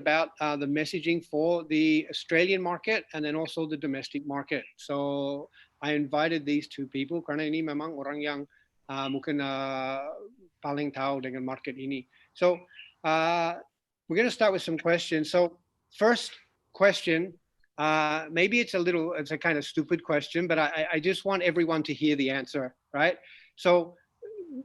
about the messaging for the Australian market and then also the domestic market. So I invited these two people karena ini memang orang yang mungkin paling tahu dengan market ini. So we're going to start with some questions. So first question, maybe it's a kind of stupid question, but I just want everyone to hear the answer, right? So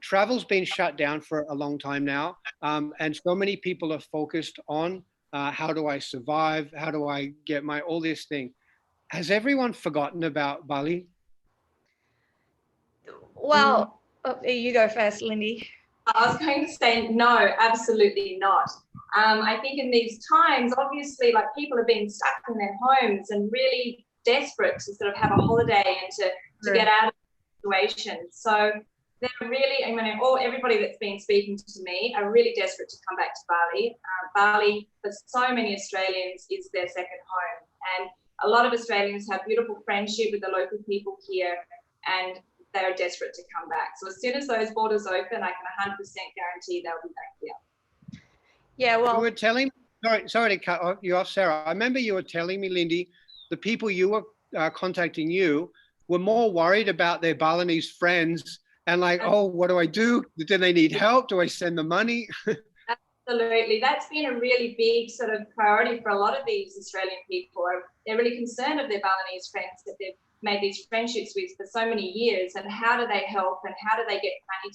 travel's been shut down for a long time now, and so many people are focused on how do I survive? How do I get all this thing? Has everyone forgotten about Bali? Well, you go first, Lindy. I was going to say no, absolutely not. I think in these times, obviously, like people have been stuck in their homes and really desperate to sort of have a holiday and to get out of the situation. So they're really, everybody that's been speaking to me are really desperate to come back to Bali. Bali, for so many Australians, is their second home. And a lot of Australians have beautiful friendship with the local people here, and they're desperate to come back. So as soon as those borders open, I can 100% guarantee they'll be back here. Yeah, well, you were telling, sorry to cut you off, Sarah. I remember you were telling me, Lindy, the people you were contacting you were more worried about their Balinese friends and like, oh, what do I do? Do they need help? Do I send the money? Absolutely. That's been a really big sort of priority for a lot of these Australian people. They're really concerned of their Balinese friends that they've made these friendships with for so many years, and how do they help and how do they get money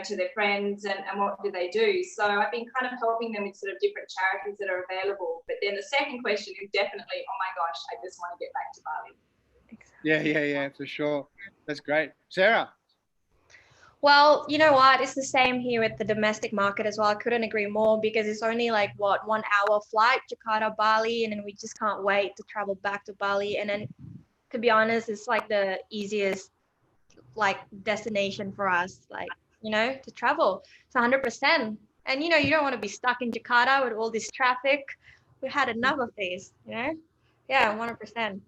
to their friends, and what do they do? So I've been kind of helping them with sort of different charities that are available. But then the second question is definitely, oh my gosh, I just want to get back to Bali. Yeah, for sure. That's great. Sarah? Well, you know what? It's the same here with the domestic market as well. I couldn't agree more, because it's only like, 1 hour flight, Jakarta, Bali, and then we just can't wait to travel back to Bali. And then, to be honest, it's like the easiest like destination for us, like, to travel. It's 100%. And, you don't want to be stuck in Jakarta with all this traffic. We had enough of these, Yeah, 100%.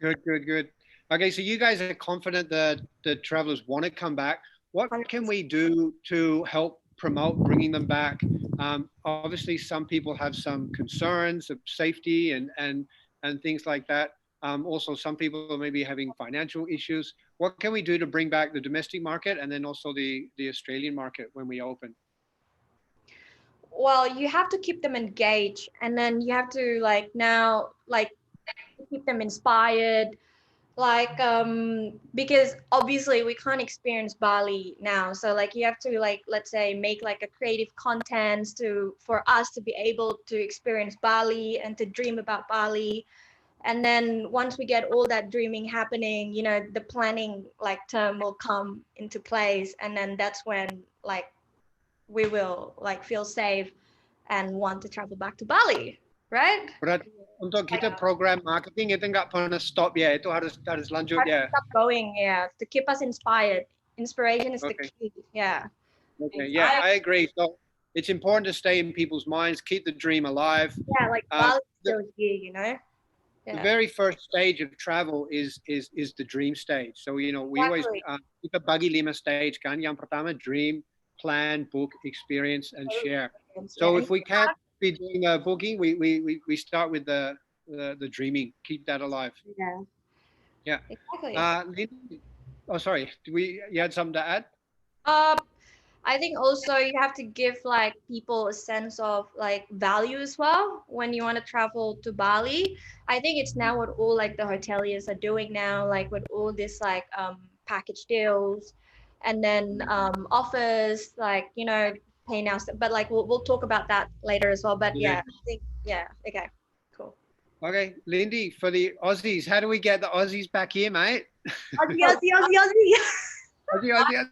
Good. Okay, so you guys are confident that the travelers want to come back. What can we do to help promote bringing them back? Obviously, some people have some concerns of safety and things like that. Also, some people are maybe having financial issues. What can we do to bring back the domestic market and then also the Australian market when we open? Well, you have to keep them engaged, and then you have to keep them inspired. Because obviously we can't experience Bali now. So you have to let's say make a creative content for us to be able to experience Bali and to dream about Bali. And then once we get all that dreaming happening, the planning term will come into place. And then that's when we will feel safe and want to travel back to Bali, right? Berarti untuk kita program marketing itu nggak pernah stop ya, itu harus lanjut ya. Stop going, to keep us inspired. Inspiration is the key, Okay, yeah, I agree. So it's important to stay in people's minds, keep the dream alive. Yeah, Bali's still here, The very first stage of travel is the dream stage. So we always kita bagi 5 stage kan. Yang pertama dream, plan, book, experience, and share. So if we can't be doing a booking, we start with the dreaming. Keep that alive. Yeah. Exactly. Lindy, sorry. You had something to add? I think also you have to give people a sense of value as well when you want to travel to Bali. I think it's now what all the hoteliers are doing now, with all this package deals, and then offers pay now. But we'll talk about that later as well. But I think okay, cool. Okay, Lindy, for the Aussies, how do we get the Aussies back here, mate? Aussie. Aussie.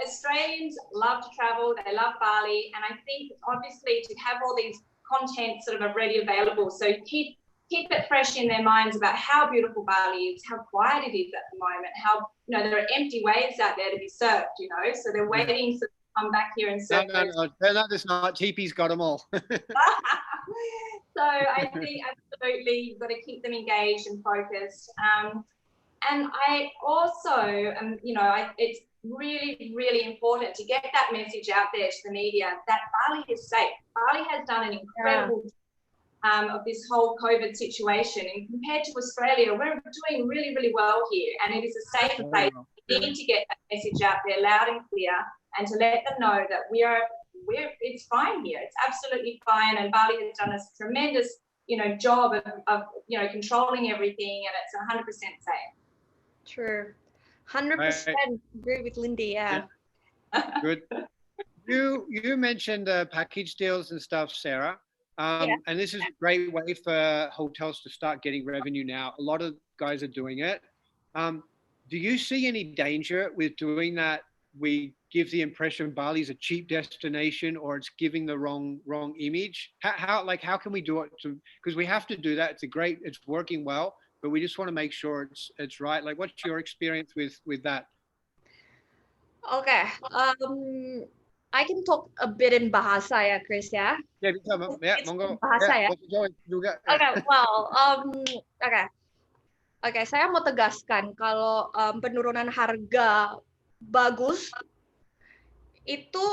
Australians love to travel, they love Bali, and I think obviously to have all these content sort of already available, so keep it fresh in their minds about how beautiful Bali is, how quiet it is at the moment, how there are empty waves out there to be surfed, so they're waiting to come back here and surf. No, there's not. TP's got them all. So I think absolutely you've got to keep them engaged and focused. And I also, really, really important to get that message out there to the media that Bali is safe. Bali has done an incredible of this whole COVID situation, and compared to Australia, we're doing really, really well here, and it is a safe place. We need to get that message out there loud and clear, and to let them know that it's fine here. It's absolutely fine, and Bali has done a tremendous, job of controlling everything, and it's 100% safe. True. 100% agree with Lindy. Yeah. Good. You mentioned package deals and stuff, Sarah. And this is a great way for hotels to start getting revenue now. A lot of guys are doing it. Do you see any danger with doing that? We give the impression Bali's a cheap destination, or it's giving the wrong image. How can we do it? Because we have to do that. It's working well, but we just want to make sure it's right. Like, what's your experience with that? Okay. I can talk a bit in bahasa ya, Chris ya. Ya, bisa, ya, monggo. Bahasa ya. Juga. Okay, well, okay, saya mau tegaskan kalau penurunan harga bagus itu,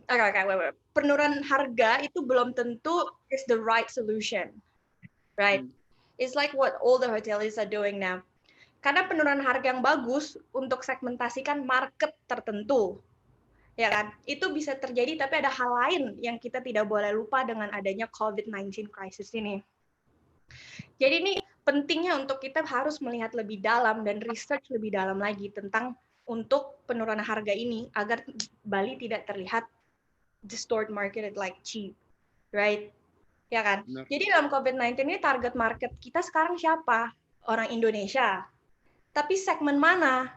wait. Penurunan harga itu belum tentu is the right solution, right? It's like what all the hoteliers are doing now. Karena penurunan harga yang bagus untuk segmentasikan market tertentu, ya kan? Itu bisa terjadi, tapi ada hal lain yang kita tidak boleh lupa dengan adanya COVID-19 crisis ini. Jadi ini pentingnya untuk kita harus melihat lebih dalam dan research lebih dalam lagi tentang untuk penurunan harga ini agar Bali tidak terlihat distort market like cheap, right? Ya kan? Benar. Jadi dalam COVID-19 ini target market kita sekarang siapa? Orang Indonesia. Tapi segmen mana?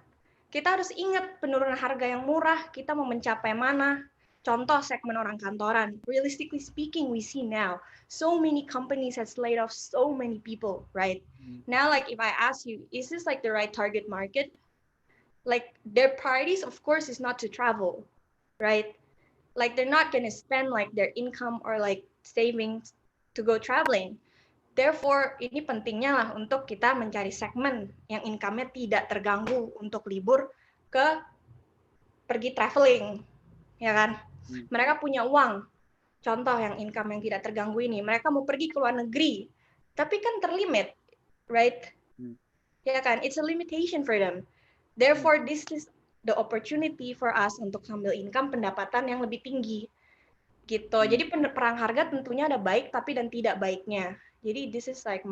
Kita harus ingat penurunan harga yang murah, kita mau mencapai mana? Contoh segmen orang kantoran. Realistically speaking, we see now so many companies has laid off so many people, right? Now, like if I ask you, is this like the right target market? Like their priorities, of course, is not to travel, right? Like they're not gonna spend like their income or like savings to go traveling. Therefore, ini pentingnya lah untuk kita mencari segmen yang income-nya tidak terganggu untuk libur pergi traveling, ya kan? Mereka punya uang. Contoh yang income yang tidak terganggu ini, mereka mau pergi ke luar negeri, tapi kan terlimit, right? Ya kan? It's a limitation for them. Therefore, this is the opportunity for us untuk sambil income pendapatan yang lebih tinggi, gitu. Jadi perang harga tentunya ada baik tapi dan tidak baiknya. Jadi this is like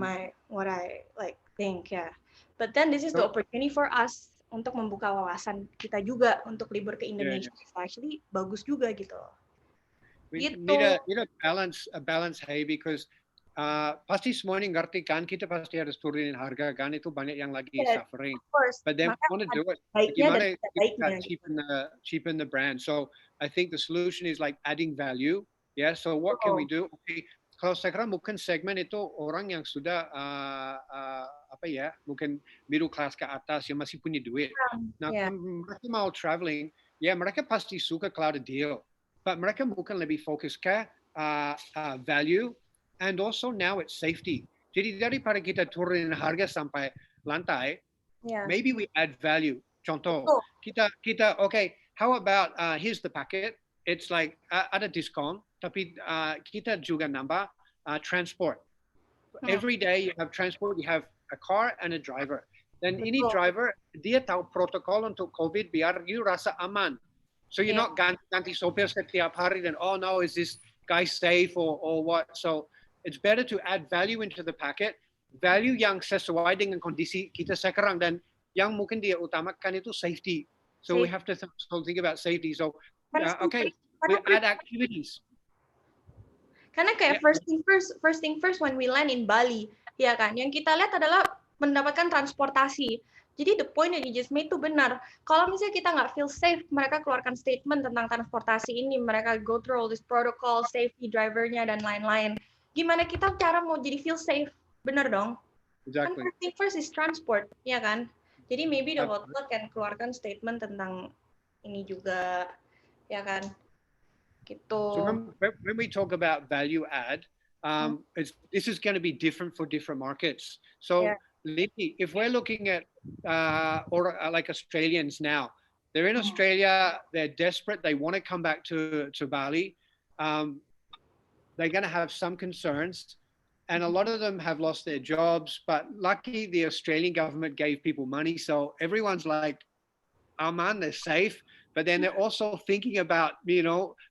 what I like think, yeah. But then this is the opportunity for us untuk membuka wawasan kita juga untuk libur ke Indonesia. Actually bagus juga gitu. We need a balance, hey, because pasti semuanya ngerti kan, kita pasti harus turunin harga kan, itu banyak yang lagi suffering. But then we want to do it. Gimana kita cheapen the brand? So I think the solution is like adding value. Yeah. So what can we do? Okay. Kalau sekarang mungkin segmen itu orang yang sudah mungkin middle class ke atas yang masih punya duit. Nah, mereka mau traveling, ya mereka pasti suka kalau ada deal. But mereka mungkin lebih fokus ke value, and also now it's safety. Jadi daripada kita turunin harga sampai lantai, maybe we add value. Contoh, kita okay, how about here's the packet. It's like ada diskon, tapi kita juga nambah transport. Every day you have transport, you have a car and a driver. Dan ini driver, dia tahu protokol untuk COVID biar you rasa aman. So you're not ganti sopir setiap hari dan, oh no, is this guy safe or what? So it's better to add value into the packet, value yang sesuai dengan kondisi kita sekarang, dan yang mungkin dia utamakan itu safety. So we have to think about safety. So okay, we add activities. Karena kayak first thing first when we land in Bali, ya kan, yang kita lihat adalah mendapatkan transportasi. Jadi the point that you just made itu benar. Kalau misalnya kita nggak feel safe, mereka keluarkan statement tentang transportasi ini, mereka go through all this protocol, safety drivernya dan lain-lain. Gimana kita cara mau jadi feel safe? Benar dong? Exactly. Kan first thing first is transport, ya kan? Jadi maybe the hotel can keluarkan statement tentang ini juga, ya kan? Gitu. So when we talk about value add, this is going to be different for different markets. So Lindy, if we're looking at like Australians now, They're in Australia. They're desperate. They want to come back to Bali. They're going to have some concerns. And a lot of them have lost their jobs. But lucky the Australian government gave people money. So everyone's like, oh man, they're safe. But then they're also thinking about,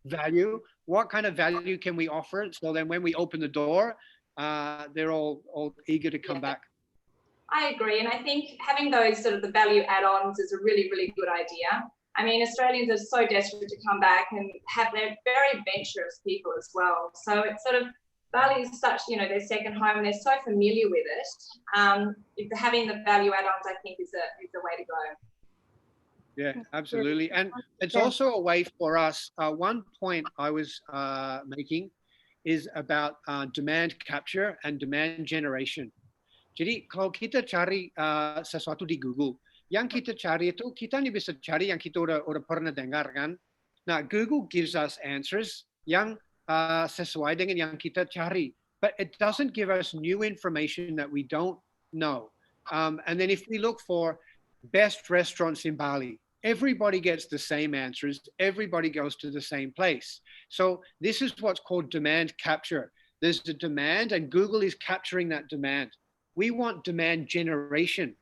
value. What kind of value can we offer? So then when we open the door, they're all eager to come back. I agree. And I think having those sort of the value add-ons is a really, really good idea. I mean, Australians are so desperate to come back and they're very adventurous people as well. So it's sort of, Bali is such, their second home and they're so familiar with it. Having the value add-ons, I think, is a way to go. Yeah, absolutely. And it's also a way for us. One point I was making is about demand capture and demand generation. Jadi kalau kita cari sesuatu di Google, yang kita cari itu kita ni bisa cari yang kita udah pernah dengar kan. Nah, Google gives us answers yang sesuai dengan yang kita cari, but it doesn't give us new information that we don't know. And then if we look for best restaurants in Bali, everybody gets the same answers. Everybody goes to the same place. So this is what's called demand capture. There's the demand and Google is capturing that demand. We want demand generation.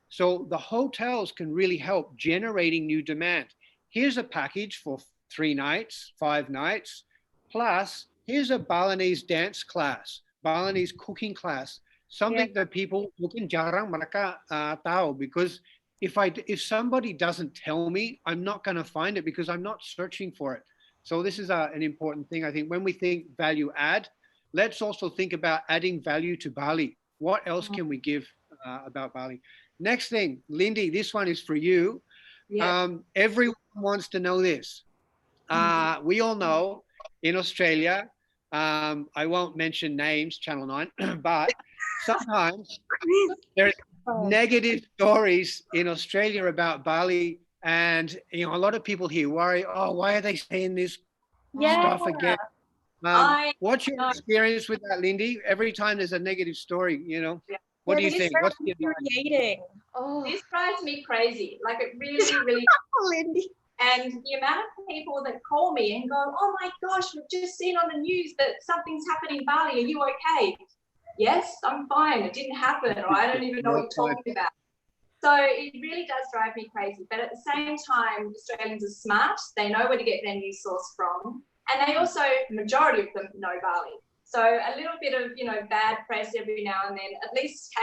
So the hotels can really help generating new demand. Here's a package for 3 nights, 5 nights, plus here's a Balinese dance class, Balinese cooking class, something that people mungkin jarang mereka tahu, because if somebody doesn't tell me, I'm not going to find it because I'm not searching for it. So this is an important thing. I think when we think value add, let's also think about adding value to Bali. What else can we give about Bali? Next thing, Lindy, this one is for you. Yeah. Everyone wants to know this. We all know in Australia, I won't mention names, Channel 9, but sometimes there's negative stories in Australia about Bali. And, a lot of people here worry, oh, why are they saying this stuff again? What's your experience with that, Lindy? Every time there's a negative story, what do you think? What's infuriating? This drives me crazy. Like it really, really. Lindy. And the amount of people that call me and go, oh my gosh, we've just seen on the news that something's happened in Bali. Are you okay? Yes, I'm fine. It didn't happen, or I don't even know what you're talking about. So it really does drive me crazy. But at the same time, Australians are smart. They know where to get their news source from. And they also, majority of them know Bali. So a little bit of, bad press every now and then, at least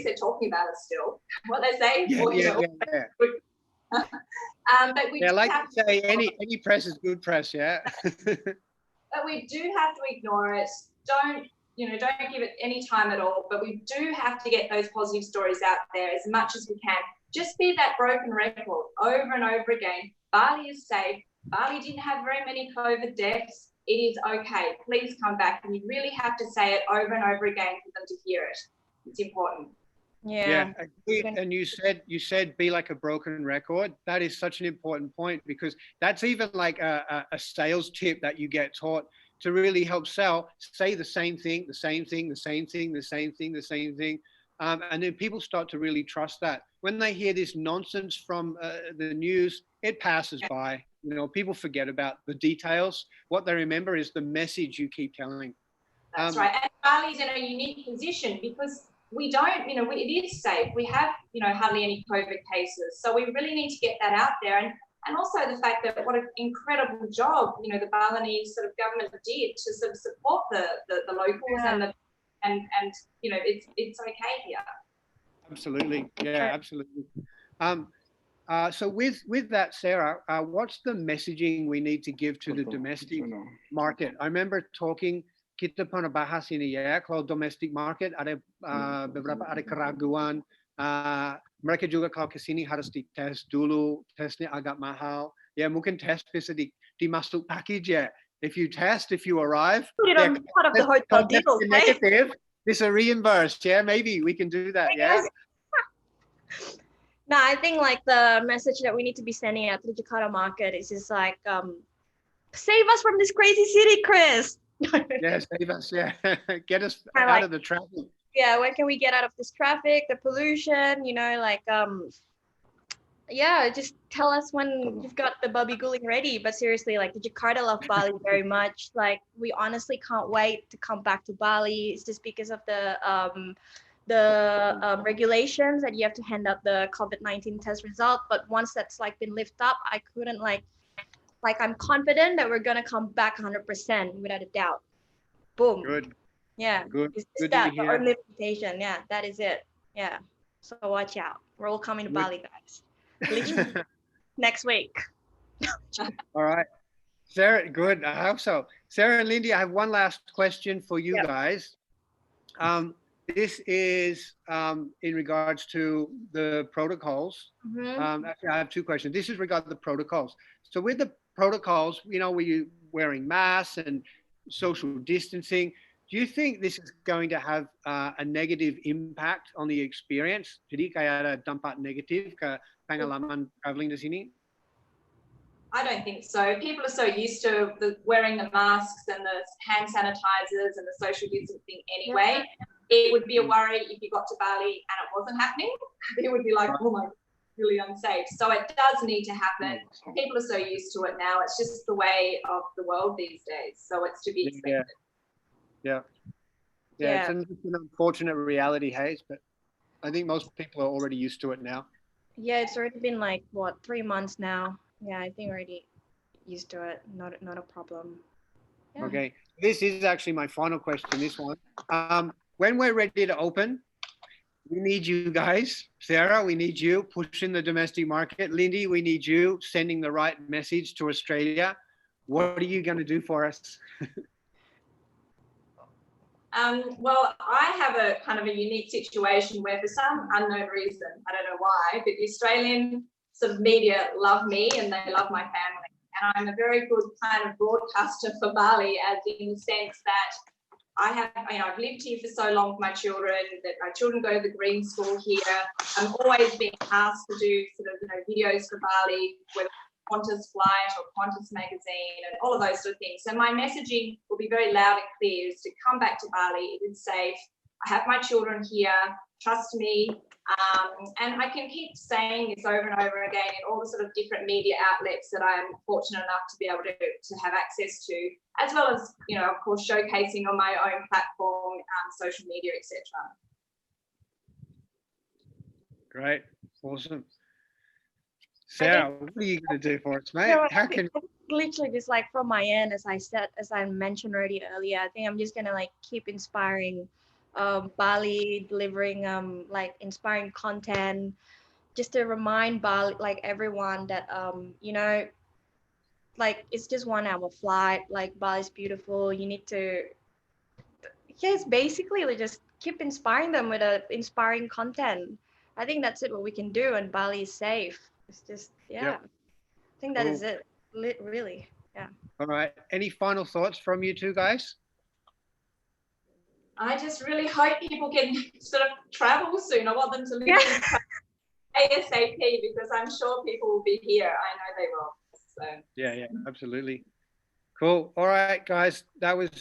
they're talking about it still. What they say. But we like to say any press is good press, yeah. But we do have to ignore it. Don't give it any time at all. But we do have to get those positive stories out there as much as we can. Just be that broken record over and over again. Bali is safe. Bali didn't have very many COVID deaths. It is okay. Please come back. And you really have to say it over and over again for them to hear it. It's important. Yeah. And you said be like a broken record. That is such an important point, because that's even like a sales tip that you get taught to really help sell. Say the same thing, the same thing, the same thing, the same thing, the same thing. And then people start to really trust that. When they hear this nonsense from the news, it passes by. People forget about the details. What they remember is the message you keep telling. That's right. And Bali's in a unique position because we don't, it is safe. We have, hardly any COVID cases. So we really need to get that out there. And also the fact that what an incredible job, the Balinese sort of government did to sort of support the locals and it's okay here. Absolutely. Yeah, absolutely. So with that, Sarah, what's the messaging we need to give to the domestic market? I remember talking, kita pernah bahas ini ya, kalau domestic market ada beberapa ada keraguan. Mereka juga kalau ke sini harus dites dulu, tesnya agak mahal. Ya mungkin tes bisa dimasuk package ya. If you arrive, put it on part of the hotel deal. Negative, bisa reimbursed. Yeah, maybe we can do that. Yeah. No, I think like the message that we need to be sending out to the Jakarta market is just like, save us from this crazy city, Chris. Yeah, save us. Yeah, get us out of the traffic. Yeah, when can we get out of this traffic, the pollution? Yeah, just tell us when you've got the babi guling ready. But seriously, like the Jakarta love Bali very much. Like we honestly can't wait to come back to Bali. It's just because of the regulations that you have to hand out the COVID-19 test result. But once that's like been lifted up, I couldn't like I'm confident that we're gonna come back 100% without a doubt. Boom. Good, Yeah. good, Is good to that the hear. only limitation? Yeah, that is it. Yeah. So watch out. We're all coming to Good. Bali, guys. Literally next week. All right. Sarah, good. I hope so. Sarah and Lindy, I have one last question for you Yep. guys. This is in regards to the protocols. Mm-hmm. Actually, I have two questions. This is regarding the protocols. So with the protocols, you know, we wearing masks and social distancing. Do you think this is going to have a negative impact on the experience? Jadi kayak ada dampak negatif ke pengalaman traveling di sini? I don't think so. People are so used to wearing the masks and the hand sanitizers and the social distancing anyway. It would be a worry if you got to Bali and it wasn't happening. It would be like, oh my, really unsafe. So it does need to happen. People are so used to it now. It's just the way of the world these days. So it's to be expected. Yeah. Yeah. It's an unfortunate reality, Hayes, but I think most people are already used to it now. Yeah, it's already been like what 3 months now. Yeah, I think already used to it. Not a problem. Yeah. Okay, this is actually my final question. This one, when we're ready to open, we need you guys. Sarah, we need you pushing the domestic market. Lindy, we need you sending the right message to Australia. What are you going to do for us? Well, I have a kind of a unique situation where for some unknown reason, I don't know why, but the Australian sort of media love me and they love my family. And I'm a very good kind of broadcaster for Bali, as in the sense that I have, you know, I've lived here for so long with my children, that my children go to the green school here. I'm always being asked to do sort of, you know, videos for Bali, whether Qantas Flight or Qantas Magazine and all of those sort of things. So my messaging will be very loud and clear, is to come back to Bali, it is safe. I have my children here, trust me. And I can keep saying this over and over again in all the sort of different media outlets that I am fortunate enough to be able to have access to, as well as, you know, of course, showcasing on my own platform, social media, etc. Great, awesome. Sarah, what are you going to do for us, mate? No, How can literally just like from my end, as I mentioned already earlier, I think I'm just gonna like keep inspiring Bali, delivering like inspiring content, just to remind Bali, like everyone that you know, like it's just 1 hour flight. Like Bali's beautiful. You need to, yes, basically like just keep inspiring them with a inspiring content. I think that's it. What we can do, and Bali is safe. It's just Yep. I think that is Cool. it. Really, yeah. All right. Any final thoughts from you two guys? I just really hope people can sort of travel soon. I want them to live Yeah. ASAP, because I'm sure people will be here. I know they will. So Yeah, absolutely. Cool. All right, guys. That was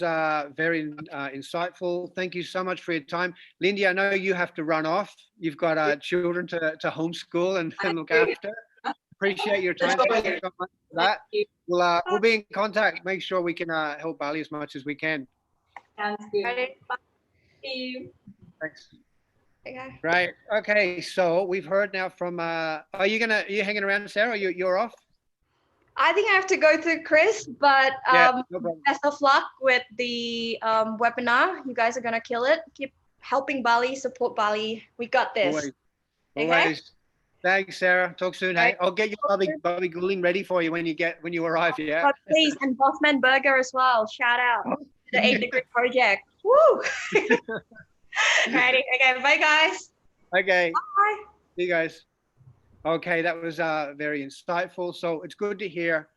very insightful. Thank you so much for your time. Lindy, I know you have to run off. You've got children to homeschool and look after. Appreciate your time. Thank you so much for that. We'll be in contact. Make sure we can help Bali as much as we can. sounds good. Right. Bye. See you. Thanks. Okay. Right. Okay. So we've heard now from. Are you hanging around, Sarah? You're off. I think I have to go to Chris, but Yeah. No problem. best of luck with the webinar. You guys are gonna kill it. Keep helping Bali, support Bali. We got this. Always. Okay? Always. Thanks, Sarah. Talk soon. Hey, I'll get your Bobby Goulding ready for you when you arrive. Yeah. But please, and Bossman Burger as well. Shout out to the 8 Degree Project. Woo! Alrighty. Okay. Bye, guys. Okay. Bye. See you guys. Okay, that was very insightful. So it's good to hear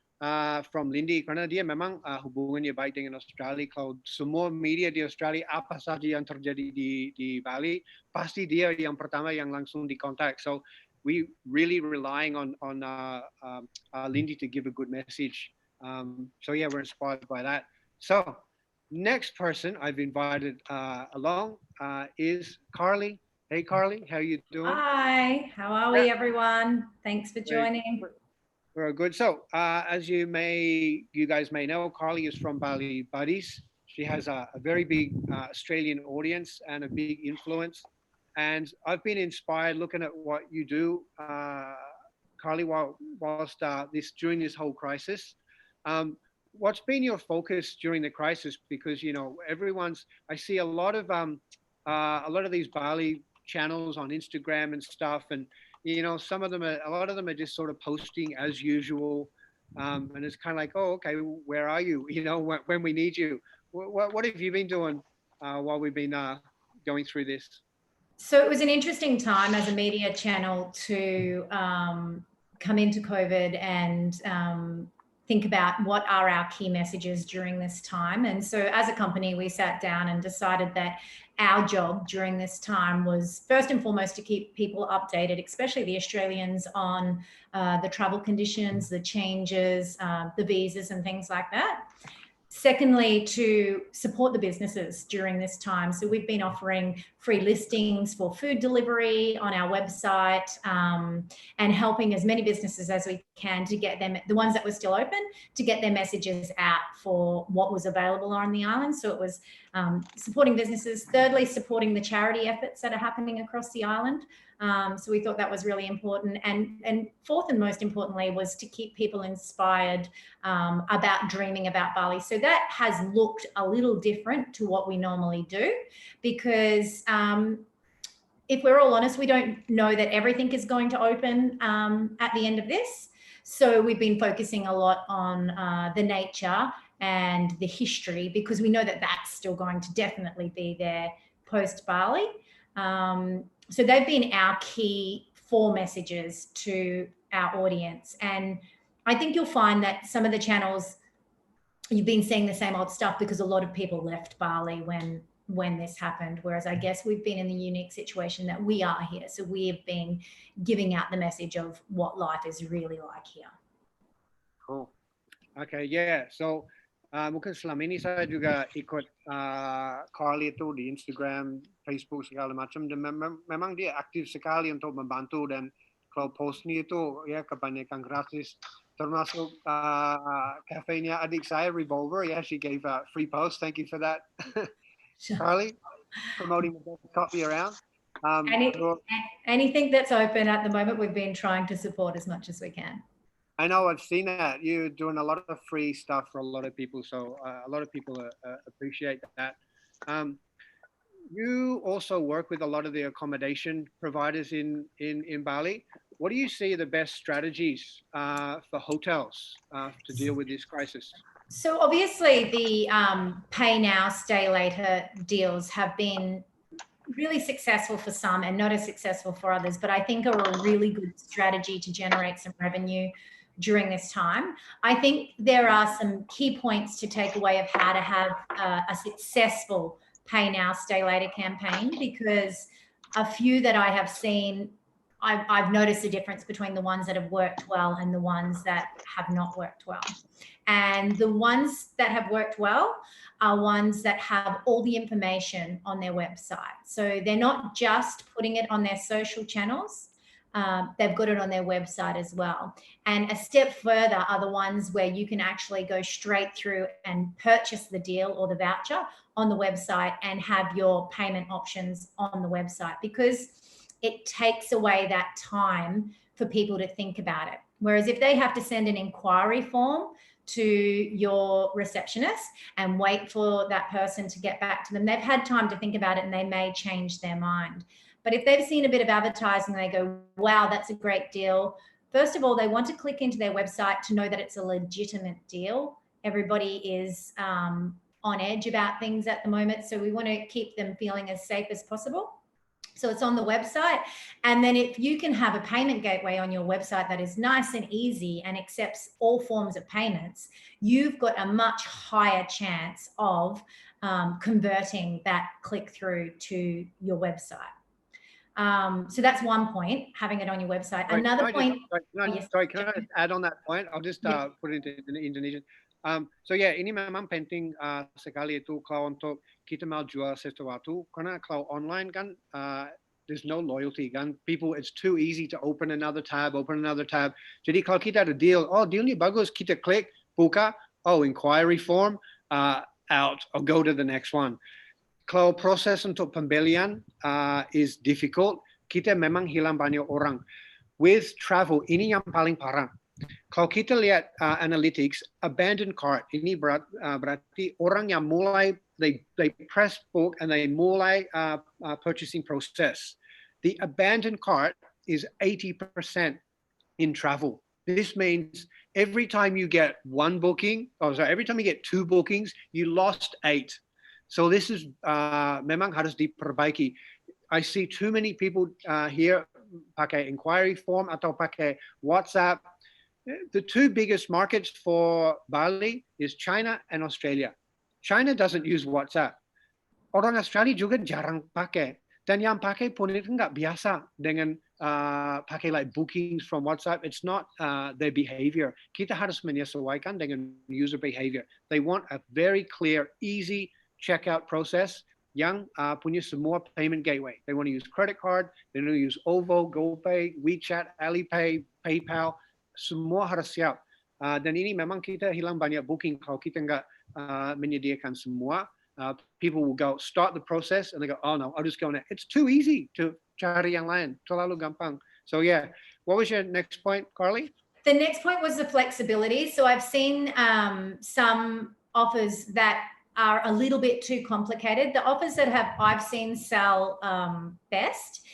from Lindy karena dia memang hubungannya baik dengan Australia. Kalau semua media di Australia apa saja yang terjadi di Bali, pasti dia yang pertama yang langsung dikontak. So we really relying on Lindy to give a good message. So yeah, we're inspired by that. So next person I've invited along is Carly Hey, Carly, how you doing? Hi, how are Yeah, we, everyone? Thanks for very, joining. very good. So, as you guys may know, Carly is from Bali Buddies. She has a very big Australian audience and a big influence. And I've been inspired looking at what you do, Carly, whilst during this whole crisis. Um, what's been your focus during the crisis? Because everyone's. I see a lot of these Bali channels on Instagram and stuff, and a lot of them are just sort of posting as usual, and it's kind of like, oh, okay, where are you? When we need you. What have you been doing while we've been going through this? So it was an interesting time as a media channel to come into COVID and think about what are our key messages during this time. And so as a company, we sat down and decided that our job during this time was first and foremost to keep people updated, especially the Australians, on the travel conditions, the changes, the visas and things like that. Secondly, to support the businesses during this time. So we've been offering free listings for food delivery on our website, and helping as many businesses as we can to get them, the ones that were still open, to get their messages out for what was available on the island. So it was supporting businesses. Thirdly, supporting the charity efforts that are happening across the island. So we thought that was really important. And fourth and most importantly was to keep people inspired about dreaming about Bali. So that has looked a little different to what we normally do, because if we're all honest, we don't know that everything is going to open at the end of this. So we've been focusing a lot on the nature and the history, because we know that that's still going to definitely be there post Bali. So they've been our key 4 messages to our audience. And I think you'll find that some of the channels, you've been seeing the same old stuff because a lot of people left Bali when this happened. Whereas I guess we've been in the unique situation that we are here. So we have been giving out the message of what life is really like here. Cool. Okay, yeah. So mungkin selama ini saya juga ikut Carly itu di Instagram, Facebook segala macam, dan memang dia aktif sekali untuk membantu, dan kalau postnya itu ya kebanyakan gratis, termasuk kafenya adik saya Revolver, yeah, she gave a free post. Thank you for that, Carly, promoting the best coffee around. Anything that's open at the moment, we've been trying to support as much as we can. I know, I've seen that. You're doing a lot of free stuff for a lot of people, so a lot of people appreciate that. You also work with a lot of the accommodation providers in Bali. What do you see the best strategies for hotels to deal with this crisis? So obviously the pay now, stay later deals have been really successful for some and not as successful for others, but I think are a really good strategy to generate some revenue during this time. I think there are some key points to take away of how to have a successful pay now, stay later campaign, because a few that I have seen, I've noticed the difference between the ones that have worked well and the ones that have not worked well. And the ones that have worked well are ones that have all the information on their website. So they're not just putting it on their social channels, they've got it on their website as well. And a step further are the ones where you can actually go straight through and purchase the deal or the voucher on the website and have your payment options on the website, because it takes away that time for people to think about it. Whereas if they have to send an inquiry form to your receptionist and wait for that person to get back to them, they've had time to think about it and they may change their mind. But if they've seen a bit of advertising, they go, wow, that's a great deal. First of all, they want to click into their website to know that it's a legitimate deal. Everybody is on edge about things at the moment, so we want to keep them feeling as safe as possible. So it's on the website. And then if you can have a payment gateway on your website that is nice and easy and accepts all forms of payments, you've got a much higher chance of converting that click through to your website. So that's one point, having it on your website. Another point. Sorry, can I add on that point? I'll just put it into Indonesian. So yeah, ini memang penting sekali itu kalau untuk kita mau jual sesuatu, karena kalau online kan there's no loyalty kan. People, it's too easy to open another tab. Jadi kalau kita ada deal, oh deal ni bagus, kita klik, buka, oh inquiry form, out, or go to the next one. Kalau proses untuk pembelian is difficult, kita memang hilang banyak orang. With travel, ini yang paling parah. Kalau kita lihat analytics, abandoned cart, ini berarti orang yang mulai, they press book and they mulai purchasing process. The abandoned cart is 80% in travel. This means every time you get one booking, every time you get 2 bookings, you lost 8. So this is memang harus diperbaiki. I see too many people here pakai inquiry form atau pakai WhatsApp. The 2 biggest markets for Bali is China and Australia. China doesn't use WhatsApp. Orang Australia juga jarang pakai. Dan yang pakai pun itu nggak biasa dengan pakai like bookings from WhatsApp. It's not their behavior. Kita harus menyesuaikan dengan user behavior. They want a very clear, easy checkout process yang punya semua payment gateway. They want to use credit card, they want to use OVO, GoPay, WeChat, Alipay, PayPal, semua harus siap. Dan ini memang kita hilang banyak booking kalau kita nggak menyediakan semua. People will go start the process and they go, oh no, I'll just go now. It's too easy to cari yang lain, terlalu gampang. So yeah, what was your next point, Carly? The next point was the flexibility. So I've seen some offers that are a little bit too complicated. The offers that I've seen sell best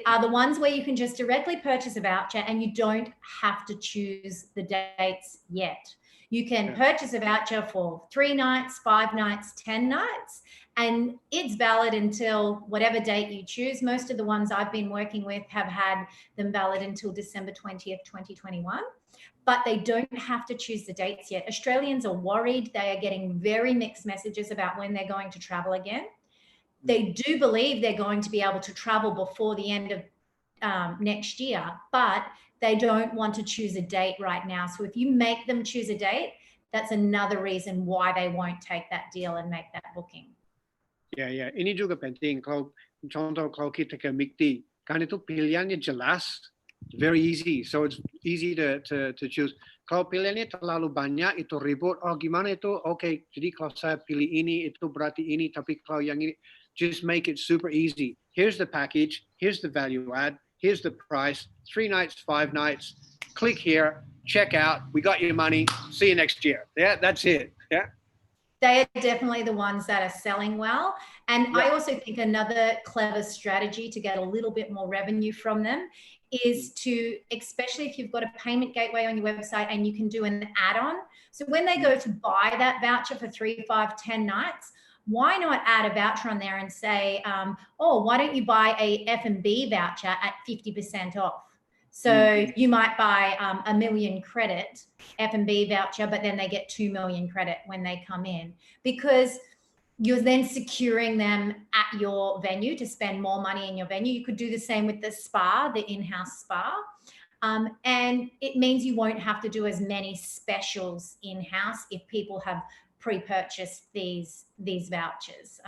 are the ones where you can just directly purchase a voucher and you don't have to choose the dates yet. You can purchase a voucher for 3 nights, 5 nights, 10 nights, and it's valid until whatever date you choose. Most of the ones I've been working with have had them valid until December 20th, 2021. But they don't have to choose the dates yet. Australians are worried. They are getting very mixed messages about when they're going to travel again. They do believe they're going to be able to travel before the end of next year, but they don't want to choose a date right now. So if you make them choose a date, that's another reason why they won't take that deal and make that booking. Yeah. Ini juga penting. Kalau contoh kalau kita ke MIKTI, kan itu pilihannya jelas. Very easy, so it's easy to choose. Kalau pilihannya terlalu banyak, itu ribut. Oh, gimana itu? Okay, jadi kalau saya pilih ini, itu berarti ini. Tapi kalau yang ini, just make it super easy. Here's the package. Here's the value add. Here's the price. 3 nights, 5 nights. Click here. Check out. We got your money. See you next year. Yeah, that's it. Yeah. They are definitely the ones that are selling well. And I also think another clever strategy to get a little bit more revenue from them is to, especially if you've got a payment gateway on your website and you can do an add-on. So when they go to buy that voucher for 3, 5, 10 nights, why not add a voucher on there and say, oh, why don't you buy a F&B voucher at 50% off? So you might buy a million credit F&B voucher, but then they get 2 million credit when they come in, because you're then securing them at your venue to spend more money in your venue. You could do the same with the spa, the in-house spa. And it means you won't have to do as many specials in-house if people have pre-purchased these vouchers.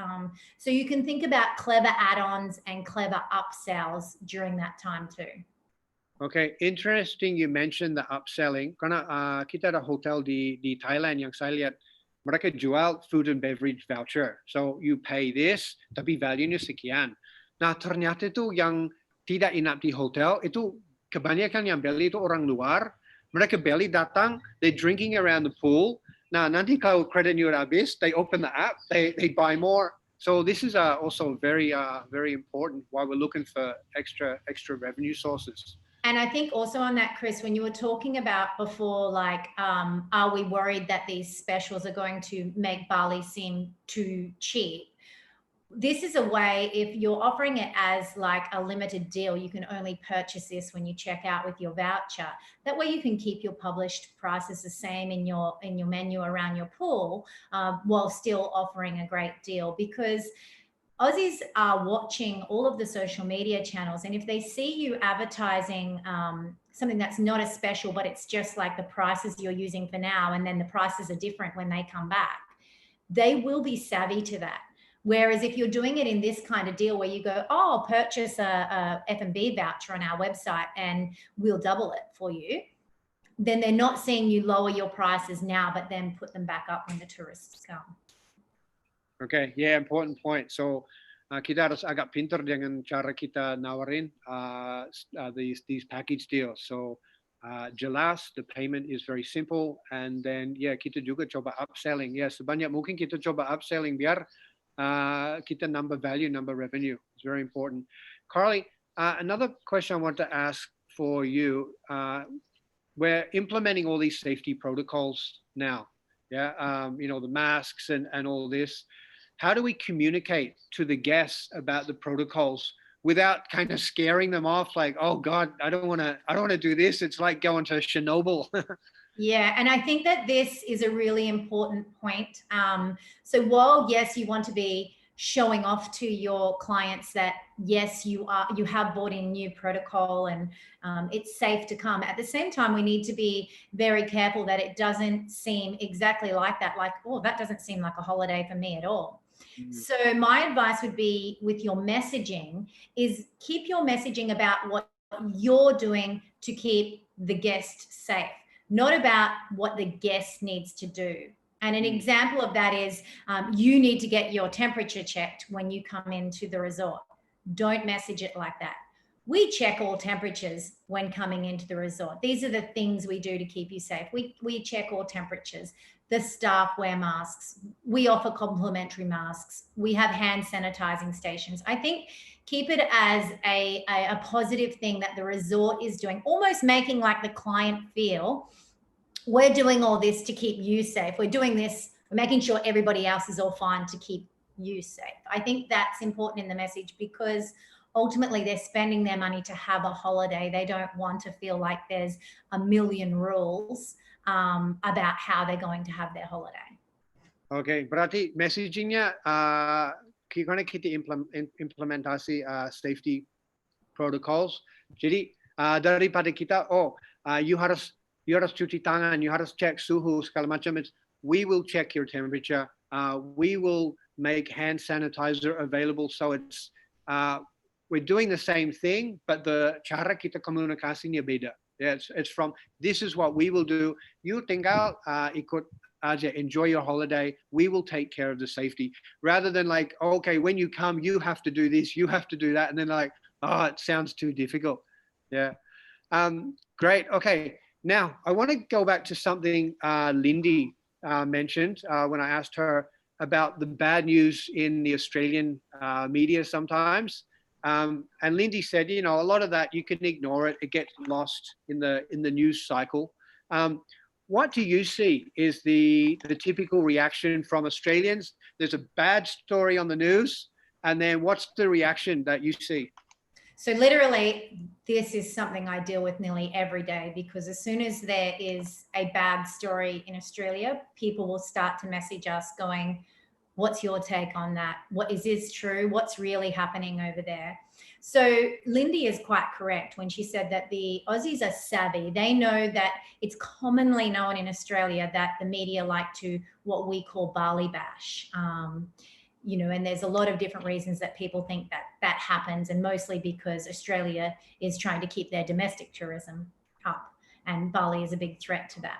So you can think about clever add-ons and clever upsells during that time too. Okay, interesting you mentioned the upselling. Karena kita ada hotel di Thailand yang saya lihat mereka jual food and beverage voucher. So you pay this, tapi value-nya sekian. Nah ternyata itu yang tidak inap di hotel, itu kebanyakan yang beli itu orang luar. Mereka beli datang, they drinking around the pool. Nah nanti kalau kreditnya udah habis, they open the app, they buy more. So this is also very important while we're looking for extra revenue sources. And I think also on that, Chris, when you were talking about before, like, are we worried that these specials are going to make Bali seem too cheap? This is a way, if you're offering it as like a limited deal, you can only purchase this when you check out with your voucher. That way you can keep your published prices the same in your menu around your pool, while still offering a great deal, because Aussies are watching all of the social media channels, and if they see you advertising something that's not a special, but it's just like the prices you're using for now, and then the prices are different when they come back, they will be savvy to that. Whereas if you're doing it in this kind of deal where you go, oh, purchase a F&B voucher on our website and we'll double it for you, then they're not seeing you lower your prices now, but then put them back up when the tourists come. Okay, yeah, important point. So kita harus agak pintar dengan cara kita nawarin these package deals. So jelas, the payment is very simple, and then kita juga coba upselling. Sebanyak mungkin kita coba upselling biar kita number value, number revenue. It's very important. Carly, another question I want to ask for you. We're implementing all these safety protocols now. The masks and all this. How do we communicate to the guests about the protocols without kind of scaring them off? Like, oh God, I don't want to do this. It's like going to Chernobyl. Yeah, and I think that this is a really important point. So while yes, you want to be showing off to your clients that yes, you have brought in new protocol and it's safe to come. At the same time, we need to be very careful that it doesn't seem exactly like that. Like, oh, that doesn't seem like a holiday for me at all. So my advice would be with your messaging is keep your messaging about what you're doing to keep the guest safe, not about what the guest needs to do. And an example of that is you need to get your temperature checked when you come into the resort. Don't message it like that. We check all temperatures when coming into the resort. These are the things we do to keep you safe. We check all temperatures. The staff wear masks. We offer complimentary masks. We have hand sanitizing stations. I think keep it as a positive thing that the resort is doing, almost making like the client feel we're doing all this to keep you safe. We're doing this, we're making sure everybody else is all fine to keep you safe. I think that's important in the message because ultimately they're spending their money to have a holiday. They don't want to feel like there's a million rules about how they're going to have their holiday. Okay, berarti messagingnya karena kita implementasi safety protocols. Jadi daripada kita you harus cuci tangan, you harus cek suhu segala macam. We will check your temperature. We will make hand sanitizer available. So it's we're doing the same thing, but the cara kita komunikasinya beda. Yeah, it's from this is what we will do. You tinggal ikut aja, enjoy your holiday. We will take care of the safety. Rather than like, okay, when you come, you have to do this, you have to do that, and then like, oh, it sounds too difficult. Yeah, great. Okay. Now, I want to go back to something Lindy mentioned when I asked her about the bad news in the Australian media sometimes. And Lindy said, a lot of that, you can ignore it. It gets lost in the news cycle. What do you see is the typical reaction from Australians? There's a bad story on the news, and then what's the reaction that you see? So literally, this is something I deal with nearly every day because as soon as there is a bad story in Australia, people will start to message us going, what's your take on that? What is this true? What's really happening over there? So Lindy is quite correct when she said that the Aussies are savvy. They know that it's commonly known in Australia that the media like to what we call Bali bash. And there's a lot of different reasons that people think that happens, and mostly because Australia is trying to keep their domestic tourism up, and Bali is a big threat to that.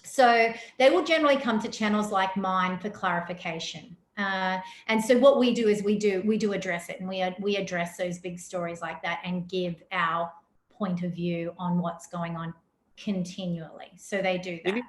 So they will generally come to channels like mine for clarification. And so what we do is we do address it, and we address those big stories like that and give our point of view on what's going on continually. So they do that.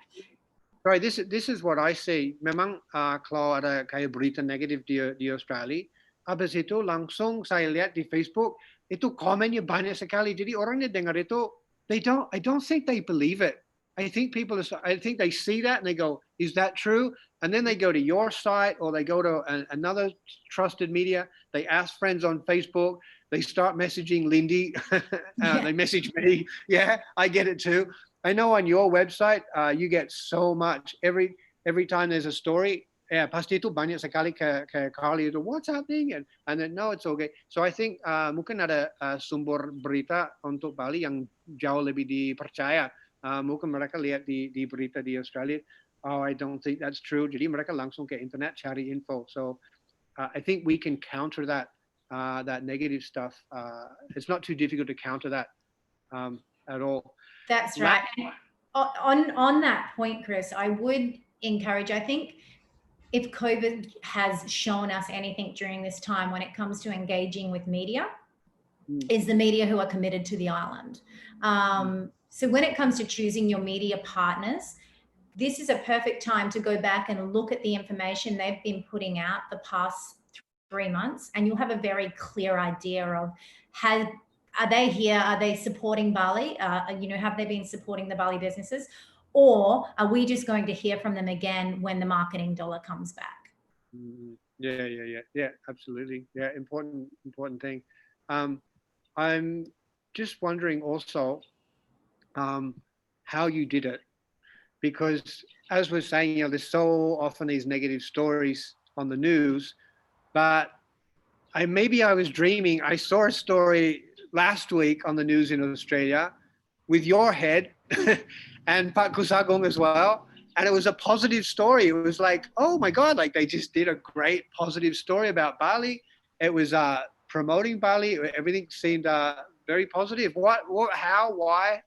Right, this is what I see. Memang kalau ada kayak berita negatif di Australia, habis itu langsung saya lihat di Facebook itu komennya banyak sekali. Jadi orangnya dengar itu, I don't think they believe it. I think they see that and they go, is that true? And then they go to your site or they go to another trusted media. They ask friends on Facebook. They start messaging Lindy. They message me. Yeah, I get it too. I know on your website, you get so much every time there's a story. Pasti itu banyak sekali ke Carly itu, what's happening? And then no, it's okay. So I think mungkin ada sumber berita untuk Bali yang jauh lebih dipercaya. Mungkin mereka lihat di berita di Australia. Oh, I don't think that's true. Jadi mereka langsung ke internet cari info. So I think we can counter that that negative stuff. It's not too difficult to counter that at all. That's right. On that point, Chris, I would encourage, I think if COVID has shown us anything during this time when it comes to engaging with media, is the media who are committed to the island. So when it comes to choosing your media partners, this is a perfect time to go back and look at the information they've been putting out the past 3 months, and you'll have a very clear idea of are they here? Are they supporting Bali? Have they been supporting the Bali businesses? Or are we just going to hear from them again when the marketing dollar comes back? Yeah, absolutely. Yeah, important thing. I'm just wondering also how you did it, because as we're saying, there's so often these negative stories on the news, but maybe I was dreaming. I saw a story last week on the news in Australia with your head and Pak Kusagong as well. And it was a positive story. It was like, oh my God, like they just did a great positive story about Bali. It was promoting Bali. Everything seemed very positive. What, how, why?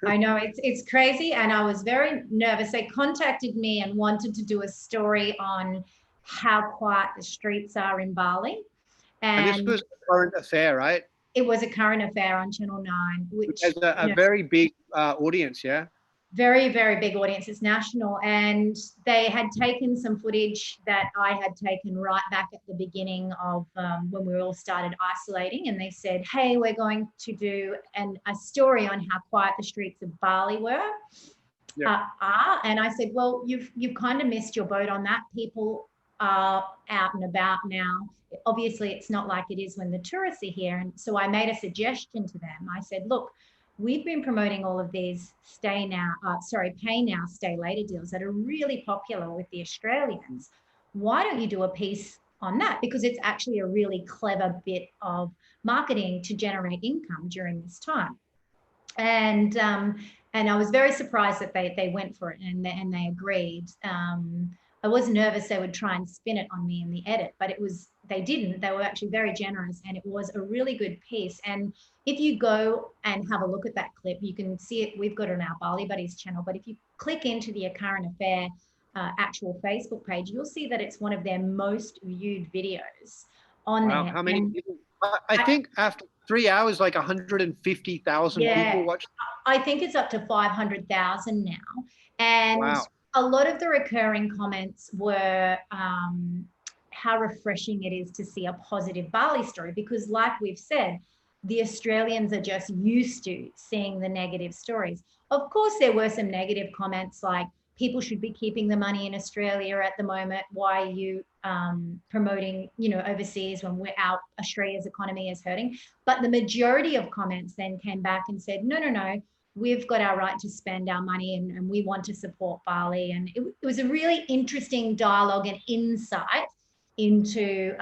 I know, it's crazy. And I was very nervous. They contacted me and wanted to do a story on how quiet the streets are in Bali. And this was a current affair, right? It was a current affair on Channel 9, which has a very big audience, yeah? Very, very big audience. It's national. And they had taken some footage that I had taken right back at the beginning of when we all started isolating. And they said, hey, we're going to do a story on how quiet the streets of Bali were. And I said, well, you've kind of missed your boat on that. People are out and about now. Obviously, it's not like it is when the tourists are here. And so I made a suggestion to them. I said, look, we've been promoting all of these pay now, stay later deals that are really popular with the Australians. Why don't you do a piece on that? Because it's actually a really clever bit of marketing to generate income during this time. And I was very surprised that they went for it and they agreed. I was nervous they would try and spin it on me in the edit, but they didn't. They were actually very generous, and it was a really good piece. And if you go and have a look at that clip, you can see it. We've got it on our Bali Buddies channel, but if you click into the A Current Affair actual Facebook page, you'll see that it's one of their most viewed videos on there. How many people? I think after 3 hours, like 150,000 people watched. I think it's up to 500,000 now. And a lot of the recurring comments were how refreshing it is to see a positive Bali story, because like we've said, the Australians are just used to seeing the negative stories. Of course, there were some negative comments like people should be keeping the money in Australia at the moment. Why are you promoting, overseas when Australia's economy is hurting? But the majority of comments then came back and said, no, we've got our right to spend our money and we want to support Bali. And it was a really interesting dialogue and insight into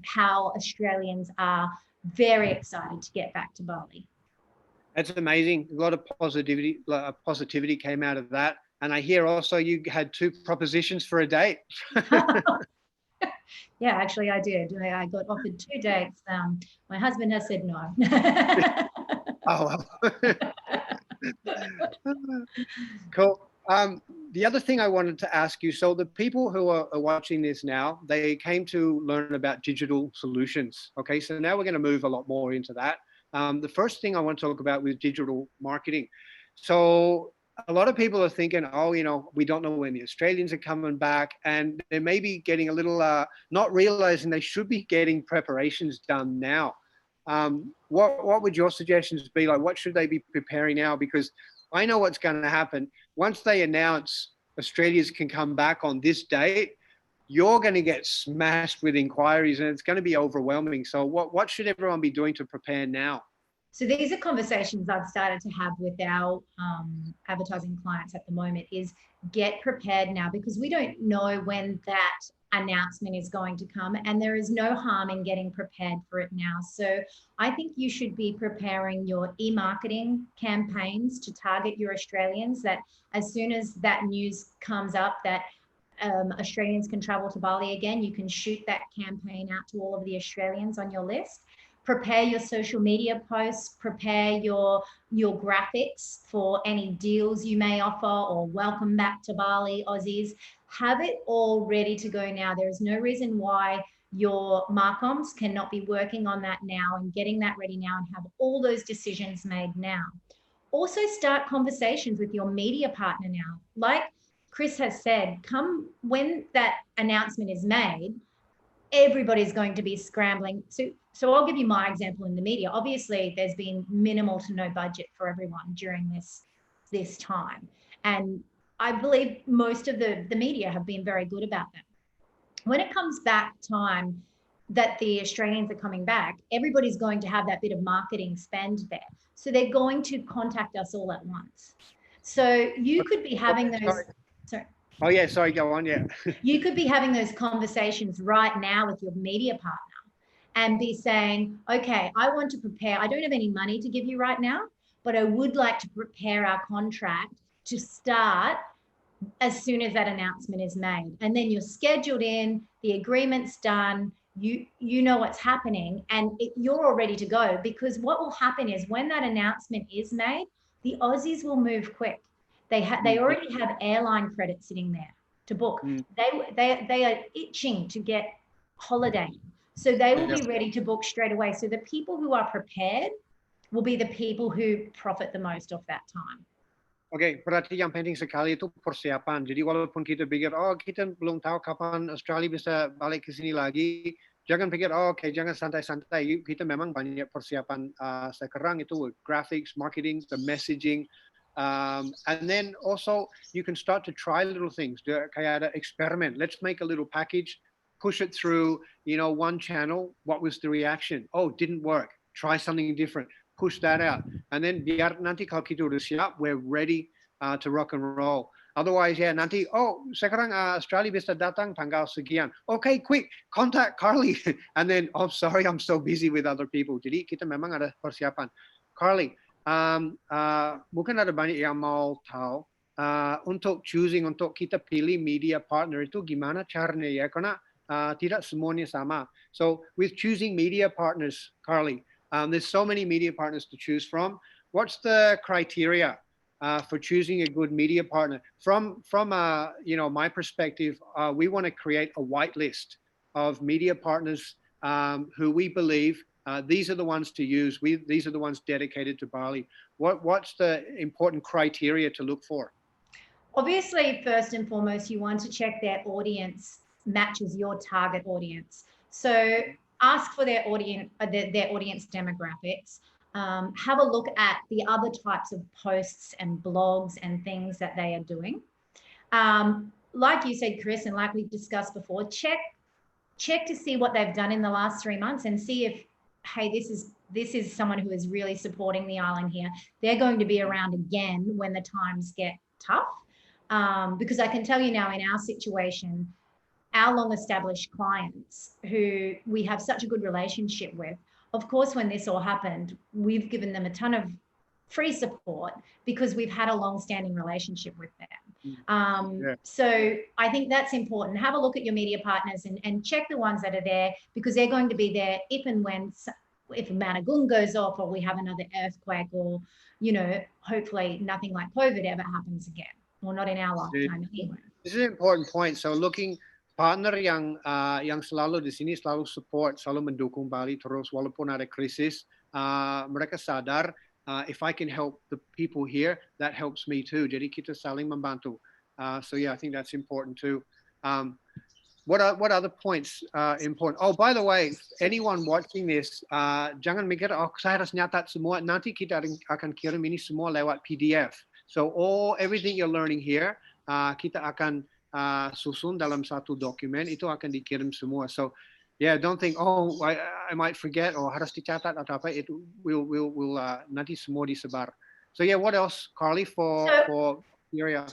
how Australians are very excited to get back to Bali. That's amazing. A lot of positivity came out of that. And I hear also you had 2 propositions for a date. Yeah, actually I did. I got offered 2 dates. My husband has said no. Oh, cool. The other thing I wanted to ask you, so the people who are watching this now, they came to learn about digital solutions. Okay, so now we're going to move a lot more into that. The first thing I want to talk about was digital marketing. So a lot of people are thinking, we don't know when the Australians are coming back, and they may be getting a little, not realizing they should be getting preparations done now. What would your suggestions be? Like, what should they be preparing now? Because I know what's going to happen. Once they announce Australians can come back on this date, you're going to get smashed with inquiries and it's going to be overwhelming. So what should everyone be doing to prepare now? So these are conversations I've started to have with our advertising clients at the moment, is get prepared now, because we don't know when that announcement is going to come, and there is no harm in getting prepared for it now. So I think you should be preparing your e-marketing campaigns to target your Australians, that as soon as that news comes up that Australians can travel to Bali again, you can shoot that campaign out to all of the Australians on your list. Prepare your social media posts, prepare your graphics for any deals you may offer or welcome back to Bali, Aussies. Have it all ready to go now. There is no reason why your marcoms cannot be working on that now and getting that ready now and have all those decisions made now. Also start conversations with your media partner now. Like Chris has said, come when that announcement is made, everybody's going to be scrambling. So I'll give you my example in the media. Obviously, there's been minimal to no budget for everyone during this time. And I believe most of the media have been very good about that. When it comes back time that the Australians are coming back, everybody's going to have that bit of marketing spend there. So they're going to contact us all at once. So you could be having those, sorry. Oh yeah, sorry, go on, yeah. You could be having those conversations right now with your media partner and be saying, okay, I want to prepare. I don't have any money to give you right now, but I would like to prepare our contract to start as soon as that announcement is made. And then you're scheduled in, the agreement's done, you know what's happening, and you're all ready to go. Because what will happen is when that announcement is made, the Aussies will move quick. They already have airline credit sitting there to book. They are itching to get holidaying. So they will be ready to book straight away. So the people who are prepared will be the people who profit the most of that time. Okay, berarti yang penting sekali itu persiapan. Jadi walaupun kita pikir, oh kita belum tahu kapan Australia bisa balik ke sini lagi, jangan pikir, oh okay, jangan santai-santai. Kita memang banyak persiapan sekarang itu graphics, marketing, the messaging, and then also you can start to try little things. Kayak ada eksperimen. Let's make a little package, push it through, one channel. What was the reaction? Oh, didn't work. Try something different. Push that out, and then biar nanti kalau kita udah siap, we're ready to rock and roll. Otherwise, yeah, nanti, oh, sekarang Australia bisa datang tanggal sekian. Okay, quick, contact Carly. And then, oh, sorry, I'm so busy with other people. Jadi kita memang ada persiapan. Carly, mungkin ada banyak yang mau tahu untuk choosing, untuk kita pilih media partner itu gimana caranya ya? Karena tidak semuanya sama. So with choosing media partners, Carly, there's so many media partners to choose from. What's the criteria for choosing a good media partner? From my perspective, we want to create a white list of media partners who we believe these are the ones to use. These are the ones dedicated to Bali. What's the important criteria to look for? Obviously, first and foremost, you want to check their audience matches your target audience. So ask for their audience demographics. Have a look at the other types of posts and blogs and things that they are doing. Like you said, Chris, and like we've discussed before, check to see what they've done in the last 3 months and see if, hey, this is someone who is really supporting the island here. They're going to be around again when the times get tough. Because I can tell you now, in our situation, our long-established clients who we have such a good relationship with, of course, when this all happened, we've given them a ton of free support because we've had a long-standing relationship with them. So I think that's important. Have a look at your media partners and check the ones that are there, because they're going to be there if and when, if Managung goes off or we have another earthquake, or, hopefully nothing like COVID ever happens again, or not in our lifetime anyway. This is an important point. So looking partner yang selalu di sini selalu support, selalu mendukung Bali terus walaupun ada krisis, mereka sadar if I can help the people here, that helps me too. Jadi kita saling membantu. So yeah, I think that's important too. What other points important? Oh, by the way, anyone watching this, jangan mikir, oh saya harus nyatat semua. Nanti kita akan kirim ini semua lewat PDF. So everything you're learning here, kita akan susun dalam satu dokumen, itu akan dikirim semua. So yeah, don't think, oh, I might forget or harus dicatat atau apa. It will nanti semua disebar. So yeah, what else, Carly, for area?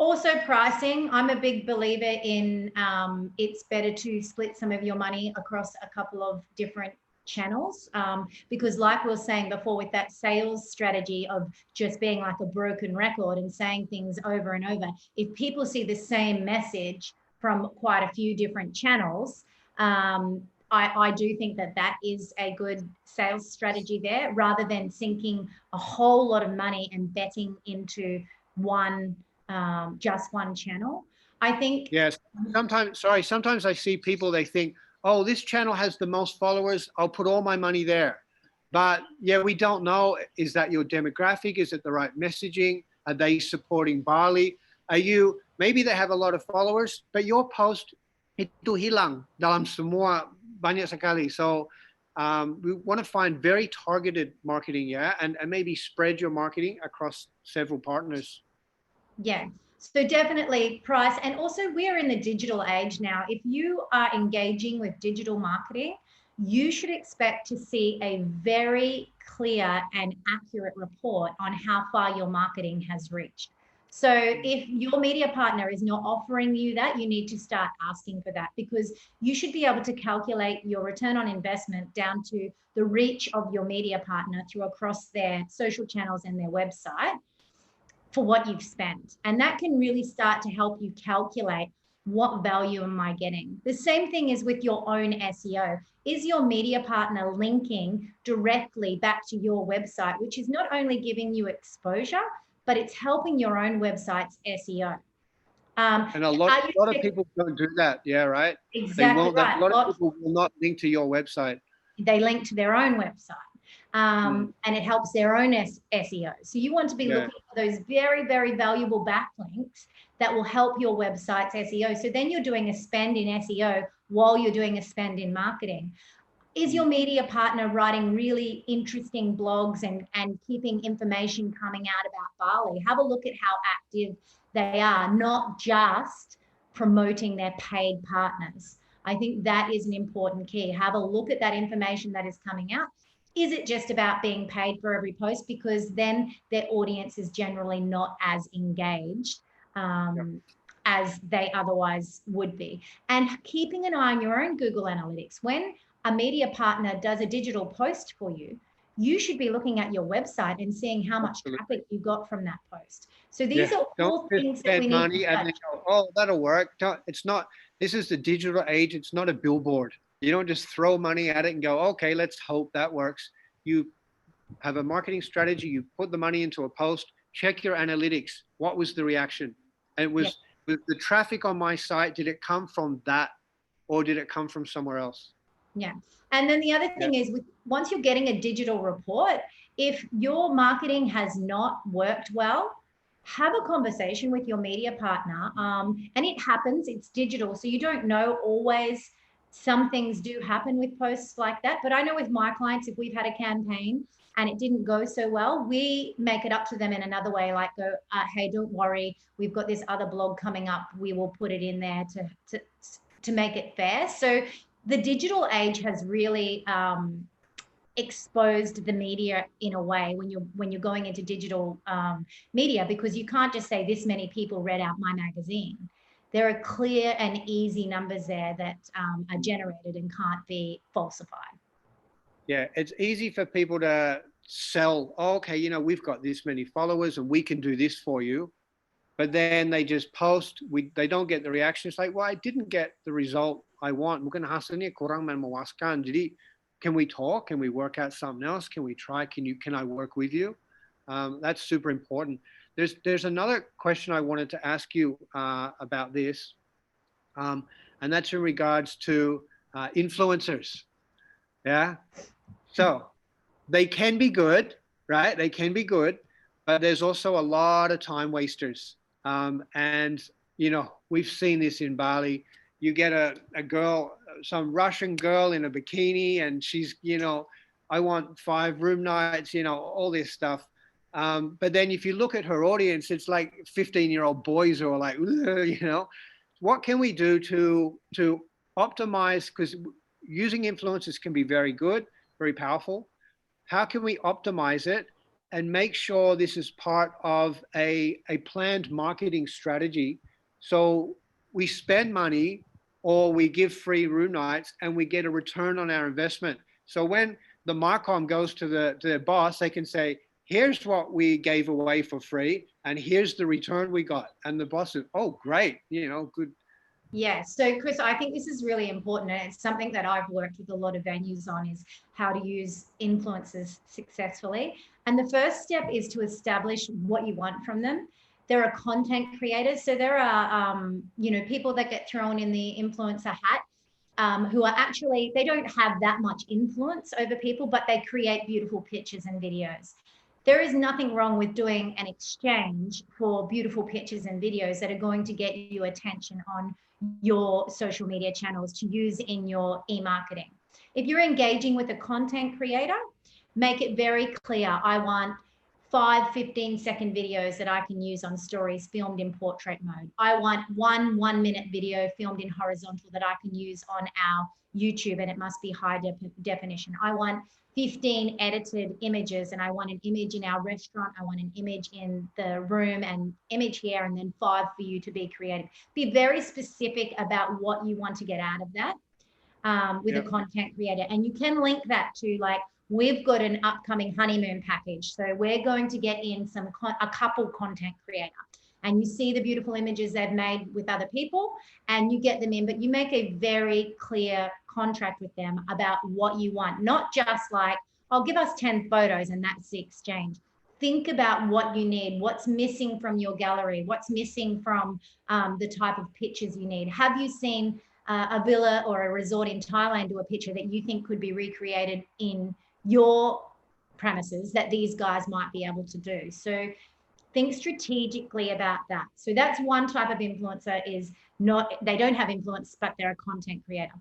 Also pricing. I'm a big believer in it's better to split some of your money across a couple of different channels, because like we were saying before, with that sales strategy of just being like a broken record and saying things over and over, if people see the same message from quite a few different channels, I do think that that is a good sales strategy there, rather than sinking a whole lot of money and betting into one, just one channel. I think. Yes. Sometimes I see people, they think, oh, this channel has the most followers, I'll put all my money there. But yeah, we don't know, is that your demographic? Is it the right messaging? Are they supporting Bali? Maybe they have a lot of followers, but your post itu hilang dalam semua banyak sekali. So we want to find very targeted marketing, yeah, and maybe spread your marketing across several partners. Yeah. So definitely price. And also we're in the digital age now. If you are engaging with digital marketing, you should expect to see a very clear and accurate report on how far your marketing has reached. So if your media partner is not offering you that, you need to start asking for that, because you should be able to calculate your return on investment down to the reach of your media partner through across their social channels and their website for what you've spent. And that can really start to help you calculate, what value am I getting? The same thing is with your own SEO. Is your media partner linking directly back to your website, which is not only giving you exposure, but it's helping your own website's SEO. And a lot of people don't do that. Yeah, right. Exactly right. A lot of people will not link to your website. They link to their own website. And it helps their own SEO. So you want to be looking for those very, very valuable backlinks that will help your website's SEO. So then you're doing a spend in SEO while you're doing a spend in marketing. Is your media partner writing really interesting blogs and keeping information coming out about Bali? Have a look at how active they are, not just promoting their paid partners. I think that is an important key. Have a look at that information that is coming out. Is it just about being paid for every post? Because then their audience is generally not as engaged as they otherwise would be. And keeping an eye on your own Google Analytics. When a media partner does a digital post for you, you should be looking at your website and seeing how much traffic you got from that post. So these are all things that we need money and then go, oh, that'll work. It's not, this is the digital age. It's not a billboard. You don't just throw money at it and go, okay, let's hope that works. You have a marketing strategy. You put the money into a post, check your analytics. What was the reaction? And it was the traffic on my site, did it come from that or did it come from somewhere else? Yeah. And then the other thing is, once you're getting a digital report, if your marketing has not worked well, have a conversation with your media partner. And it happens, it's digital. So you don't know always. Some things do happen with posts like that. But I know with my clients, if we've had a campaign and it didn't go so well, we make it up to them in another way, like go, hey, don't worry, we've got this other blog coming up. We will put it in there to make it fair. So the digital age has really exposed the media in a way when you're going into digital media, because you can't just say this many people read out my magazine. There are clear and easy numbers there that are generated and can't be falsified. Yeah, it's easy for people to sell, oh, okay, you know, we've got this many followers and we can do this for you. But then they just post, they don't get the reaction. It's like, well, I didn't get the result I want. Mungkin hasilnya kurang memuaskan. Jadi, can we talk? Can we work out something else? Can we try? Can I work with you? That's super important. There's another question I wanted to ask you about this, and that's in regards to influencers. Yeah. So they can be good, right? They can be good, but there's also a lot of time wasters. And, you know, we've seen this in Bali. You get a girl, some Russian girl in a bikini, and she's, you know, I want 5 room nights, you know, all this stuff. But then if you look at her audience, it's like 15-year-old boys who are like, you know, what can we do to optimize? Because using influencers can be very good, very powerful. How can we optimize it and make sure this is part of a planned marketing strategy? So we spend money or we give free room nights and we get a return on our investment. So when the Marcom goes to the boss, they can say, here's what we gave away for free, and here's the return we got. And the boss is, oh, great, you know, good. Yeah, so Chris, I think this is really important, and it's something that I've worked with a lot of venues on, is how to use influencers successfully. And the first step is to establish what you want from them. There are content creators, so there are you know, people that get thrown in the influencer hat, who are actually, they don't have that much influence over people, but they create beautiful pictures and videos. There is nothing wrong with doing an exchange for beautiful pictures and videos that are going to get you attention on your social media channels to use in your e-marketing. If you're engaging with a content creator, make it very clear, I want 5 15-second videos that I can use on stories filmed in portrait mode. I want one 1-minute video filmed in horizontal that I can use on our YouTube, and it must be high definition. I want 15 edited images, and I want an image in our restaurant. I want an image in the room, and image here, and then 5 for you to be creative. Be very specific about what you want to get out of that with a content creator. And you can link that to, like, we've got an upcoming honeymoon package. So we're going to get in a couple content creator, and you see the beautiful images they've made with other people, and you get them in, but you make a very clear contract with them about what you want. Not just like, I'll give us 10 photos and that's the exchange. Think about what you need, what's missing from your gallery, what's missing from the type of pictures you need. Have you seen a villa or a resort in Thailand do a picture that you think could be recreated in your premises that these guys might be able to do? So think strategically about that. So that's one type of influencer, is not, they don't have influence, but they're a content creator.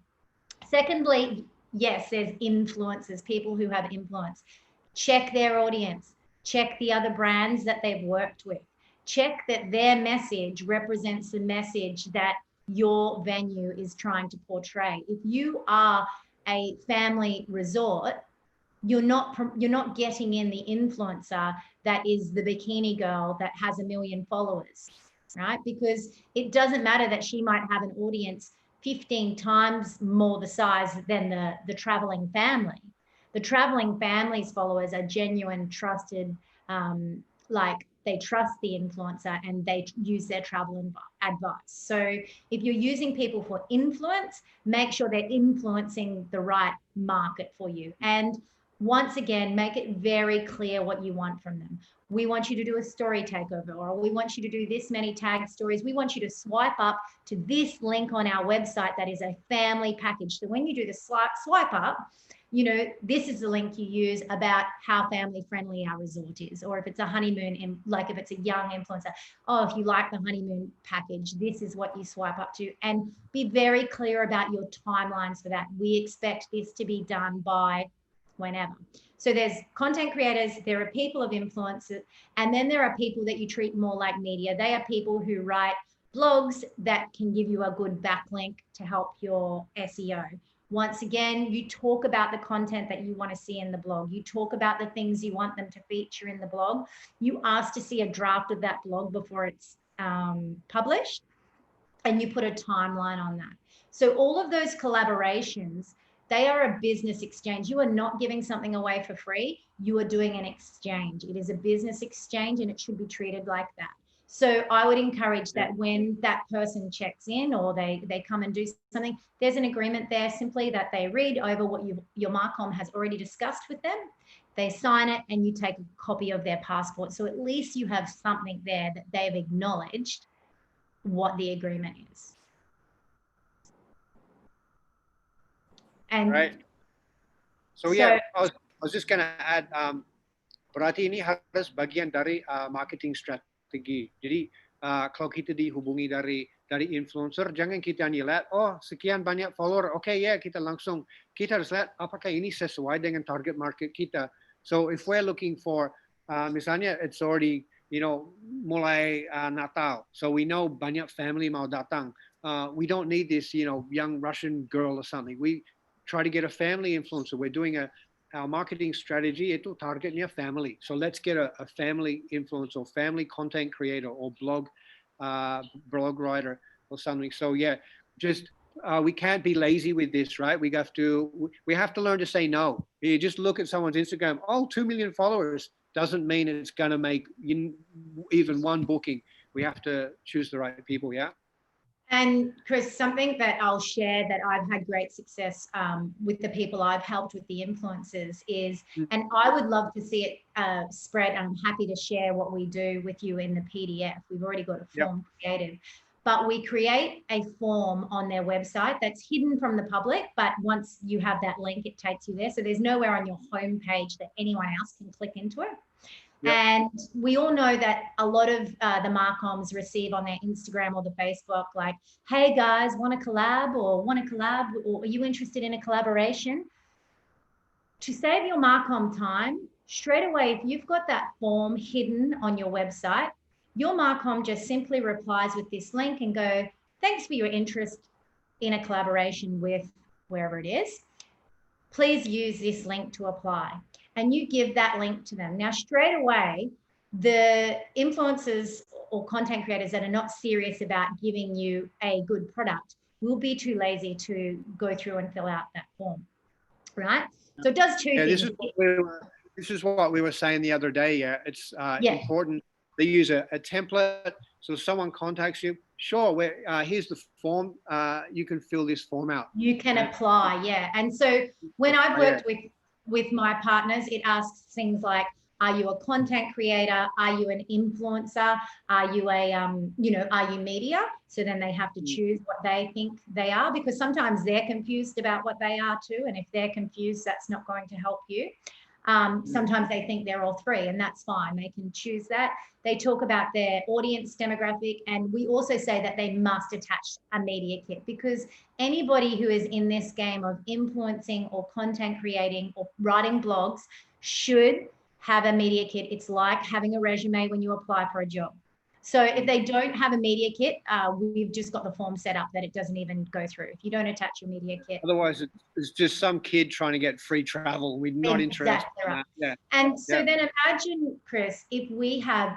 Secondly, yes, there's influencers, people who have influence. Check their audience, check the other brands that they've worked with, check that their message represents the message that your venue is trying to portray. If you are a family resort, you're not getting in the influencer that is the bikini girl that has 1 million followers, right? Because it doesn't matter that she might have an audience 15 times more the size than the traveling family. The traveling family's followers are genuine, trusted, like they trust the influencer and they use their travel advice. So if you're using people for influence, make sure they're influencing the right market for you. And once again, make it very clear what you want from them. We want you to do a story takeover, or we want you to do this many tag stories. We want you to swipe up to this link on our website that is a family package. So when you do the swipe up, you know, this is the link you use about how family friendly our resort is. Or if it's a honeymoon, like if it's a young influencer, oh, if you like the honeymoon package, this is what you swipe up to. And be very clear about your timelines for that. We expect this to be done by whenever. So there's content creators, there are people of influence, and then there are people that you treat more like media. They are people who write blogs that can give you a good backlink to help your SEO. Once again, you talk about the content that you want to see in the blog. You talk about the things you want them to feature in the blog. You ask to see a draft of that blog before it's published, and you put a timeline on that. So all of those collaborations, they are a business exchange. You are not giving something away for free. You are doing an exchange. It is a business exchange, and it should be treated like that. So I would encourage that when that person checks in or they come and do something, there's an agreement there simply that they read over what your Marcom has already discussed with them. They sign it, and you take a copy of their passport. So at least you have something there that they've acknowledged what the agreement is. And right. So yeah, I was just gonna add, berarti ini harus bagian dari marketing strategi. Jadi kalau kita dihubungi dari influencer, jangan kita lihat, oh sekian banyak follower, oke ya, kita harus lihat apakah ini sesuai dengan target market kita. So if we're looking for, misalnya it's already, you know, mulai Natal, so we know banyak family mau datang. We don't need this, you know, young Russian girl or something. We try to get a family influencer. We're doing our marketing strategy, itu targetnya family. So let's get a family influencer, family content creator, or blog writer or something. So yeah, just we can't be lazy with this, right? We have to learn to say no. You just look at someone's Instagram, 2 million followers doesn't mean it's going to make even one booking. We have to choose the right people. Yeah. And Chris, something that I'll share that I've had great success with the people I've helped with the influencers is, and I would love to see it spread. I'm happy to share what we do with you in the PDF. We've already got a form created, but we create a form on their website that's hidden from the public. But once you have that link, it takes you there. So there's nowhere on your homepage that anyone else can click into it. Yep. And we all know that a lot of the Marcoms receive on their Instagram or the Facebook, like, hey guys, want to collab, or are you interested in a collaboration? To save your Marcom time, straight away, if you've got that form hidden on your website, your Marcom just simply replies with this link and go, thanks for your interest in a collaboration with wherever it is. Please use this link to apply. And you give that link to them. Now, straight away, the influencers or content creators that are not serious about giving you a good product will be too lazy to go through and fill out that form, right? So it does two things. This is what we were saying the other day. Yeah, it's important. They use a template. So if someone contacts you, sure, here's the form. You can fill this form out. You can apply, yeah. And so when I've worked with my partners, it asks things like, are you a content creator? Are you an influencer? Are you are you media? So then they have to choose what they think they are, because sometimes they're confused about what they are too. And if they're confused, that's not going to help you. Sometimes they think they're all three, and that's fine. They can choose that. They talk about their audience demographic, and we also say that they must attach a media kit, because anybody who is in this game of influencing or content creating or writing blogs should have a media kit. It's like having a resume when you apply for a job. So if they don't have a media kit, we've just got the form set up that it doesn't even go through if you don't attach your media kit. Otherwise, it's just some kid trying to get free travel. We're not interested in that. Yeah. And so then imagine, Chris, if we have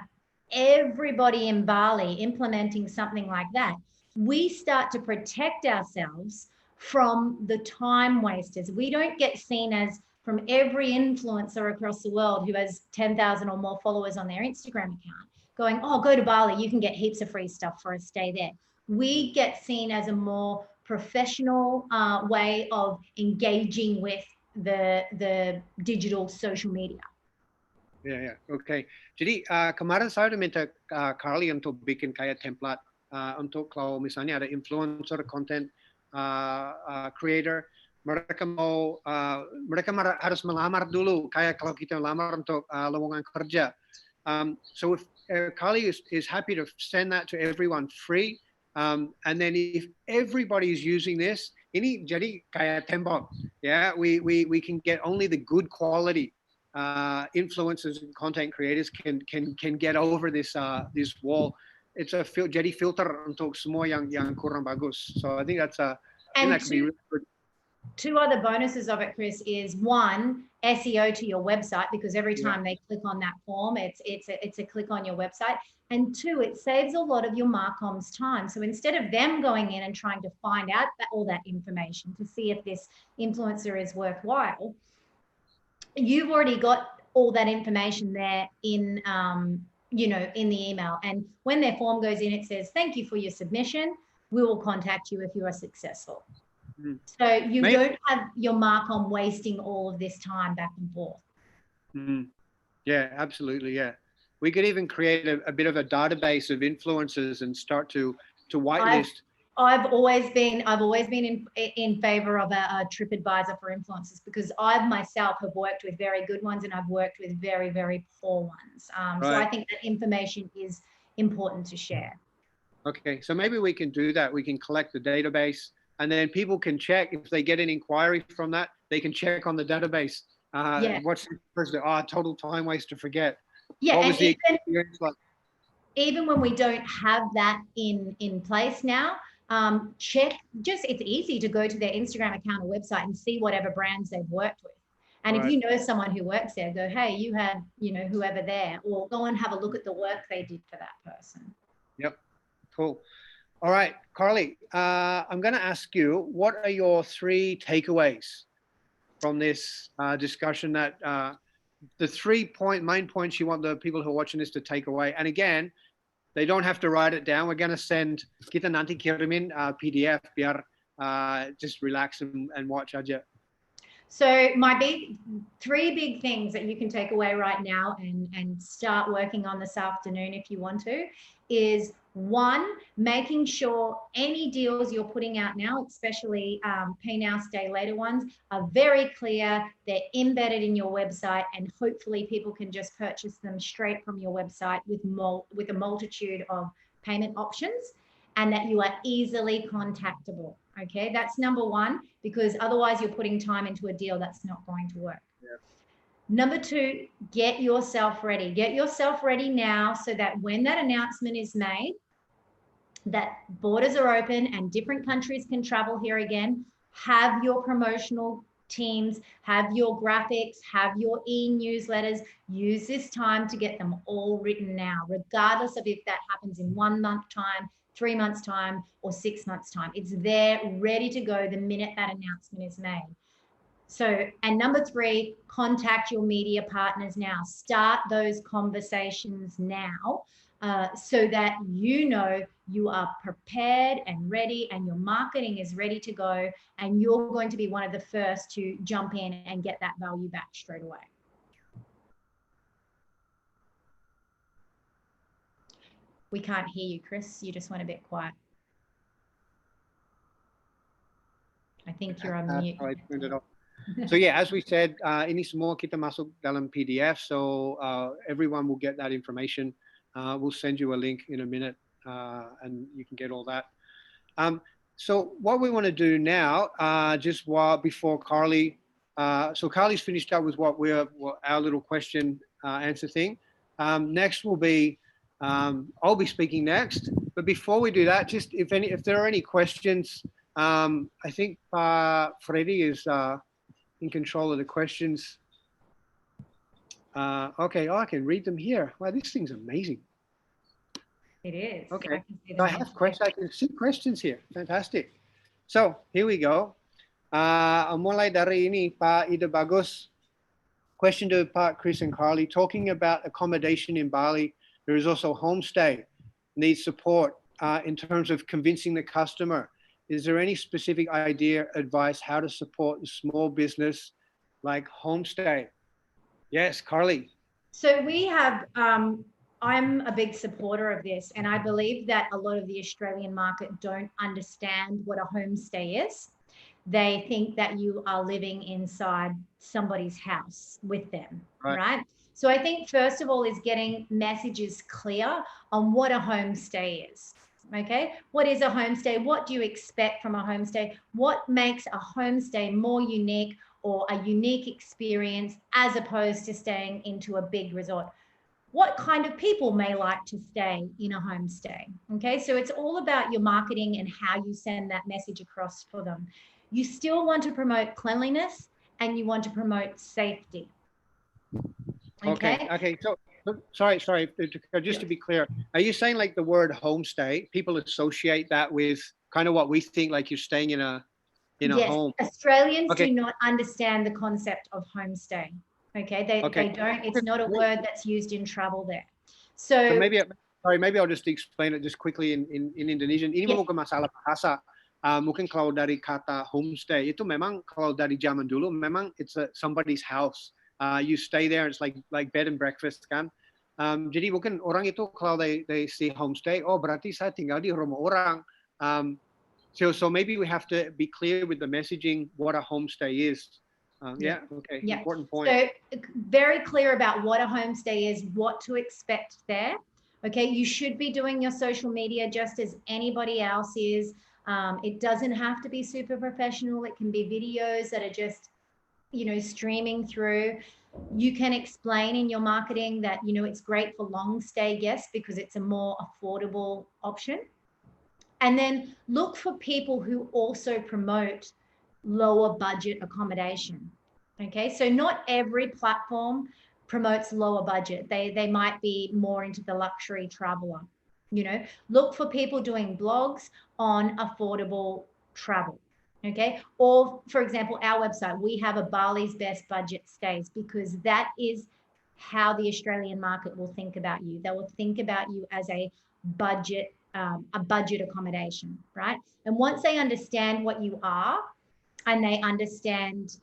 everybody in Bali implementing something like that, we start to protect ourselves from the time wasters. We don't get seen as, from every influencer across the world who has 10,000 or more followers on their Instagram account, going, oh, go to Bali, you can get heaps of free stuff for a stay there. We get seen as a more professional way of engaging with the digital social media. Yeah. Okay. Jadi kemarin saya udah minta Carly untuk bikin kayak template untuk kalau misalnya ada influencer, content creator, mereka harus melamar dulu, kayak kalau kita melamar untuk lowongan kerja. So if Carly is happy to send that to everyone free, and then if everybody is using this, ini jadi kayak tembok. Yeah, we can get only the good quality influencers and content creators can get over this wall. It's jadi filter untuk semua yang kurang bagus. So I think that can be really good. Two other bonuses of it, Chris, is one, SEO to your website, because every time they click on that form, it's a click on your website. And two, it saves a lot of your Marcom's time. So instead of them going in and trying to find out all that information to see if this influencer is worthwhile, you've already got all that information there in in the email. And when their form goes in, it says, thank you for your submission. We will contact you if you are successful. So you don't have your Marcom wasting all of this time back and forth. Yeah, absolutely. Yeah. We could even create a bit of a database of influencers and start to whitelist. I've always been in favor of a TripAdvisor for influencers, because I myself have worked with very good ones and I've worked with very, very poor ones. So I think that information is important to share. Okay, so maybe we can do that. We can collect the database, and then people can check if they get an inquiry from that. They can check on the database. What's the person? Total time waste to forget. Yeah, what was the experience like? Even when we don't have that in place now, check. It's easy to go to their Instagram account or website and see whatever brands they've worked with. And if you know someone who works there, go, hey, you had whoever there, or go and have a look at the work they did for that person. Yep, cool. All right, Carly, I'm going to ask you, what are your 3 takeaways from this discussion, that the 3 main points you want the people who are watching this to take away? And again, they don't have to write it down. We're going to send, kita nanti kirimin PDF biar just relax and watch aja. So my 3 big things that you can take away right now and start working on this afternoon if you want to is, 1, making sure any deals you're putting out now, especially pay now, stay later ones, are very clear. They're embedded in your website, and hopefully people can just purchase them straight from your website with a multitude of payment options, and that you are easily contactable. Okay, that's number 1, because otherwise you're putting time into a deal that's not going to work. Yeah. Number 2, get yourself ready. Get yourself ready now so that when that announcement is made, that borders are open and different countries can travel here again, have your promotional teams, have your graphics, have your e-newsletters. Use this time to get them all written now, regardless of if that happens in 1 month time, 3 months time, or 6 months time. It's there ready to go the minute that announcement is made. So, and number 3, contact your media partners now. Start those conversations now, so that you know you are prepared and ready, and your marketing is ready to go, and you're going to be one of the first to jump in and get that value back straight away. We can't hear you, Chris. You just went a bit quiet. I think you're on mute. I turned it off. So yeah, as we said, ini semua kita masuk dalam PDF, so everyone will get that information. We'll send you a link in a minute, and you can get all that. So what we want to do now, just before Carly, so Carly's finished up with what our little question answer thing. Next will be, I'll be speaking next, but before we do that, just if there are any questions, I think Freddie is in control of the questions. Okay, I can read them here. Wow, this thing's amazing. It is. Okay, I have questions. I can see questions here. Fantastic. So here we go. Mulai dari ini, Pak Ida Bagus. Question to Pak Chris and Carly. Talking about accommodation in Bali, there is also homestay. Needs support in terms of convincing the customer. Is there any specific idea, advice, how to support the small business like homestay? Yes, Carly. So we have, I'm a big supporter of this, and I believe that a lot of the Australian market don't understand what a homestay is. They think that you are living inside somebody's house with them, right? So I think first of all is getting messages clear on what a homestay is. Okay, what is a homestay? What do you expect from a homestay? What makes a homestay more unique, or a unique experience, as opposed to staying into a big resort? What kind of people may like to stay in a homestay? Okay, so it's all about your marketing and how you send that message across for them. You still want to promote cleanliness, and you want to promote safety. Okay. So sorry, just to be clear, are you saying like the word homestay, people associate that with kind of what we think, like you're staying in a home? Australians do not understand the concept of homestay. Okay, they don't. It's not a word that's used in travel there. So maybe I'll just explain it just quickly in Indonesian. Ini bukan masalah bahasa. Mungkin kalau dari kata homestay itu memang kalau dari zaman dulu memang it's somebody's house. You stay there, it's like bed and breakfast kan. Jadi mungkin orang itu kalau they see homestay, oh berarti saya tinggal di rumah orang. So maybe we have to be clear with the messaging what a homestay is. Important point. So very clear about what a homestay is, what to expect there. Okay, you should be doing your social media just as anybody else is. It doesn't have to be super professional. It can be videos that are just, streaming through. You can explain in your marketing that, it's great for long stay guests because it's a more affordable option. And then look for people who also promote lower budget accommodation. Okay, so not every platform promotes lower budget. They might be more into the luxury traveler. You know, look for people doing blogs on affordable travel. Okay. Or for example, our website, we have a Bali's best budget stays, because that is how the Australian market will think about you. They will think about you as a budget accommodation, right? And once they understand what you are, and they understand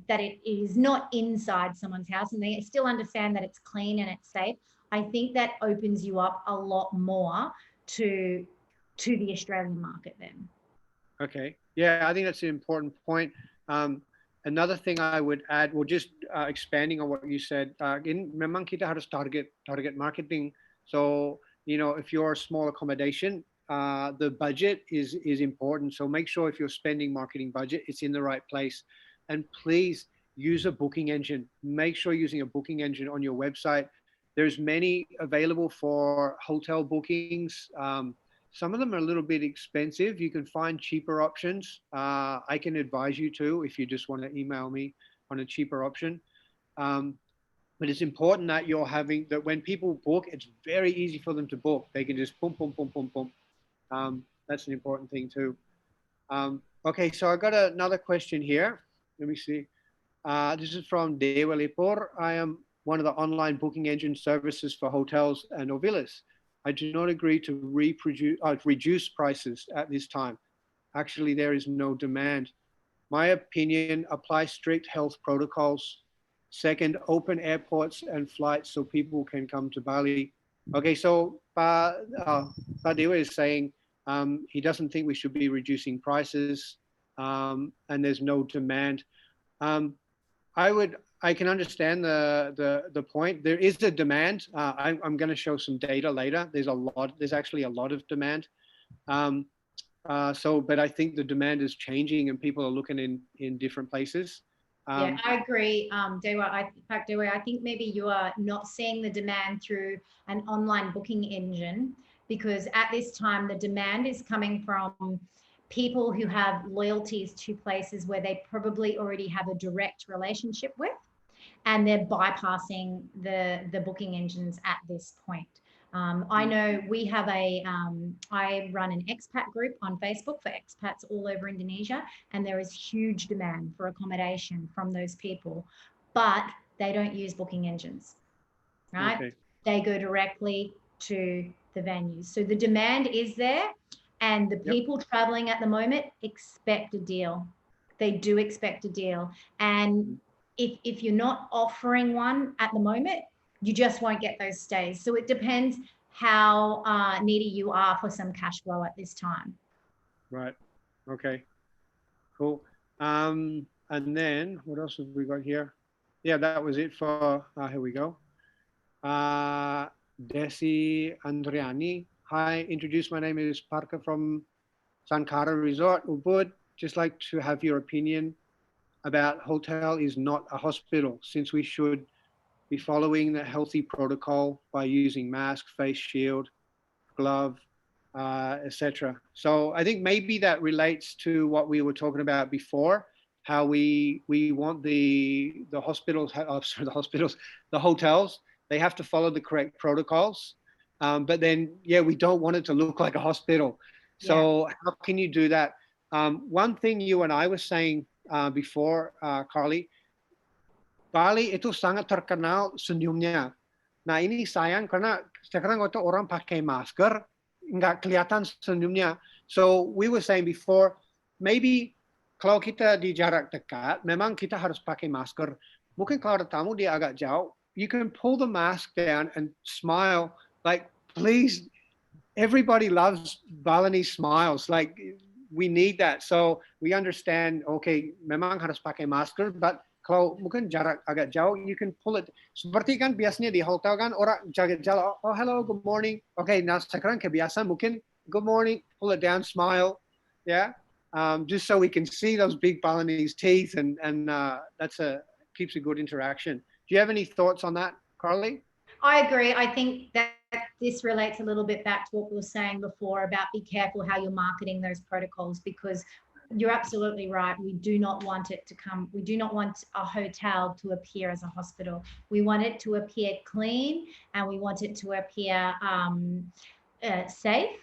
that it is not inside someone's house, and they still understand that it's clean and it's safe, I think that opens you up a lot more to the Australian market then. Okay. Yeah, I think that's an important point. Another thing I would add, well, just expanding on what you said, memang kita harus target marketing. So, if you're a small accommodation, the budget is important. So make sure if you're spending marketing budget, it's in the right place. And please use a booking engine. Make sure you're using a booking engine on your website. There's many available for hotel bookings. Some of them are a little bit expensive. You can find cheaper options. I can advise you to, if you just want to email me on a cheaper option. But it's important that that when people book, it's very easy for them to book. They can just boom, boom, boom, boom, boom. That's an important thing too. Okay, so I got another question here. Let me see. This is from Dewa Lepor. I am one of the online booking engine services for hotels and villas. I do not agree to reduce prices at this time. Actually, there is no demand. My opinion, apply strict health protocols. Second, open airports and flights so people can come to Bali. Okay, so Pa Dewa is saying he doesn't think we should be reducing prices, and there's no demand. I can understand the point. There is a demand. I'm going to show some data later. There's actually a lot of demand. But I think the demand is changing and people are looking in different places. Yeah, I agree, Dewa. Dewa, I think maybe you are not seeing the demand through an online booking engine, because at this time the demand is coming from people who have loyalties to places where they probably already have a direct relationship with, and they're bypassing the booking engines at this point. I know we have I run an expat group on Facebook for expats all over Indonesia, and there is huge demand for accommodation from those people, but they don't use booking engines, right? Okay. They go directly to the venues. So the demand is there, and the people traveling at the moment expect a deal. They do expect a deal. And if you're not offering one at the moment, you just won't get those stays. So it depends how needy you are for some cash flow at this time. Right. Okay. Cool. And then what else have we got here? Yeah, that was it for, here we go. Desi Andriani. Hi, my name is Parker from Sankara Resort, Ubud. Just like to have your opinion about hotel is not a hospital, since we should be following the healthy protocol by using mask, face shield, glove, etc. So I think maybe that relates to what we were talking about before, how we want the hospitals, the hotels, they have to follow the correct protocols. But then, yeah, we don't want it to look like a hospital. So how can you do that? One thing you and I were saying before, Carly, Bali itu sangat terkenal senyumnya. Nah ini sayang karena sekarang waktu orang pakai masker, nggak kelihatan senyumnya. So we were saying before, maybe kalau kita di jarak dekat, memang kita harus pakai masker. Mungkin kalau ada tamu dia agak jauh, you can pull the mask down and smile. Like, please, everybody loves Balinese smiles. Like, we need that. So we understand, okay, memang harus pakai masker, but kalau mungkin jarak agak jauh, you can pull it. Seperti kan biasanya di hotel kan orang jaga jalan, oh hello, good morning. Okay, nah sekarang kebiasaan mungkin good morning, pull it down, smile, yeah, just so we can see those big Balinese teeth, and that's keeps a good interaction. Do you have any thoughts on that, Carly? I agree. I think that this relates a little bit back to what we were saying before about be careful how you're marketing those protocols, because you're absolutely right. We do not want it to come. We do not want a hotel to appear as a hospital. We want it to appear clean, and we want it to appear safe,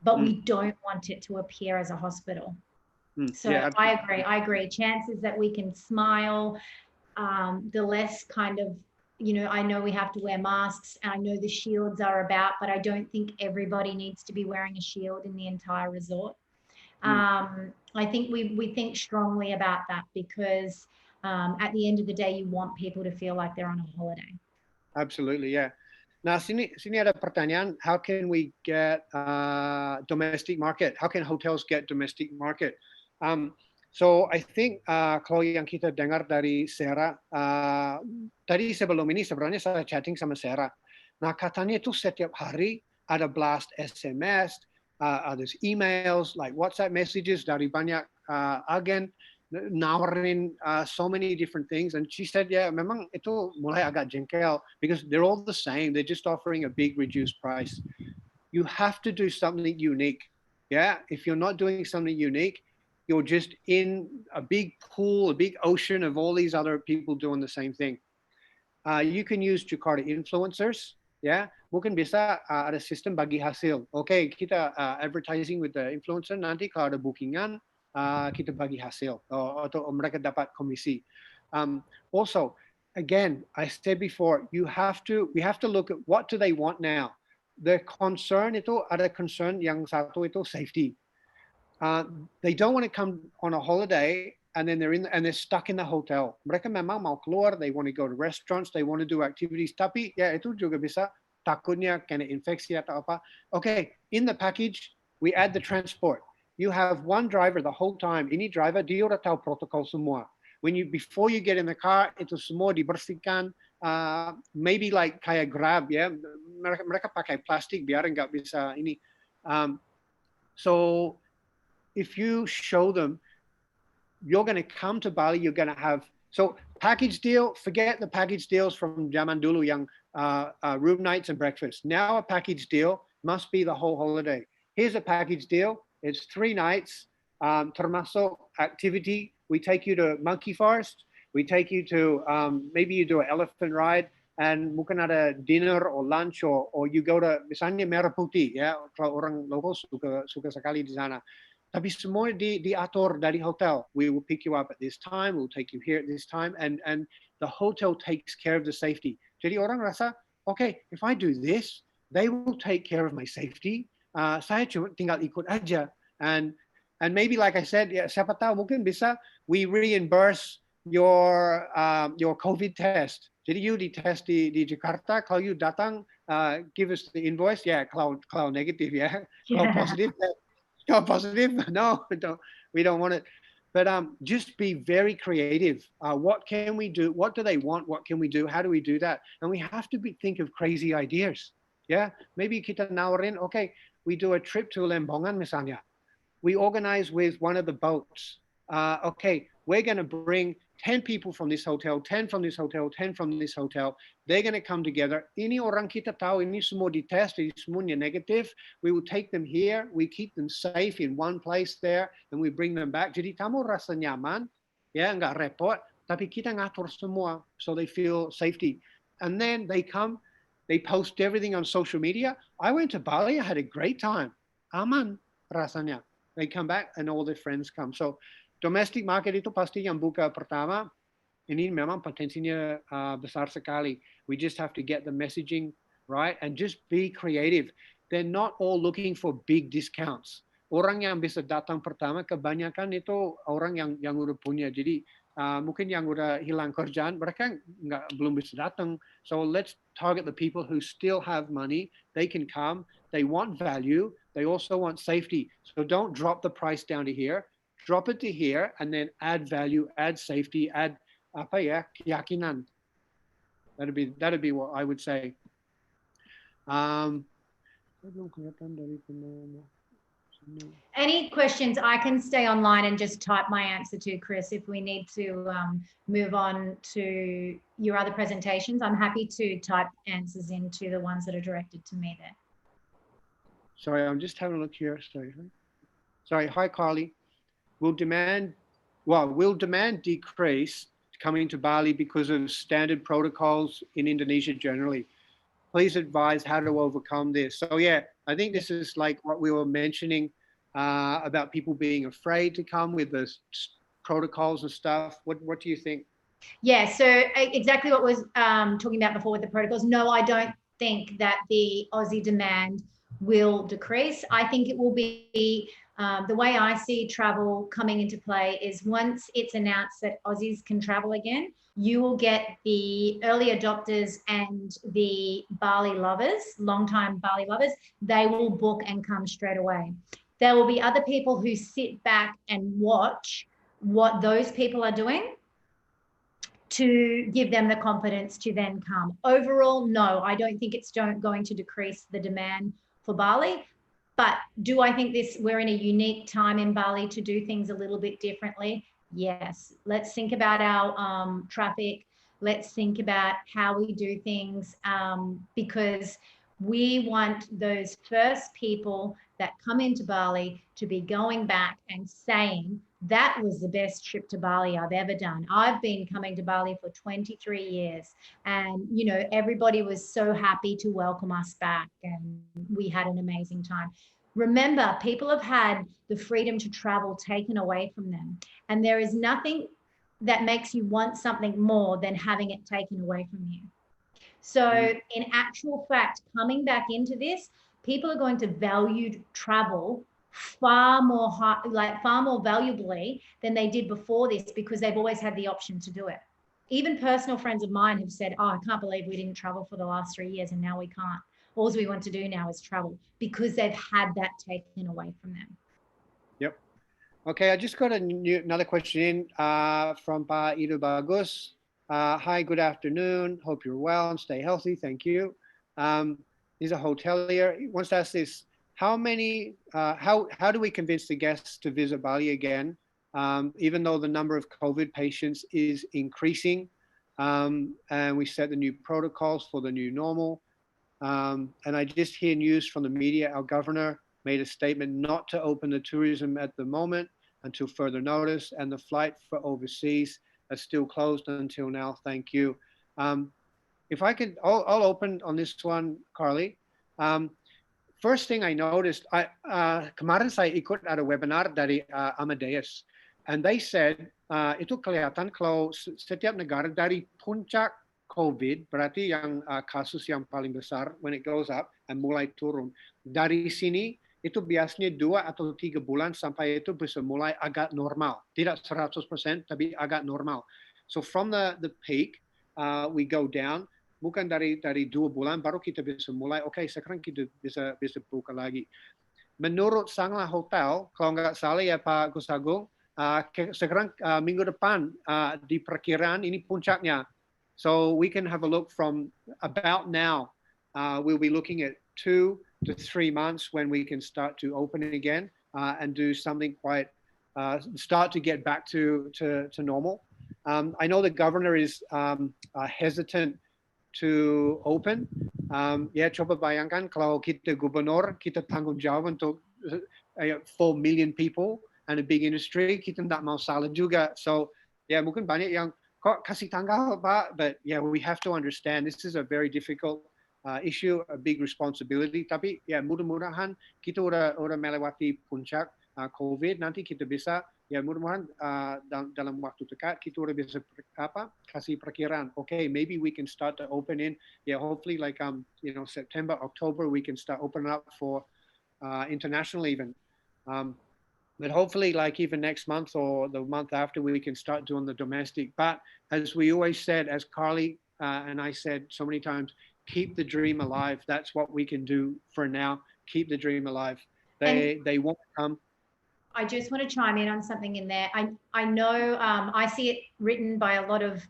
but we don't want it to appear as a hospital. So Yeah, I agree. Chances that we can smile, the less kind of, I know we have to wear masks, and I know the shields are about, but I don't think everybody needs to be wearing a shield in the entire resort. I think we think strongly about that because at the end of the day, you want people to feel like they're on a holiday. Absolutely, yeah. Nah, sini ada pertanyaan, how can we get domestic market? How can hotels get domestic market? So I think kalau yang kita dengar dari Sarah, tadi sebelum ini sebenarnya saya chatting sama Sarah. Nah, katanya itu setiap hari ada blast SMS, ada emails, like WhatsApp messages dari banyak agen nawarin so many different things, and she said, yeah, memang itu mulai agak jengkel because they're all the same. They're just offering a big reduced price. You have to do something unique. Yeah, if you're not doing something unique, you're just in a big pool, a big ocean of all these other people doing the same thing. You can use Jakarta influencers. Ya, mungkin bisa ada sistem bagi hasil. Oke, kita advertising with the influencer, nanti kalau ada bookingan, kita bagi hasil atau mereka dapat komisi. Also, again, I said before, we have to look at what do they want now. The concern itu ada concern yang satu itu safety. They don't want to come on a holiday and then they're stuck in the hotel. Mereka memang mau keluar, they want to go to restaurants, they want to do activities, tapi ya itu juga bisa takutnya kena infeksi atau apa. Okay, in the package, we add the transport. You have one driver the whole time. Ini driver, dia udah tahu protokol semua. Before you get in the car, itu semua dibersihkan. Maybe like kayak Grab, ya. Mereka pakai plastik biar nggak bisa ini. So if you show them, you're going to come to Bali, you're going to have, so package deal, forget the package deals from zaman dulu yang room nights and breakfast. Now a package deal must be the whole holiday. Here's a package deal. It's 3 nights, termasuk activity. We take you to Monkey Forest. We take you to, maybe you do an elephant ride, and mungkin ada dinner or lunch, or you go to, misalnya Merah Putih, ya, kalau orang lokal suka sekali di sana. Tapi semua diatur dari hotel. We will pick you up at this time, we'll take you here at this time, and the hotel takes care of the safety. Jadi orang rasa, okay, if I do this, they will take care of my safety. Saya cuma tinggal ikut aja. And maybe like I said, ya, siapa tahu mungkin bisa we reimburse your COVID test. Jadi you ditest di Jakarta, kalau you datang, give us the invoice, ya, kalau negatif, ya. Kalau positif, no, we don't want it. But just be very creative. What can we do? What do they want? What can we do? How do we do that? And we have to think of crazy ideas. Yeah, maybe kita nawarin, okay, we do a trip to Lembongan misalnya. We organize with one of the boats. Okay, we're going to bring 10 people from this hotel, 10 from this hotel, 10 from this hotel. They're going to come together. Ini orang kita tahu, ini semua ditest, ini semuanya negatif. We will take them here. We keep them safe in one place there, and we bring them back. Jadi kamu rasa nyaman, ya, nggak repot, tapi kita ngatur semua so they feel safety. And then they come, they post everything on social media. I went to Bali, I had a great time. Aman rasanya. They come back and all their friends come. So domestic market itu pasti yang buka pertama. Ini memang potensinya besar sekali. We just have to get the messaging right and just be creative. They're not all looking for big discounts. Orang yang bisa datang pertama kebanyakan itu orang yang udah punya. Jadi mungkin yang udah hilang kerjaan, mereka belum bisa datang. So let's target the people who still have money. They can come. They want value. They also want safety. So don't drop the price down to here. Drop it to here, and then add value, add safety, add keyakinan. That'd be what I would say. Any questions? I can stay online and just type my answer to Chris if we need to move on to your other presentations. I'm happy to type answers into the ones that are directed to me there. Sorry, I'm just having a look here. Sorry. Hi, Carly. Will demand decrease coming to Bali because of standard protocols in Indonesia generally? Please advise how to overcome this. So yeah, I think this is like what we were mentioning about people being afraid to come with the protocols and stuff. What do you think? Yeah, so exactly what was talking about before with the protocols. No, I don't think that the Aussie demand will decrease. I think it will be the way I see travel coming into play is once it's announced that Aussies can travel again, you will get the early adopters and the Bali lovers, long-time Bali lovers, they will book and come straight away. There will be other people who sit back and watch what those people are doing to give them the confidence to then come. Overall, no, I don't think it's going to decrease the demand for Bali. But do I think we're in a unique time in Bali to do things a little bit differently? Yes. Let's think about our traffic. Let's think about how we do things because we want those first people that come into Bali to be going back and saying, that was the best trip to Bali I've ever done. I've been coming to Bali for 23 years and, you know, everybody was so happy to welcome us back and we had an amazing time. Remember, people have had the freedom to travel taken away from them. And there is nothing that makes you want something more than having it taken away from you. So in actual fact, coming back into this, people are going to value travel far more valuably than they did before this because they've always had the option to do it. Even personal friends of mine have said, oh, I can't believe we didn't travel for the last 3 years and now we can't. All we want to do now is travel because they've had that taken away from them. Yep. Okay, I just got another question in from Pa Ido Bagus. Hi, good afternoon. Hope you're well and stay healthy. Thank you. He's a hotelier. He wants to ask this: how do we convince the guests to visit Bali again, even though the number of COVID patients is increasing, and we set the new protocols for the new normal? And I just hear news from the media. Our governor made a statement not to open the tourism at the moment until further notice, and the flight for overseas are still closed until now. Thank you. If I could, I'll open on this one, Carly. First thing I noticed, kemarin saya ikut ada webinar dari Amadeus, and they said itu kelihatan kalau setiap negara dari puncak COVID, berarti yang kasus yang paling besar, when it goes up and mulai turun. Dari sini, itu biasanya 2 atau 3 bulan sampai itu bisa mulai agak normal. Tidak 100%, tapi agak normal. So from the peak, we go down. Bukan dari 2 bulan, baru kita bisa mulai, okay, sekarang kita bisa buka lagi. Menurut Sangla Hotel, kalau nggak salah ya Pak Gus Agung, sekarang minggu depan di perkiraan ini puncaknya. So we can have a look from about now. We'll be looking at 2 to 3 months when we can start to open it again and do something quite, start to get back to normal. I know the governor is hesitant to open. Ya, coba bayangkan kalau kita gubernur, kita tanggung jawab untuk 4 million people and a big industry, kita tidak mau salah juga. So, ya mungkin banyak yang kok kasih tanggal Pak, but yeah, we have to understand this is a very difficult issue, a big responsibility. Tapi ya mudah-mudahan kita udah melewati puncak COVID, nanti kita bisa ya mudah-mudahan dalam waktu dekat kita udah bisa kasih perkiraan. Okay, maybe we can start to open in. Yeah, hopefully like September, October we can start opening up for international even. But hopefully, like even next month or the month after, we can start doing the domestic. But as we always said, as Carly and I said so many times, keep the dream alive. That's what we can do for now. Keep the dream alive. They won't come. I just want to chime in on something in there. I know I see it written by a lot of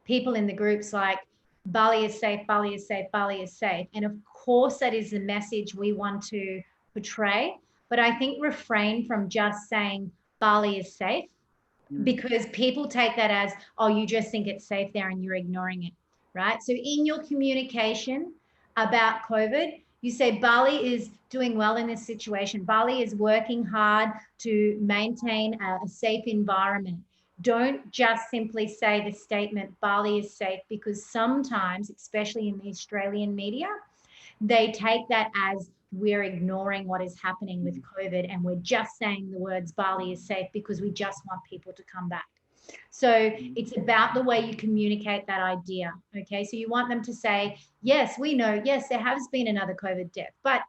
people in the groups like Bali is safe, Bali is safe, Bali is safe. And of course, that is the message we want to portray. But I think refrain from just saying Bali is safe because people take that as, oh, you just think it's safe there and you're ignoring it, right? So in your communication about COVID, you say Bali is doing well in this situation. Bali is working hard to maintain a safe environment. Don't just simply say the statement Bali is safe, because sometimes, especially in the Australian media, they take that as we're ignoring what is happening with COVID and we're just saying the words Bali is safe because we just want people to come back. So it's about the way you communicate that idea. Okay, so you want them to say, yes, we know, yes, there has been another COVID death, but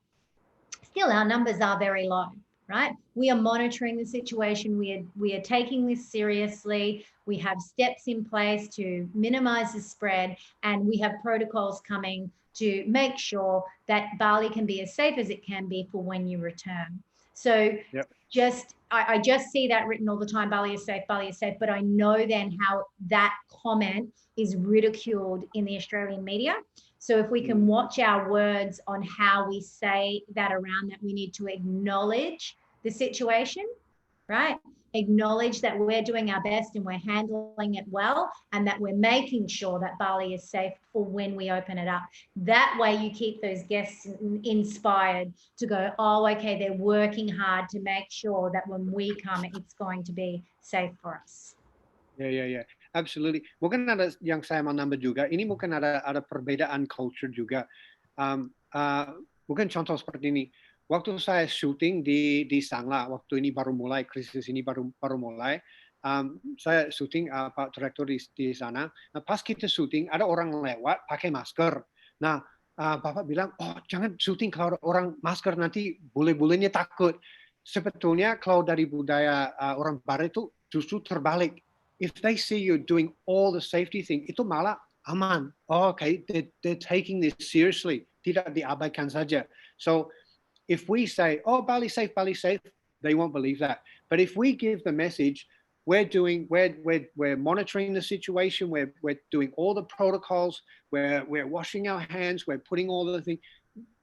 still our numbers are very low, right? We are monitoring the situation. We are taking this seriously. We have steps in place to minimize the spread, and we have protocols coming to make sure that Bali can be as safe as it can be for when you return. So I just see that written all the time, Bali is safe, but I know then how that comment is ridiculed in the Australian media. So if we can watch our words on how we say that around that, we need to acknowledge the situation, right? Acknowledge that we're doing our best and we're handling it well, and that we're making sure that Bali is safe for when we open it up. That way you keep those guests inspired to go, oh, okay, they're working hard to make sure that when we come, it's going to be safe for us. Ya. Absolutely. Mungkin ada yang saya mau nambah juga. Ini mungkin ada perbedaan culture juga. Mungkin contoh seperti ini. Waktu saya syuting di Sangla, waktu ini baru mulai, krisis ini baru mulai, saya syuting Pak Direktur di sana. Nah, pas kita syuting, ada orang lewat pakai masker. Nah, Bapak bilang, oh jangan syuting kalau ada orang masker, nanti bule-bulenya takut. Sebetulnya kalau dari budaya orang Barat itu justru terbalik. If they see you doing all the safety thing, itu malah aman. Oh, okay, they're taking this seriously. Tidak diabaikan saja. So, if we say, oh, Bali safe, they won't believe that. But if we give the message, we're monitoring the situation, we're doing all the protocols, we're washing our hands, we're putting all the things,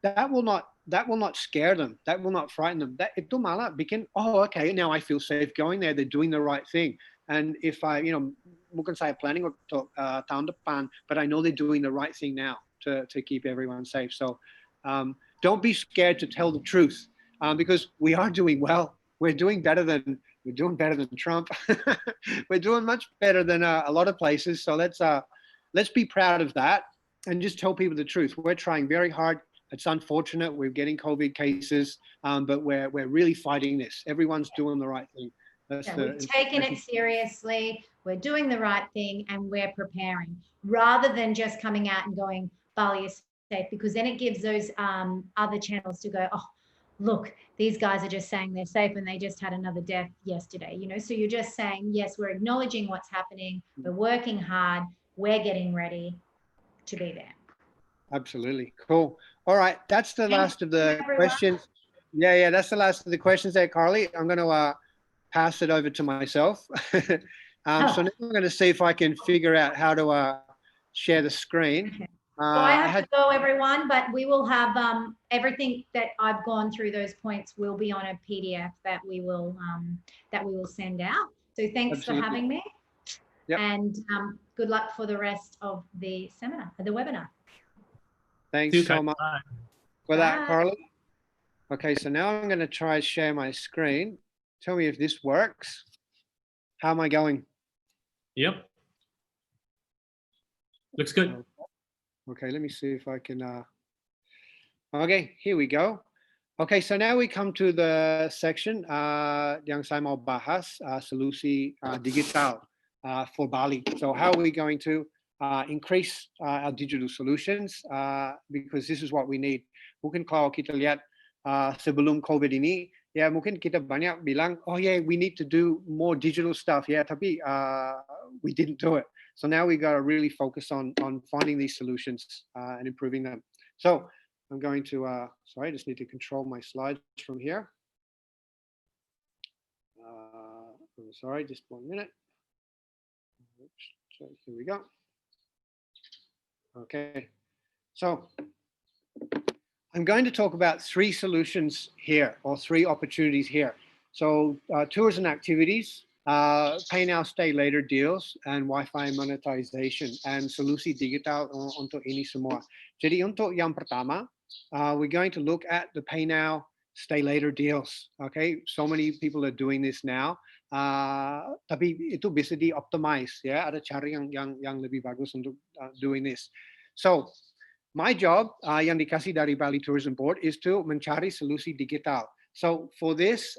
that will not scare them, that will not frighten them. That itu malah bikin, oh, okay, now I feel safe going there, they're doing the right thing. And if I, mungkin saya planning untuk tahun depan, but I know they're doing the right thing now to keep everyone safe. So don't be scared to tell the truth, because we are doing well. We're doing better than Trump. We're doing much better than a lot of places. So let's be proud of that and just tell people the truth. We're trying very hard. It's unfortunate we're getting COVID cases, but we're really fighting this. Everyone's doing the right thing. We've taken it seriously, we're doing the right thing, and we're preparing, rather than just coming out and going, Bali is safe, because then it gives those other channels to go, oh, look, these guys are just saying they're safe and they just had another death yesterday, so you're just saying, yes, we're acknowledging what's happening, we're working hard, we're getting ready to be there. Absolutely. Cool. All right, that's the last of the questions. Yeah, that's the last of the questions there, Carly. I'm going to pass it over to myself. So now I'm going to see if I can figure out how to share the screen. So I have to go, everyone, but we will have everything that I've gone through. Those points will be on a PDF that we will send out. So thanks for having me, and good luck for the rest of the seminar, the webinar. Thanks so much for that, Carly. Okay, so now I'm going to try to share my screen. Tell me if this works. How am I going? Yep. Looks good. Okay, let me see if I can. Okay, here we go. Okay, so now we come to the section yang saya mau bahas, solusi digital for Bali. So how are we going to increase our digital solutions? Because this is what we need. Mungkin kalau kita lihat sebelum COVID ini, ya mungkin kita banyak bilang, oh yeah, we need to do more digital stuff. Yeah, tapi we didn't do it. So now we got to really focus on finding these solutions and improving them. So I'm going to, sorry, I just need to control my slides from here. I'm sorry, just 1 minute. So here we go. Okay, so I'm going to talk about 3 solutions here, or 3 opportunities here. So tours and activities, pay now, stay later deals, and Wi-Fi monetization, and solusi digital untuk ini semua. Jadi untuk yang pertama, we're going to look at the pay now, stay later deals. Okay, so many people are doing this now, tapi itu bisa di-optimize, ya. Ada cara yang lebih bagus untuk doing this. So My job yang dikasih dari Bali Tourism Board is to mencari solusi digital. So for this,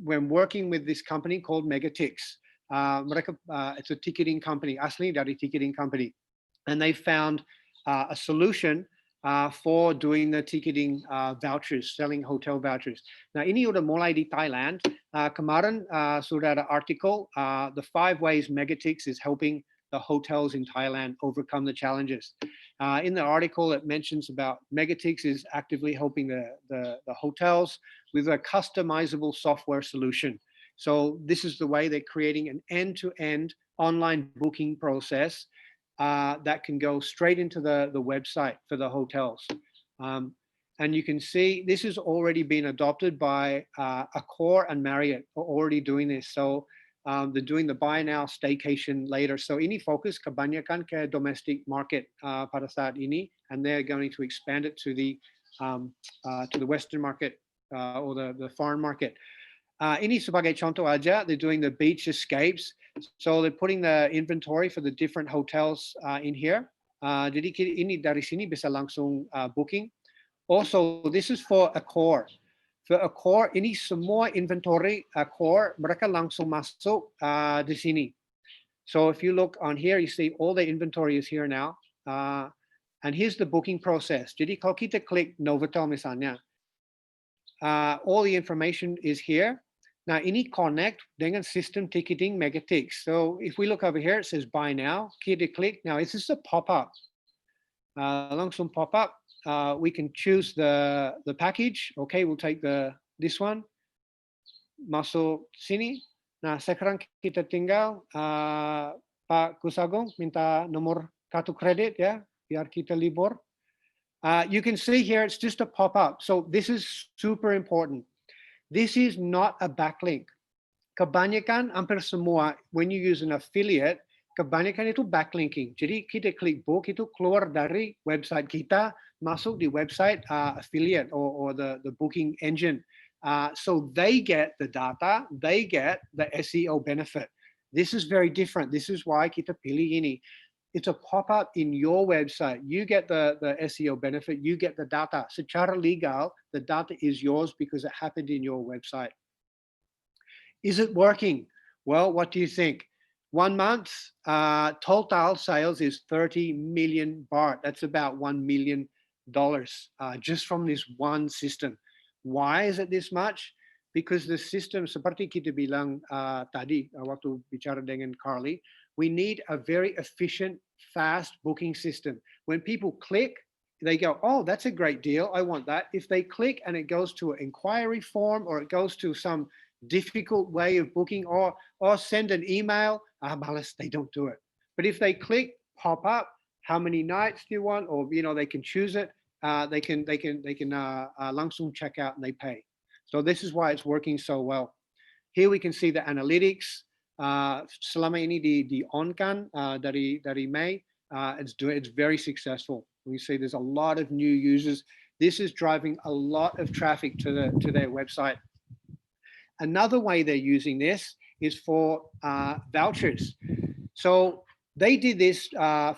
when working with this company called Megatix, it's a ticketing company, asli dari ticketing company, and they found a solution for doing the ticketing vouchers, selling hotel vouchers. Nah, ini udah mulai di Thailand. Kemarin sudah ada article, the 5 ways Megatix is helping the hotels in Thailand overcome the challenges. In the article, it mentions about Megatix is actively helping the hotels with a customizable software solution. So this is the way they're creating an end-to-end online booking process that can go straight into the website for the hotels. And you can see this has already been adopted by Accor and Marriott are already doing this. So they're doing the buy now, staycation later. So ini fokus kebanyakan ke domestic market pada saat ini, and they're going to expand it to the Western market or the foreign market. Ini sebagai contoh aja, they're doing the beach escapes. So they're putting the inventory for the different hotels in here. Jadi ini dari sini bisa langsung booking. Also, this is for Accor. For Accor, ini semua inventory Accor, mereka langsung masuk di sini. So if you look on here, you see all the inventory is here now. And here's the booking process. Jadi kalau kita klik Novotel misalnya, all the information is here. Now, ini connect dengan system ticketing Megatix. So if we look over here, it says buy now. Kita klik. Now, this is a pop-up. Langsung pop-up. We can choose the package. Okay, we'll take this one. Masuk sini. Nah, sekarang kita tinggal Pak Kusagung minta nomor kartu kredit ya, biar kita libur. You can see here, it's just a pop-up. So this is super important. This is not a backlink. Kebanyakan hampir semua, when you use an affiliate, kebanyakan itu backlinking. Jadi kita klik book itu keluar dari website kita, masuk di website affiliate or the booking engine. So they get the data, they get the SEO benefit. This is very different. This is why kita pilih ini. It's a pop-up in your website. You get the SEO benefit, you get the data. Secara legal, the data is yours because it happened in your website. Is it working? Well, what do you think? 1 month, total sales is 30 million baht. That's about $1 million just from this one system. Why is it this much? Because the system, seperti kita bilang tadi waktu bicara dengan Carly, we need a very efficient, fast booking system. When people click, they go, oh, that's a great deal. I want that. If they click and it goes to an inquiry form or it goes to some difficult way of booking or send an email, malas, they don't do it. But if they click, pop up, how many nights do you want? Or, they can choose it. They can langsung check out and they pay. So this is why it's working so well. Here we can see the analytics. Selama ini di on-kan dari May, it's very successful. We see there's a lot of new users. This is driving a lot of traffic to their website. Another way they're using this is for vouchers. So they did this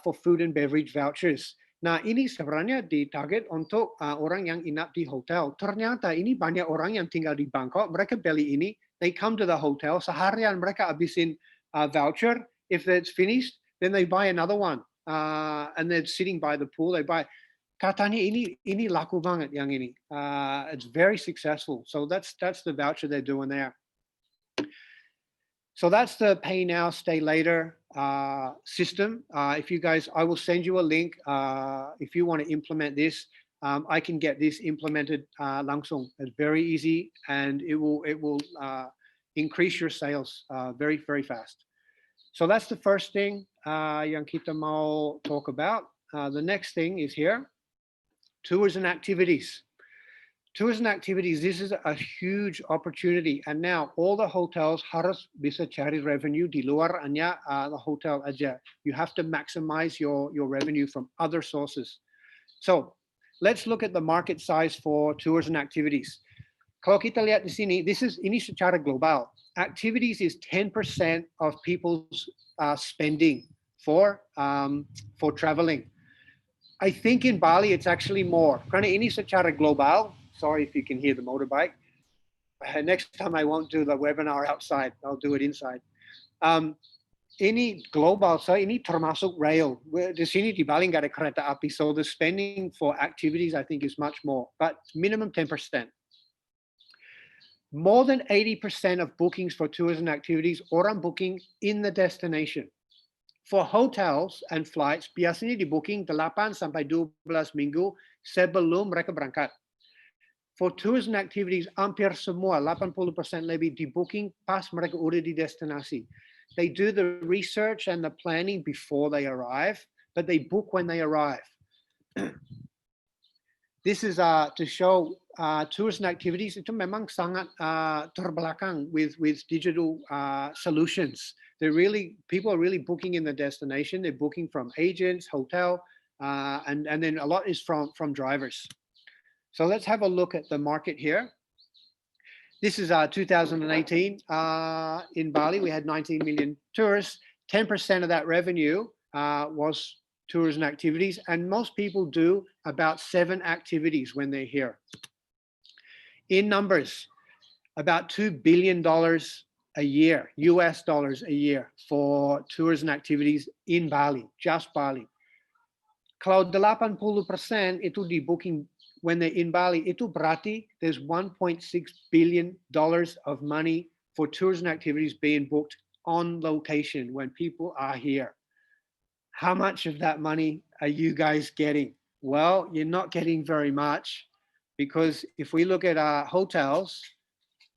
for food and beverage vouchers. Nah, ini sebenarnya ditarget untuk orang yang inap di hotel. Ternyata ini banyak orang yang tinggal di Bangkok, mereka beli ini, they come to the hotel, seharian mereka habisin voucher. If it's finished, then they buy another one. And they're sitting by the pool, they buy. Katanya ini laku banget yang ini. It's very successful. So that's the voucher they're doing there. So that's the pay now, stay later system. If you guys, I will send you a link. If you want to implement this, I can get this implemented langsung. It's very easy and it will increase your sales very, very fast. So that's the first thing yang kita mau talk about. The next thing is here, tours and activities. Tours and activities, this is a huge opportunity. And now all the hotels harus bisa cari revenue di luar hanya the hotel aja. You have to maximize your revenue from other sources. So let's look at the market size for tours and activities. Kalau kita lihat di sini, ini secara global. Activities is 10% of people's spending for traveling. I think in Bali it's actually more. Karena ini secara global. Sorry if you can hear the motorbike. Next time I won't do the webinar outside. I'll do it inside. Ini global, so ini termasuk rail. Di sini di Bali nggak ada kereta api, so the spending for activities I think is much more, but minimum 10%. More than 80% of bookings for tours and activities orang booking in the destination. For hotels and flights, biasanya di booking 8 sampai 12 minggu sebelum mereka berangkat. For tours and activities, hampir semua 80% lebih di booking pas mereka udah di destinasi. They do the research and the planning before they arrive, but they book when they arrive. This is to show tours and activities itu memang sangat terbelakang with digital solutions. People are really booking in the destination. They're booking from agents, hotel, and then a lot is from drivers. So let's have a look at the market here. This is 2018 in Bali. We had 19 million tourists. 10% of that revenue was tours and activities, and most people do about 7 activities when they're here. In numbers, about $2 billion a year, US dollars a year for tours and activities in Bali, just Bali. Kalau 80% itu di booking when they're in Bali, itu berarti there's $1.6 billion of money for tours and activities being booked on location when people are here. How much of that money are you guys getting? Well, you're not getting very much, because if we look at our hotels,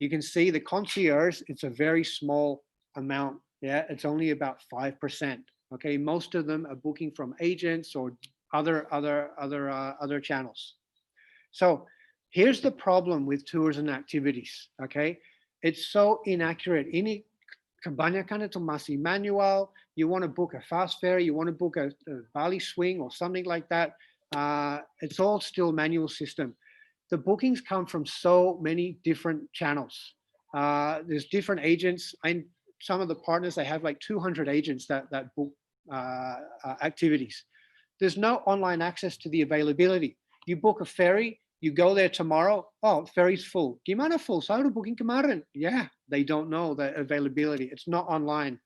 you can see the concierge, it's a very small amount. Yeah, it's only about 5%. Okay, most of them are booking from agents or other channels. So here's the problem with tours and activities, okay? It's so inaccurate. Ini kebanyakan itu masih manual. You want to book a fast ferry, you want to book a Bali swing or something like that. It's all still manual system. The bookings come from so many different channels. There's different agents. Some of the partners, they have like 200 agents that book activities. There's no online access to the availability. You book a ferry, you go there tomorrow, oh, ferry's full. Gimana full? Saya udah booking kemarin. Yeah, they don't know the availability. It's not online.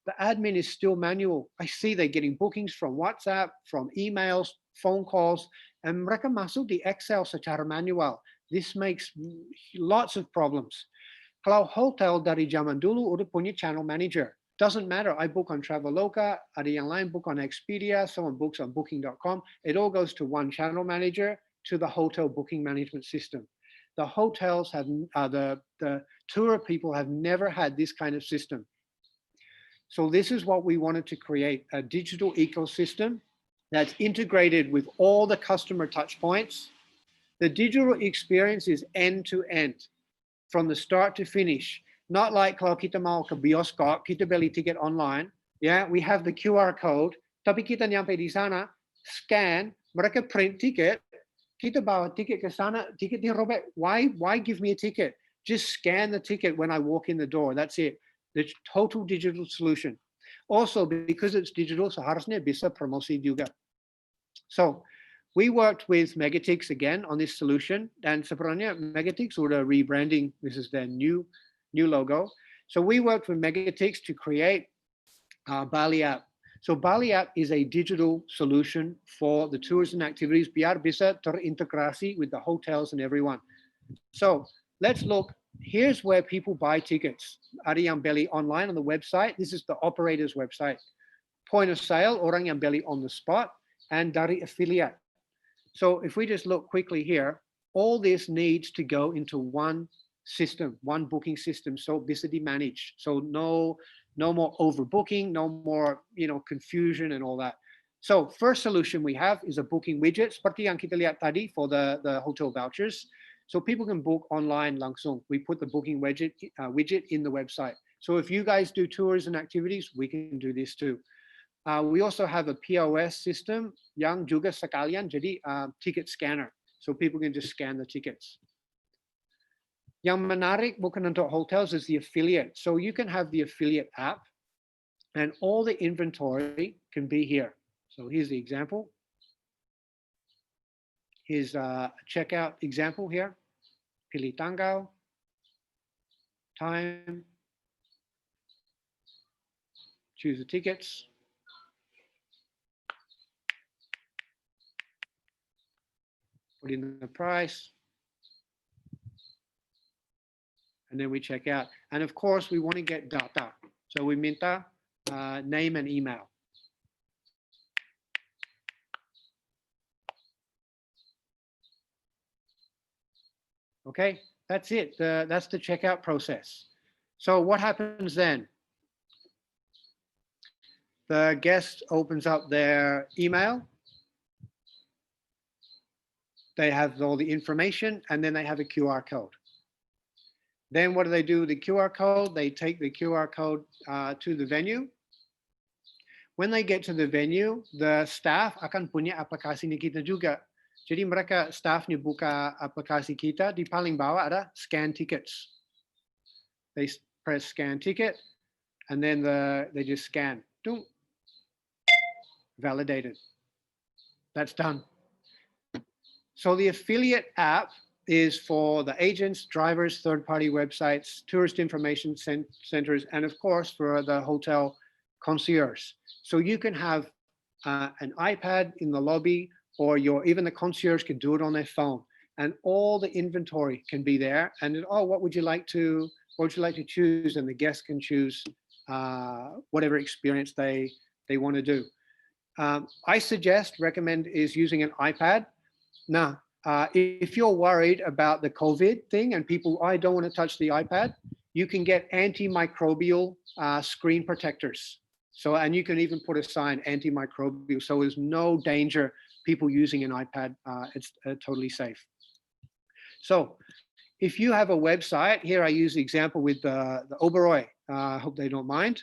The admin is still manual. I see they're getting bookings from WhatsApp, from emails, phone calls, and mereka masuk di Excel secara manual. This makes lots of problems. Kalau hotel dari zaman dulu udah punya channel manager. Doesn't matter, I book on Traveloka, ada yang lain book on Expedia, someone books on booking.com. It all goes to one channel manager, to the hotel booking management system. The hotels have, the tour people have never had this kind of system. So this is what we wanted to create, a digital ecosystem that's integrated with all the customer touch points. The digital experience is end to end, from the start to finish. Not like kalau kita mau ke bioskop, kita beli tiket online. Yeah, we have the QR code, tapi kita nyampe di sana, scan, mereka print tiket, kita bawa tiket ke sana, tiket dirobek. Why give me a ticket? Just scan the ticket when I walk in the door. That's it. The total digital solution. Also, because it's digital, seharusnya bisa promosi juga. So we worked with Megatix again on this solution, dan sebenarnya Megatix sudah rebranding. This is their new logo. So we worked with Megatix to create baliapp. So baliapp is a digital solution for the tours and activities biar bisa terintegrasi with the hotels and everyone. So let's look. Here's where people buy tickets. Ada yang beli online on the website. This is the operator's website. Point of sale, orang yang beli on the spot, and dari affiliate. So if we just look quickly here, all this needs to go into one system, one booking system, so bisa di-manage. So no more overbooking, no more confusion and all that. So first solution we have is a booking widget, seperti yang kita lihat tadi for the hotel vouchers. So people can book online langsung. We put the booking widget in the website. So if you guys do tours and activities, we can do this too. We also have a POS system yang juga sekalian jadi ticket scanner. So people can just scan the tickets. Yang menarik bukan untuk hotels is the affiliate. So you can have the affiliate app and all the inventory can be here. So here's the example. his checkout example here. Pilih tanggal, time, choose the tickets. Put in the price. And then we check out. And of course, we want to get data. So we minta name and email. Okay, that's it. That's the checkout process. So what happens then? The guest opens up their email. They have all the information, and then they have a QR code. Then what do they do with the QR code? They take the QR code to the venue. When they get to the venue, the staff akan punya aplikasi ni kita juga. Jadi mereka staff ni buka aplikasi kita, di paling bawah ada scan tickets. They press scan ticket, and then they just scan. Doom. Validated. That's done. So the affiliate app is for the agents, drivers, third-party websites, tourist information centers, and of course for the hotel concierge. So you can have an iPad in the lobby, or even the concierge can do it on their phone, and all the inventory can be there. And what would you like to choose? And the guest can choose whatever experience they want to do. I recommend is using an iPad. Now, if you're worried about the COVID thing and people, I don't want to touch the iPad, you can get antimicrobial screen protectors. So, and you can even put a sign antimicrobial. So there's no danger people using an iPad. It's totally safe. So if you have a website, here I use the example with the Oberoi. I hope they don't mind.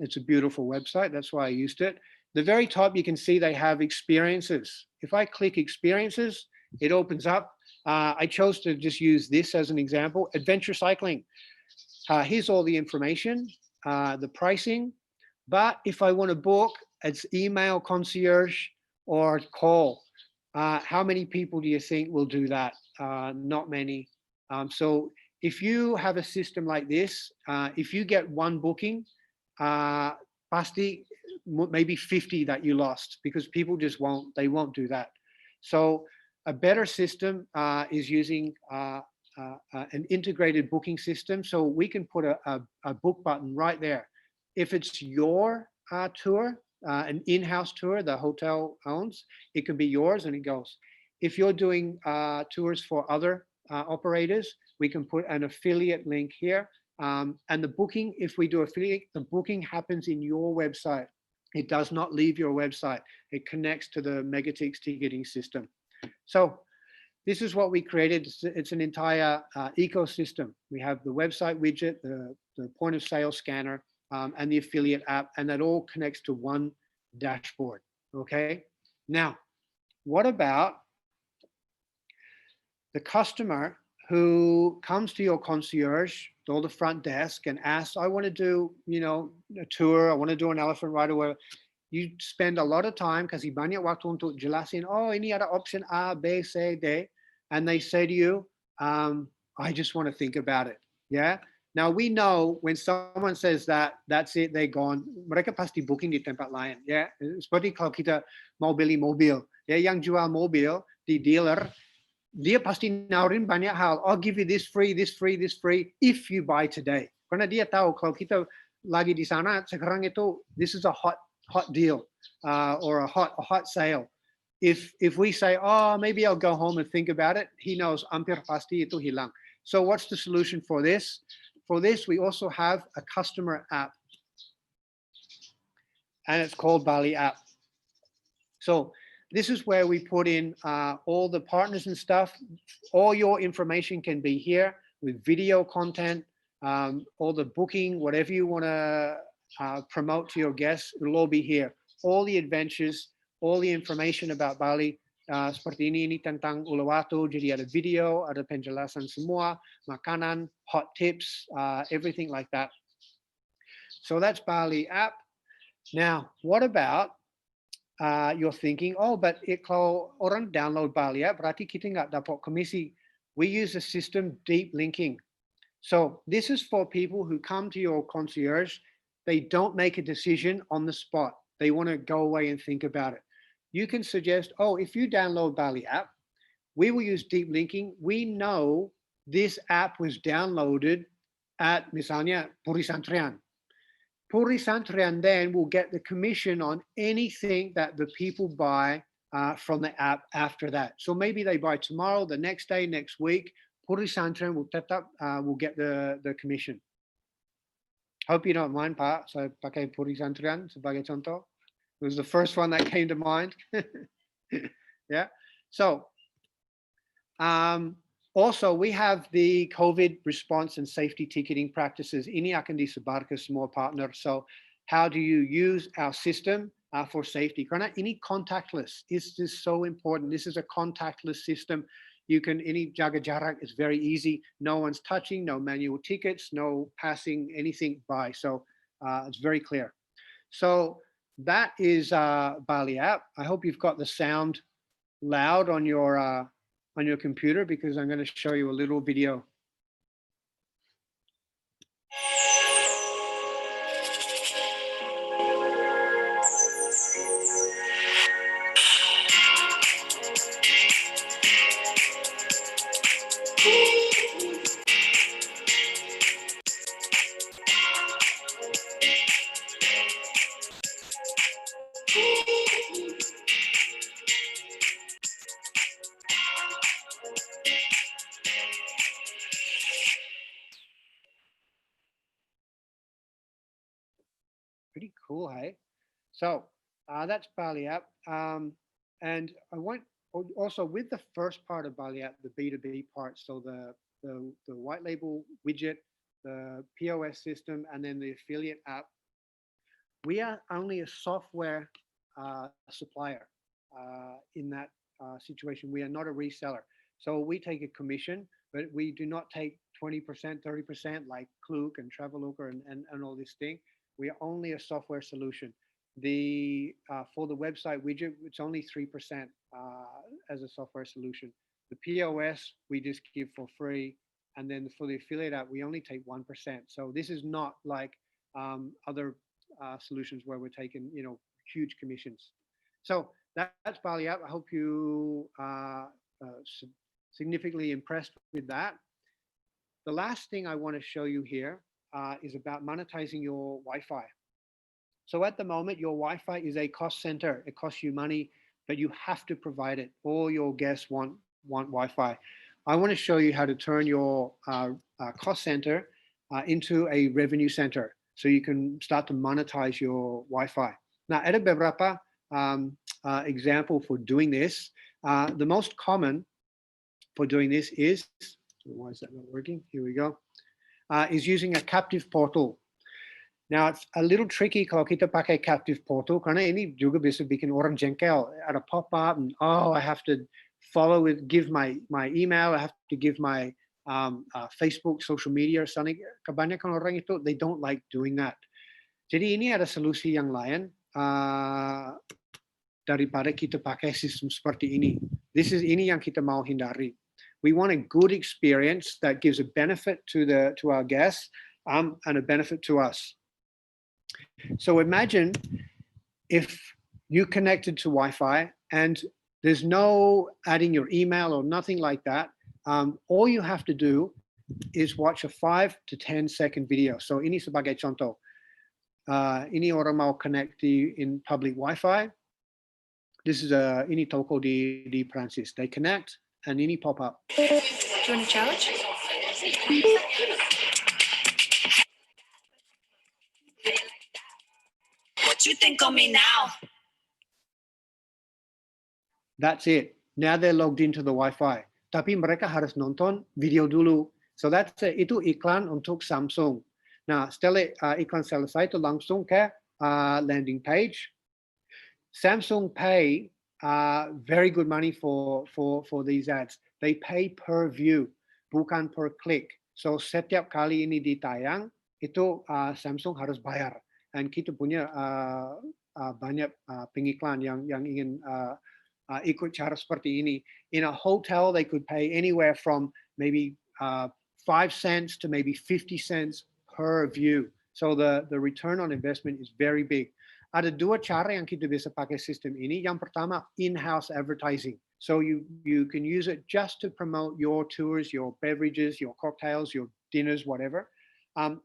It's a beautiful website. That's why I used it. The very top, you can see they have experiences. If I click experiences, it opens up. I chose to just use this as an example. Adventure cycling. Here's all the information, the pricing. But if I want to book, it's email concierge or call. How many people do you think will do that? Not many. So if you have a system like this, if you get one booking, pasti maybe 50 that you lost, because people just won't do that. So a better system is using an integrated booking system. So we can put a book button right there. If it's your tour, an in-house tour the hotel owns, it can be yours and it goes. If you're doing tours for other operators, we can put an affiliate link here. And the booking, if we do affiliate, the booking happens in your website. It does not leave your website. It connects to the Megatix ticketing system. So this is what we created. It's an entire ecosystem. We have the website widget, the point of sale scanner, and the affiliate app, and that all connects to one dashboard. Okay. Now, what about the customer who comes to your concierge or the front desk and asks, I want to do, a tour, I want to do an elephant ride, or whatever. You spend a lot of time, kasi banyak waktu untuk jelasin, oh, ini ada option A, B, C, D, and they say to you, I just want to think about it. Yeah. Now we know when someone says that, that's it, they're gone. Mereka pasti booking di tempat lain. Yeah. Seperti kalau kita mau beli mobil, ya, yang jual mobil di dealer, dia pasti nawarin banyak hal. I'll give you this free, this free, this free if you buy today. Karena dia tahu kalau kita lagi di sana sekarang itu, this is a hot deal or a hot sale. If we say, oh, maybe I'll go home and think about it, he knows hampir pasti itu hilang. So what's the solution for this? For this, we also have a customer app, and it's called baliapp. So this is where we put in all the partners and stuff. All your information can be here with video content, all the booking, whatever you want to promote to your guests, it'll all be here. All the adventures, all the information about Bali. Seperti ini tentang Uluwatu, jadi ada video, ada penjelasan semua, makanan, hot tips, everything like that. So that's baliapp. Now, what about you're thinking, oh, but kalau orang download baliapp, berarti kita nggak dapat komisi. We use a system deep linking. So this is for people who come to your concierge. They don't make a decision on the spot. They want to go away and think about it. You can suggest, oh, if you download baliapp, we will use deep linking. We know this app was downloaded at misalnya Puri Santrian. Puri Santrian then will get the commission on anything that the people buy from the app after that. So maybe they buy tomorrow, the next day, next week, Puri Santrian will will get the commission. Hope you don't mind, Pak. So pakai Puri Santrian sebagai contoh. It was the first one that came to mind. Yeah. So also, we have the COVID response and safety ticketing practices. Ini akan disebar ke semua partner. So how do you use our system for safety? Karena ini contactless. This is so important. This is a contactless system. You can, any jaga jarak is very easy. No one's touching, no manual tickets, no passing anything by. So it's very clear. So that is baliapp. I hope you've got the sound loud on your computer, because I'm going to show you a little video. Pretty cool, hey? So that's baliapp. And I want also with the first part of baliapp, the B2B part, so the white label widget, the POS system, and then the affiliate app, we are only a software supplier in that situation. We are not a reseller. So we take a commission, but we do not take 20%, 30% like Klook and Traveloka and all this thing. We are only a software solution. The for the website widget, it's only 3% as a software solution. The POS we just give for free, and then for the affiliate app we only take 1%. So this is not like other solutions where we're taking huge commissions. So that's baliapp. I hope you significantly impressed with that. The last thing I want to show you here is about monetizing your Wi-Fi. So at the moment, your Wi-Fi is a cost center. It costs you money, but you have to provide it. All your guests want Wi-Fi. I want to show you how to turn your cost center into a revenue center, so you can start to monetize your Wi-Fi. Now, ada beberapa example for doing this. The most common for doing this is, why is that not working? Here we go. Is using a captive portal. Now it's a little tricky kalau kita pakai captive portal karena ini juga bisa bikin orang jengkel. Ada pop-up and I have to follow it, give my email, I have to give my Facebook, social media or something. Kebanyakan orang itu they don't like doing that. Jadi ini ada solusi yang lain daripada kita pakai sistem seperti ini. Ini yang kita mau hindari. We want a good experience that gives a benefit to our guests and a benefit to us. So imagine if you connected to Wi-Fi and there's no adding your email or nothing like that. All you have to do is watch a 5 to 10 second video. So ini sebagai contoh. Ini orang mau connect in public Wi-Fi. This is ini toko di Prancis. They connect and ini pop up. Do you want to charge? What you think of me now? That's it. Now they're logged into the Wi-Fi. Tapi mereka harus nonton video dulu. So itu iklan untuk Samsung. Nah, setelah iklan selesai itu langsung ke landing page. Samsung pay very good money for these ads. They pay per view, bukan per click. So setiap kali ini ditayang, itu Samsung harus bayar. And kita punya banyak pengiklan yang ingin ikut cara seperti ini. In a hotel, they could pay anywhere from maybe 5 cents to maybe 50 cents per view. So the return on investment is very big. Ada dua cara yang kita bisa pakai sistem ini. Yang pertama, in-house advertising. So you can use it just to promote your tours, your beverages, your cocktails, your dinners, whatever.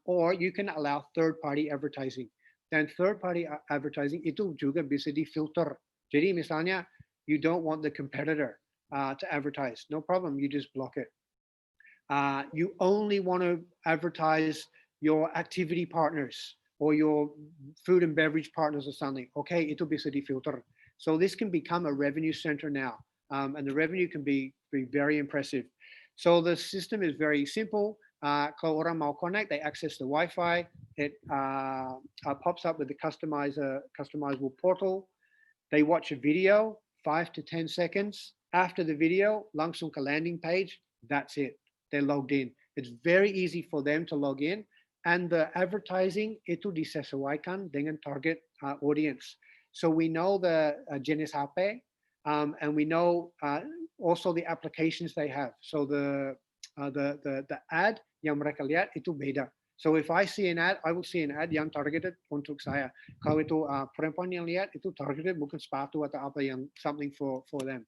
Or you can allow third-party advertising. Dan third-party advertising itu juga bisa difilter. Jadi misalnya, you don't want the competitor to advertise. No problem, you just block it. You only want to advertise your activity partners or your food and beverage partners or something. Okay, itu bisa difilter. So this can become a revenue center now. And the revenue can be very impressive. So the system is very simple. Kalau orang mau connect, they access the Wi-Fi. It pops up with the customizable portal. They watch a video, 5 to 10 seconds. After the video, langsung ke landing page. That's it. They're logged in. It's very easy for them to log in. And the advertising itu disesuaikan dengan target audience. So we know the jenis HP. And we know also the applications they have. So the ad yang mereka lihat itu beda. So if I see an ad, I will see an ad yang targeted untuk saya. Kalau itu perempuan yang lihat, itu targeted mungkin sepatu atau apa yang something for them.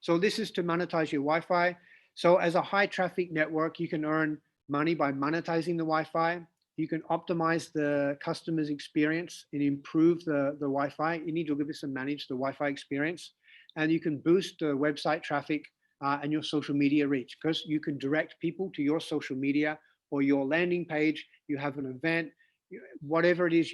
So this is to monetize your Wi-Fi. So as a high traffic network, you can earn money by monetizing the Wi-Fi. You can optimize the customer's experience and improve the Wi-Fi. You need to manage the Wi-Fi experience, and you can boost the website traffic and your social media reach, because you can direct people to your social media or your landing page. You have an event, whatever it is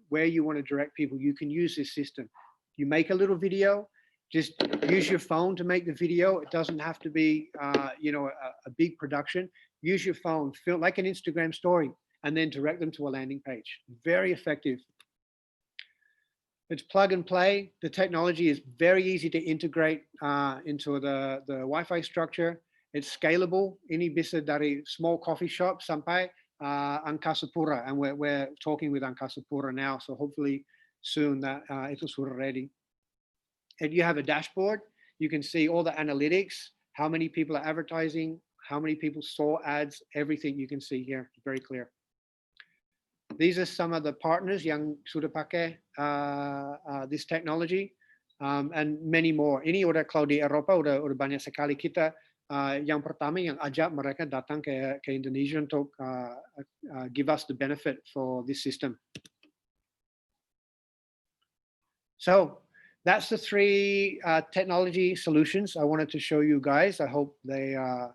where you want to direct people, you can use this system. You make a little video, just use your phone to make the video. It doesn't have to be, a big production. Use your phone, feel like an Instagram story, and then direct them to a landing page. Very effective. It's plug and play. The technology is very easy to integrate into the Wi-Fi structure. It's scalable. Ini bisa dari small coffee shop sampai Angkasa Pura, and we're talking with Angkasa Pura now. So hopefully soon that it will be ready. And you have a dashboard. You can see all the analytics, how many people are advertising, how many people saw ads, everything you can see here. It's very clear. These are some of the partners yang sudah pakai this technology, and many more. Ini udah kalau di Eropa udah banyak sekali. Kita yang pertama yang ajak mereka datang ke Indonesia untuk give us the benefit for this system. So that's the 3 technology solutions I wanted to show you guys. I hope they are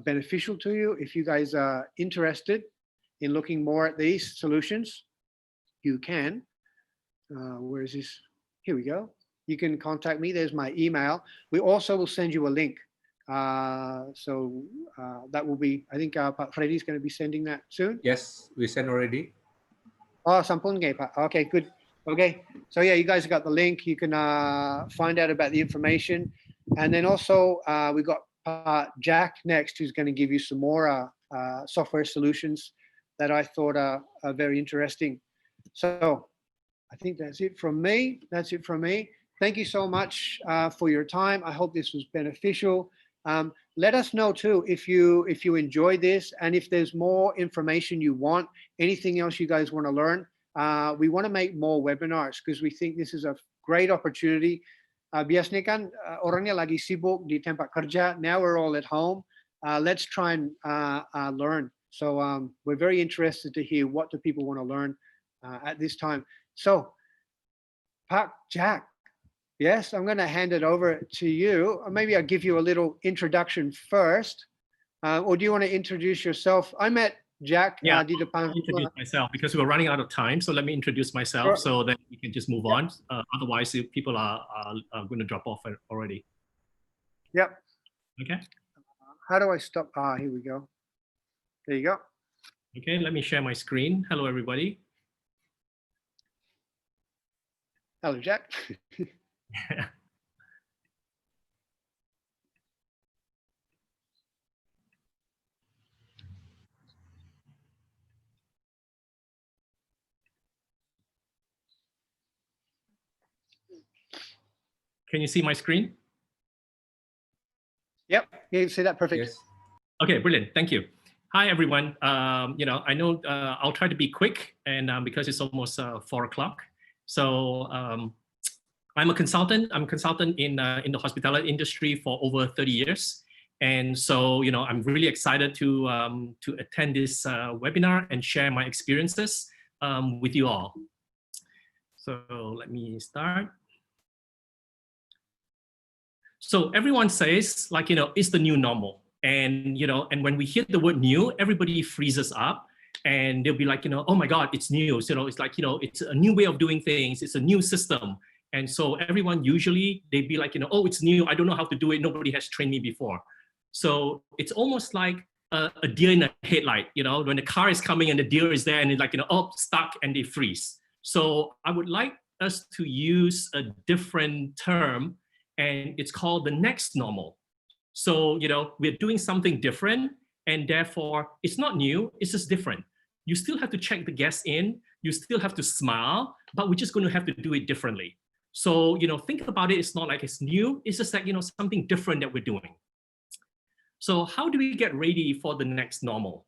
beneficial to you. If you guys are interested in looking more at these solutions, you can. Where is this? Here we go. You can contact me. There's my email. We also will send you a link. So that will be, I think Pak Freddy's going to be sending that soon. Yes, we sent already. Oh, sampun nggak, Pak? Okay, good. Okay, so yeah, you guys got the link. You can find out about the information. And then also we got Jack next, who's going to give you some more software solutions that I thought are very interesting. So I think that's it from me. Thank you so much for your time. I hope this was beneficial. Let us know too if you enjoy this, and if there's more information you want, anything else you guys want to learn. We want to make more webinars because we think this is a great opportunity. Biasanya kan orangnya lagi sibuk di tempat kerja. Now we're all at home. Let's try and learn. So we're very interested to hear what do people want to learn at this time. So, Pak Jack, yes, I'm going to hand it over to you. Or maybe I'll give you a little introduction first. Or do you want to introduce yourself? I met Jack. Yeah, I'll introduce myself because we're running out of time. So let me introduce myself so that we can just move on. Otherwise, people are going to drop off already. Yep. Okay. How do I stop? Here we go. There you go. Okay, let me share my screen. Hello, everybody. Hello, Jack. Can you see my screen? Yep, you can see that perfect. Yes. Okay, brilliant. Thank you. Hi, everyone. I know I'll try to be quick, and because it's almost 4 o'clock. So I'm a consultant. I'm a consultant in the hospitality industry for over 30 years. And so, I'm really excited to attend this webinar and share my experiences with you all. So let me start. So everyone says, it's the new normal. And, and when we hear the word new, everybody freezes up and they'll be like, oh my God, it's new. So, it's like, it's a new way of doing things. It's a new system. And so everyone usually, they'd be like, oh, it's new. I don't know how to do it. Nobody has trained me before. So it's almost like a deer in a headlight, when the car is coming and the deer is there and it's like, oh, stuck, and they freeze. So I would like us to use a different term, and it's called the next normal. So, we're doing something different, and therefore it's not new, it's just different. You still have to check the guests in, you still have to smile, but we're just going to have to do it differently. So, think about it, it's not like it's new, it's just like, something different that we're doing. So how do we get ready for the next normal?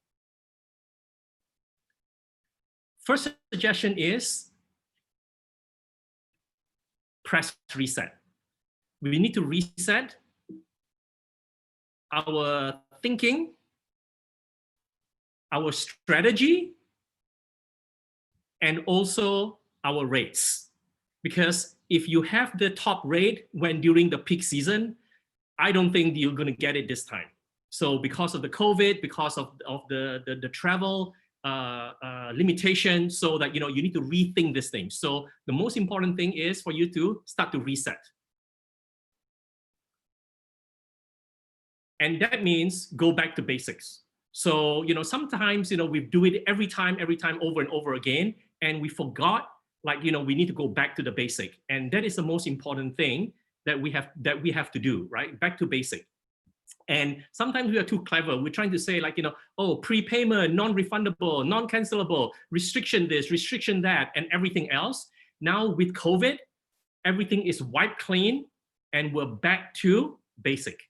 First suggestion is press reset. We need to reset our thinking, our strategy, and also our rates. Because if you have the top rate when during the peak season, I don't think you're going to get it this time. So because of the COVID, because of the travel limitation, so that you need to rethink this thing. So the most important thing is for you to start to reset. And that means go back to basics. So, sometimes, we do it every time, over and over again, and we forgot, we need to go back to the basic. And that is the most important thing that we have to do, right? Back to basic. And sometimes we are too clever. We're trying to say oh, prepayment, non-refundable, non-cancelable, restriction this, restriction that, and everything else. Now with COVID, everything is wiped clean and we're back to basic.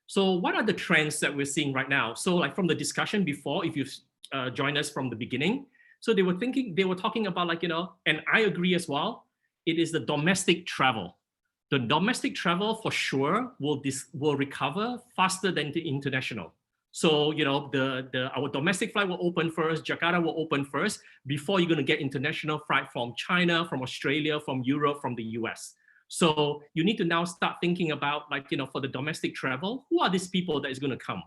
So what are the trends that we're seeing right now? So from the discussion before, if you've joined us from the beginning, so they were talking about and I agree as well, it is the domestic travel. The domestic travel for sure will recover faster than the international. So our domestic flight will open first, Jakarta will open first before you're going to get international flight from China, from Australia, from Europe, from the US. So you need to now start thinking about for the domestic travel, who are these people that is going to come?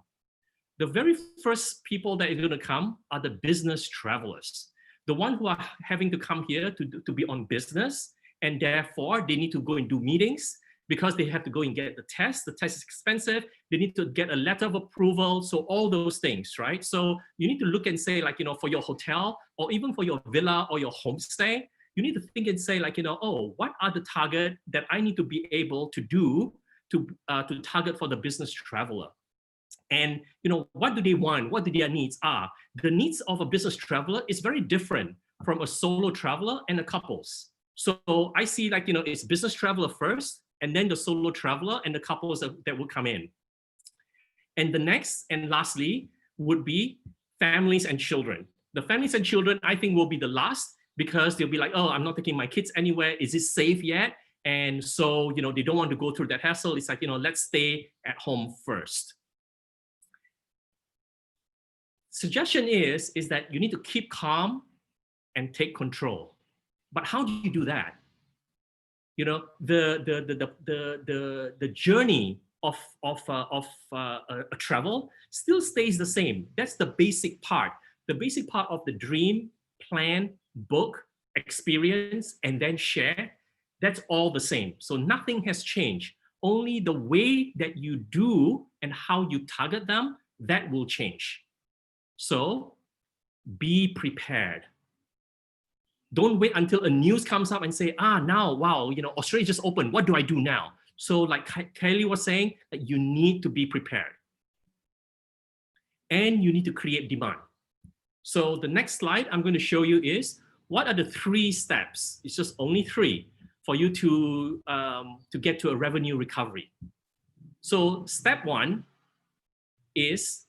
The very first people that is going to come are the business travelers, the ones who are having to come here to be on business. And therefore, they need to go and do meetings because they have to go and get the test. The test is expensive. They need to get a letter of approval. So all those things, right? So you need to look and say, for your hotel or even for your villa or your homestay, you need to think and say, oh, what are the target that I need to be able to do to target for the business traveler? And what do they want? What do their needs are? The needs of a business traveler is very different from a solo traveler and a couples. So I see it's business traveler first, and then the solo traveler and the couples that will come in. And the next and lastly would be families and children. The families and children, I think, will be the last because they'll be like, oh, I'm not taking my kids anywhere. Is it safe yet? And so, they don't want to go through that hassle. It's let's stay at home first. Suggestion is that you need to keep calm and take control. But how do you do that? The journey of a travel still stays the same. That's the basic part. The basic part of the dream, plan, book, experience, and then share. That's all the same. So nothing has changed. Only the way that you do and how you target them, that will change. So be prepared. Don't wait until a news comes up and say, now, wow, Australia just opened. What do I do now? So like Kylie was saying, that you need to be prepared. And you need to create demand. So the next slide I'm going to show you is, what are the 3 steps? It's just only 3. for you to get to a revenue recovery. So step one is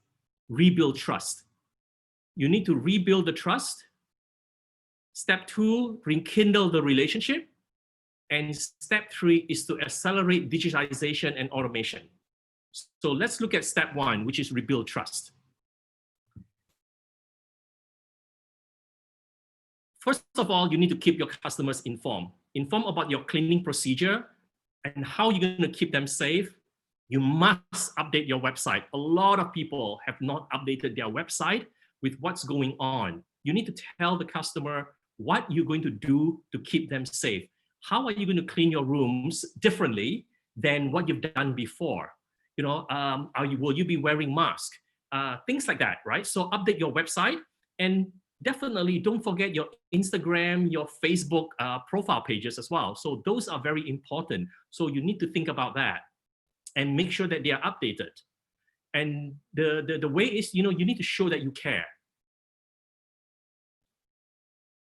rebuild trust. You need to rebuild the trust. Step two, rekindle the relationship. And step three is to accelerate digitization and automation. So let's look at step one, which is rebuild trust. First of all, you need to keep your customers informed. Inform about your cleaning procedure and how you're going to keep them safe. You must update your website. A lot of people have not updated their website with what's going on. You need to tell the customer what you're going to do to keep them safe. How are you going to clean your rooms differently than what you've done before? You know, will you be wearing masks? Things like that, right? So update your website, and definitely don't forget your Instagram, your Facebook profile pages as well. So those are very important. So you need to think about that and make sure that they are updated. And the way is, you know, you need to show that you care.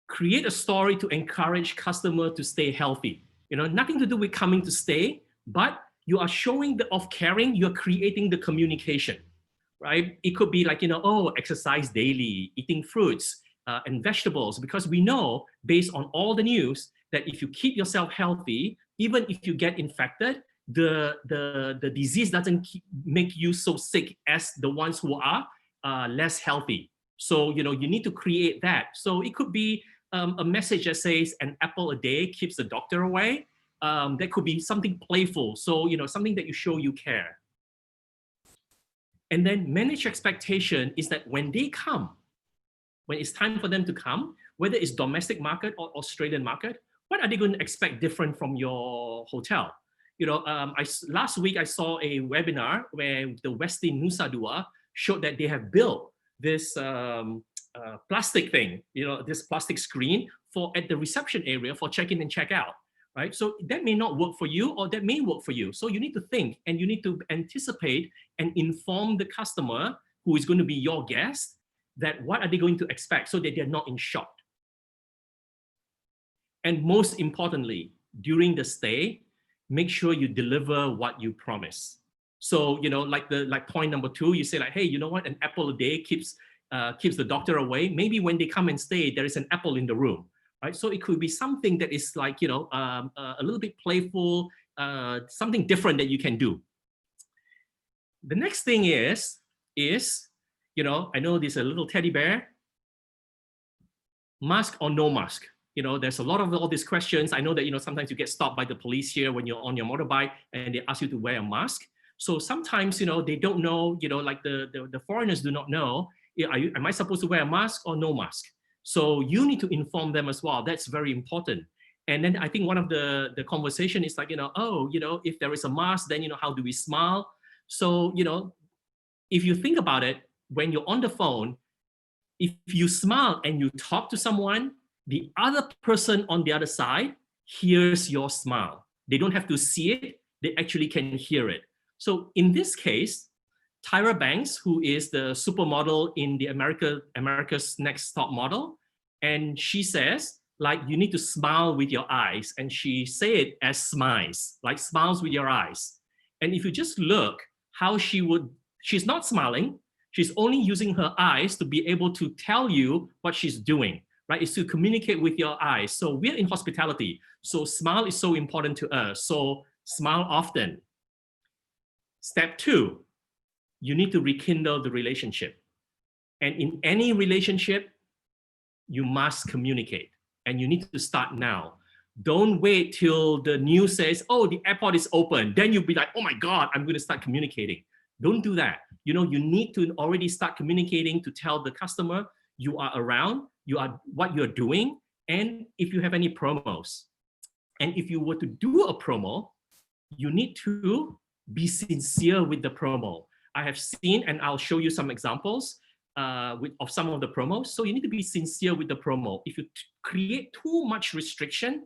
Create a story to encourage customer to stay healthy. You know, nothing to do with coming to stay, but you are showing of caring, you're creating the communication, right? It could be like, you know, oh, exercise daily, eating fruits and vegetables, because we know based on all the news that if you keep yourself healthy, even if you get infected, the disease doesn't make you so sick as the ones who are less healthy. So, you know, you need to create that. So it could be a message that says an apple a day keeps the doctor away. That could be something playful. So, you know, something that you show you care. And then manage expectation is that when they come, when it's time for them to come, whether it's domestic market or Australian market, what are they going to expect different from your hotel? You know, last week I saw a webinar where the Westin Nusa Dua showed that they have built this plastic thing, you know, this plastic screen at the reception area for check-in and check-out, right? So that may not work for you, or that may work for you. So you need to think, and you need to anticipate and inform the customer who is going to be your guest that what are they going to expect, so that they're not in shock. And most importantly, during the stay, make sure you deliver what you promise. So, you know, like point number 2, you say like, hey, you know what, an apple a day keeps the doctor away. Maybe when they come and stay, there is an apple in the room, right? So it could be something that is like, you know, a little bit playful, something different that you can do. The next thing is, you know, I know there's a little teddy bear. Mask or no mask? You know, there's a lot of all these questions. I know that, you know, sometimes you get stopped by the police here when you're on your motorbike and they ask you to wear a mask. So sometimes, you know, they don't know, you know, like the foreigners do not know, am I supposed to wear a mask or no mask? So you need to inform them as well. That's very important. And then I think one of the conversation is like, you know, oh, you know, if there is a mask, then, you know, how do we smile? So, you know, if you think about it, when you're on the phone, if you smile and you talk to someone, the other person on the other side hears your smile. They don't have to see it, they actually can hear it. So in this case, Tyra Banks, who is the supermodel in the America's Next Top Model, and she says, like, you need to smile with your eyes. And she said it as smiles, like smiles with your eyes. And if you just look how she's not smiling, she's only using her eyes to be able to tell you what she's doing, right? It's to communicate with your eyes. So we're in hospitality. So smile is so important to us. So smile often. Step 2, you need to rekindle the relationship. And in any relationship, you must communicate, and you need to start now. Don't wait till the news says, oh, the airport is open. Then you'll be like, oh my God, I'm going to start communicating. Don't do that. You know, you need to already start communicating to tell the customer you are around, what you're doing, and if you have any promos. And if you were to do a promo, you need to be sincere with the promo. I have seen, and I'll show you some examples of some of the promos. So you need to be sincere with the promo. If you create too much restriction,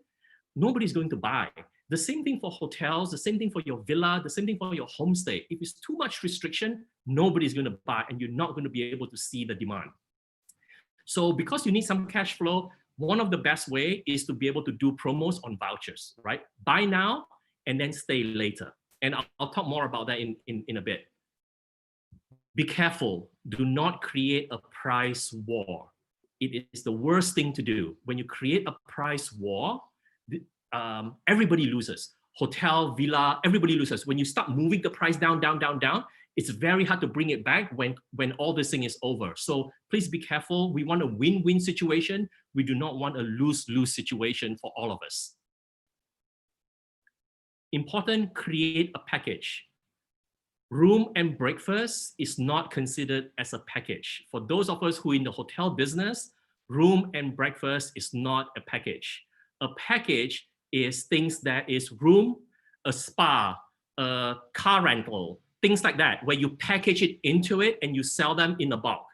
nobody's going to buy. The same thing for hotels, the same thing for your villa, the same thing for your homestay. If it's too much restriction, nobody's going to buy, and you're not going to be able to see the demand. So because you need some cash flow, one of the best way is to be able to do promos on vouchers, right? Buy now and then stay later. And I'll talk more about that in a bit. Be careful. Do not create a price war. It is the worst thing to do. When you create a price war, everybody loses. Hotel, villa, everybody loses. When you start moving the price down, it's very hard to bring it back when all this thing is over. So please be careful. We want a win-win situation. We do not want a lose-lose situation for all of us. Important, create a package. Room and breakfast is not considered as a package. For those of us who are in the hotel business, room and breakfast is not a package. A package is things that is room, a spa, a car rental, things like that, where you package it into it and you sell them in a bulk.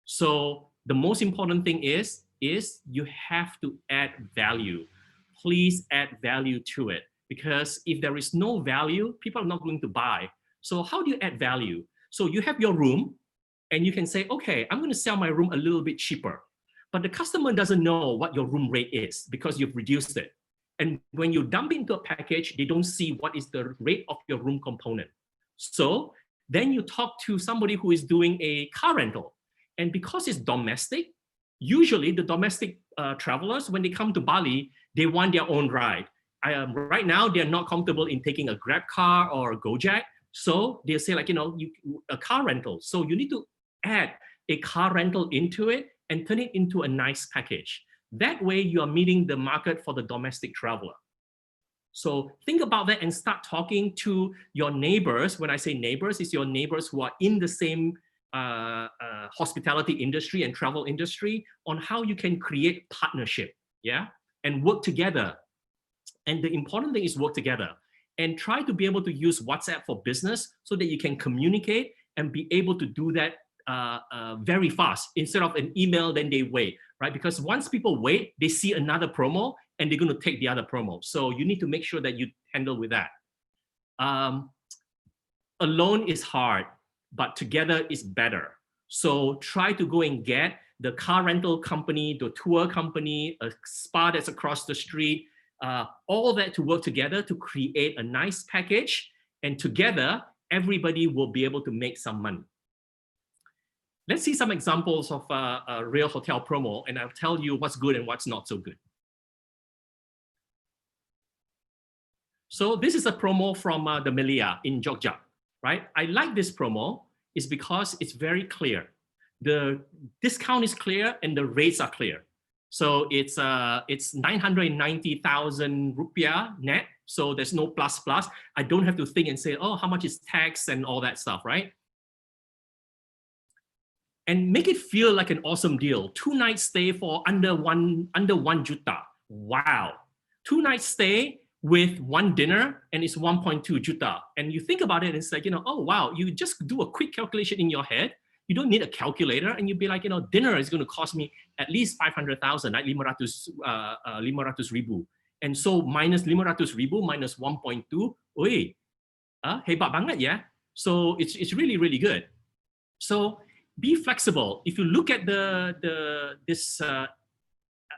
So the most important thing is you have to add value. Please add value to it, because if there is no value, people are not going to buy. So how do you add value? So you have your room and you can say, okay, I'm going to sell my room a little bit cheaper. But the customer doesn't know what your room rate is because you've reduced it. And when you dump into a package, they don't see what is the rate of your room component. So then you talk to somebody who is doing a car rental. And because it's domestic, usually the domestic travelers, when they come to Bali, they want their own ride. Right now, they're not comfortable in taking a Grab car or a Gojek. So they'll say like, a car rental. So you need to add a car rental into it and turn it into a nice package. That way you are meeting the market for the domestic traveler. So think about that and start talking to your neighbors. When I say neighbors, it's your neighbors who are in the same hospitality industry and travel industry on how you can create partnership, yeah, and work together. And the important thing is work together. And try to be able to use WhatsApp for business so that you can communicate and be able to do that very fast instead of an email, then they wait, right? Because once people wait, they see another promo and they're going to take the other promo. So you need to make sure that you handle with that. Alone is hard, but together is better. So try to go and get the car rental company, the tour company, a spa that's across the street, all that to work together to create a nice package, and together everybody will be able to make some money. Let's see some examples of a real hotel promo, and I'll tell you what's good and what's not so good. So this is a promo from the Melia in Jogja, right? I like this promo is because it's very clear. The discount is clear and the rates are clear. So it's 990,000 rupiah net. So there's no plus. I don't have to think and say, oh, how much is tax and all that stuff, right? And make it feel like an awesome deal. 2 nights stay for under one juta. Wow. 2 nights stay with 1 dinner and it's 1.2 juta. And you think about it, it's like, oh, wow, you just do a quick calculation in your head. You don't need a calculator, and you'd be like, dinner is going to cost me at least 500,000, like 500 ribu. And so minus 500 ribu minus 1.2, oi, hebat banget ya. So it's really, really good. So be flexible. If you look at this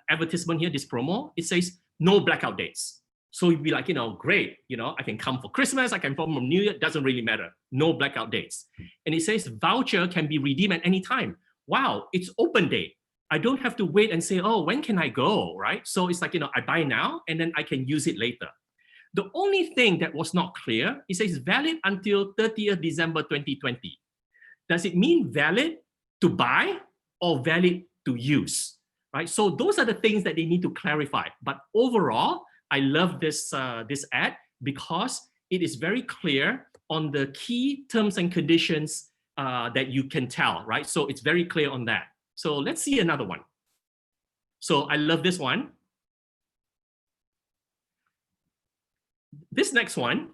advertisement here, this promo, it says no blackout dates. So you'd be like, great, I can come for Christmas, I can come from New Year, doesn't really matter. No blackout dates. And it says voucher can be redeemed at any time. Wow, it's open date. I don't have to wait and say, oh, when can I go, right? So it's like, I buy now and then I can use it later. The only thing that was not clear, it says valid until 30th December 2020. Does it mean valid to buy or valid to use, right? So those are the things that they need to clarify. But overall, I love this ad because it is very clear on the key terms and conditions that you can tell, right? So it's very clear on that. So let's see another one. So I love this one. This next one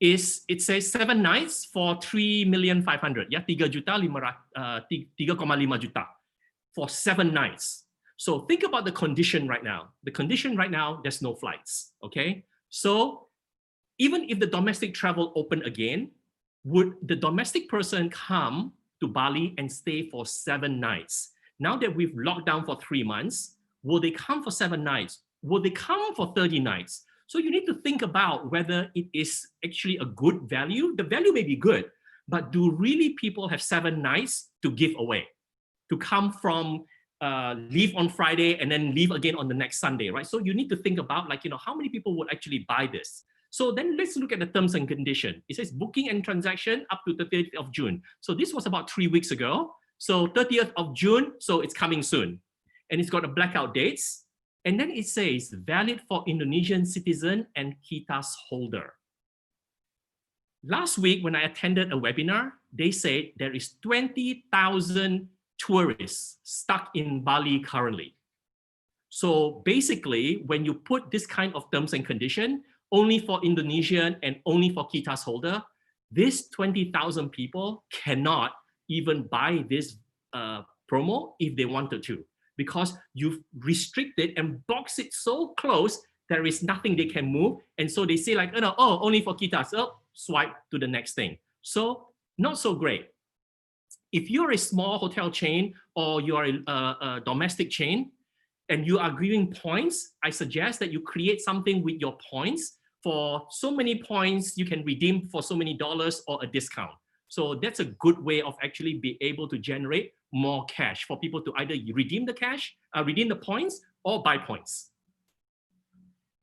is, it says 7 nights for 3,500,000, yeah, 3,5 juta for 7 nights. So think about the condition right now. The condition right now, there's no flights, okay? So even if the domestic travel open again, would the domestic person come to Bali and stay for 7 nights? Now that we've locked down for 3 months, Will they come for 7 nights? Will they come for 30 nights? So you need to think about whether it is actually a good value. The value may be good, but do really people have 7 nights to give away? To come from leave on Friday and then leave again on the next Sunday, right? So you need to think about like, how many people would actually buy this? So then let's look at the terms and condition. It says booking and transaction up to the 30th of June. So this was about 3 weeks ago. So 30th of June, so it's coming soon. And it's got a blackout dates. And then it says valid for Indonesian citizen and KITAS holder. Last week, when I attended a webinar, they said there is 20,000 tourists stuck in Bali currently. So basically, when you put this kind of terms and condition, only for Indonesian and only for KITAS holder, this 20,000 people cannot even buy this promo if they wanted to, because you've restricted and boxed it so close, there is nothing they can move. And so they say like, oh, only for KITAS, oh, swipe to the next thing. So not so great. If you're a small hotel chain or you're a domestic chain and you are giving points, I suggest that you create something with your points. For so many points, you can redeem for so many dollars or a discount. So that's a good way of actually be able to generate more cash for people to either redeem the cash, redeem the points, or buy points.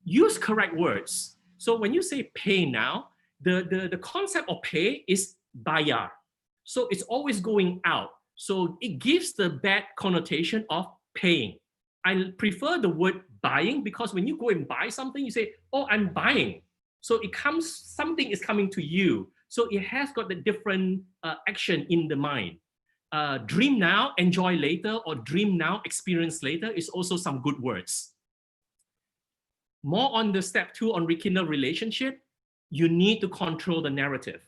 Use correct words. So when you say pay now, the concept of pay is bayar. So it's always going out. So it gives the bad connotation of paying. I prefer the word buying, because when you go and buy something, you say, oh, I'm buying. So it comes, something is coming to you. So it has got the different action in the mind. Dream now, enjoy later, or dream now, experience later is also some good words. More on the step 2 on rekindle relationship, you need to control the narrative.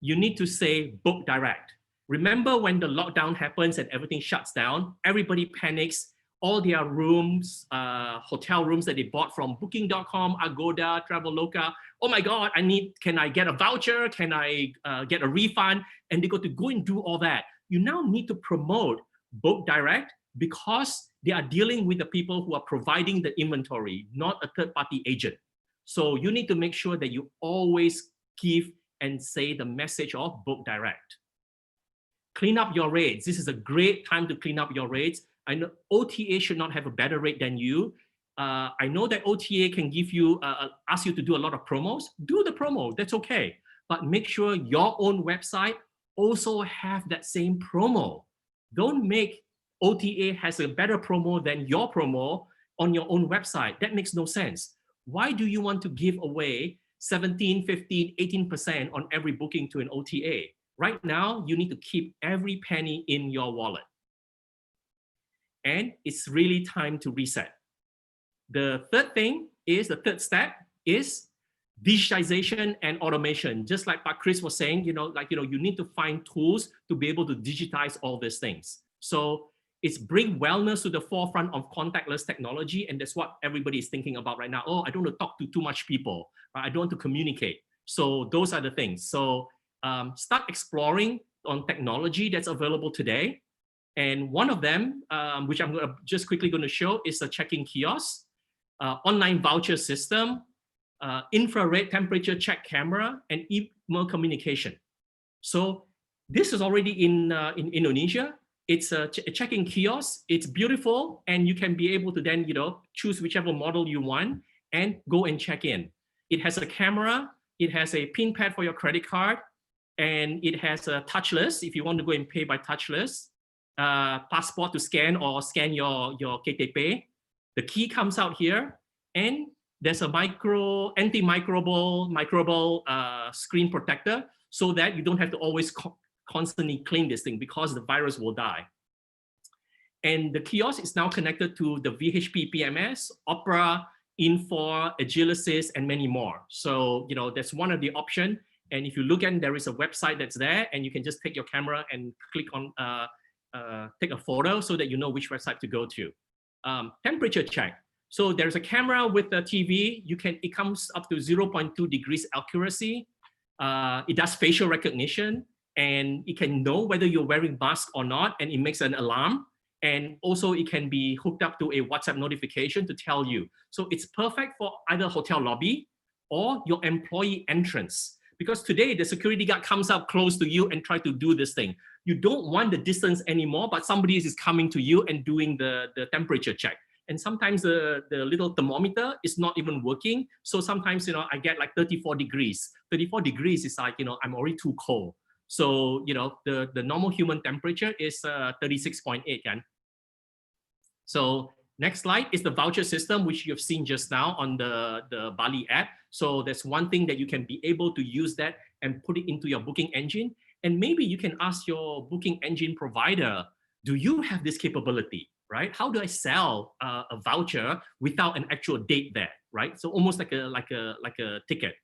You need to say book direct. Remember when the lockdown happens and everything shuts down, everybody panics, all their rooms, hotel rooms that they bought from booking.com, Agoda, Traveloka, oh my God, can I get a voucher? Can I get a refund? And they got to go and do all that. You now need to promote book direct, because they are dealing with the people who are providing the inventory, not a third-party agent. So you need to make sure that you always give and say the message of book direct. Clean up your rates. This is a great time to clean up your rates. I know OTA should not have a better rate than you. I know that OTA can give you, ask you to do a lot of promos. Do the promo, that's okay. But make sure your own website also have that same promo. Don't make OTA has a better promo than your promo on your own website. That makes no sense. Why do you want to give away 17, 15, 18% on every booking to an OTA? Right now, you need to keep every penny in your wallet. And it's really time to reset. The third thing is, the third step is digitization and automation. Just like Pak Chris was saying, you need to find tools to be able to digitize all these things. So it's bring wellness to the forefront of contactless technology. And that's what everybody is thinking about right now. Oh, I don't want to talk to too much people. Right? I don't want to communicate. So those are the things. So start exploring on technology that's available today. And one of them, which I'm just quickly going to show, is a check-in kiosk, online voucher system, infrared temperature check camera, and email communication. So this is already in Indonesia. It's a check-in kiosk. It's beautiful, and you can be able to then choose whichever model you want and go and check in. It has a camera. It has a pin pad for your credit card, and it has a touchless if you want to go and pay by touchless. Passport to scan or scan your KTP. The key comes out here, and there's a antimicrobial screen protector, so that you don't have to always constantly clean this thing, because the virus will die. And the kiosk is now connected to the VHP PMS, Opera, Infor, Agilicis, and many more. So that's one of the options. And if you look at, there is a website that's there, and you can just take your camera and click on take a photo so that you know which website to go to. Temperature check. So there's a camera with a TV. It comes up to 0.2 degrees accuracy. It does facial recognition, and it can know whether you're wearing mask or not, and it makes an alarm. And also it can be hooked up to a WhatsApp notification to tell you. So it's perfect for either hotel lobby or your employee entrance. Because today the security guard comes up close to you and try to do this thing. You don't want the distance anymore, but somebody is coming to you and doing the temperature check. And sometimes the little thermometer is not even working. So sometimes, you know, I get like 34 degrees. 34 degrees is like, you know, I'm already too cold. So, you know, the normal human temperature is 36.8. Kan? So next slide is the voucher system, which you've seen just now on the Bali app. So that's one thing that you can be able to use that and put it into your booking engine. And maybe you can ask your booking engine provider, do you have this capability, right? How do I sell a voucher without an actual date there, right? So almost like a ticket.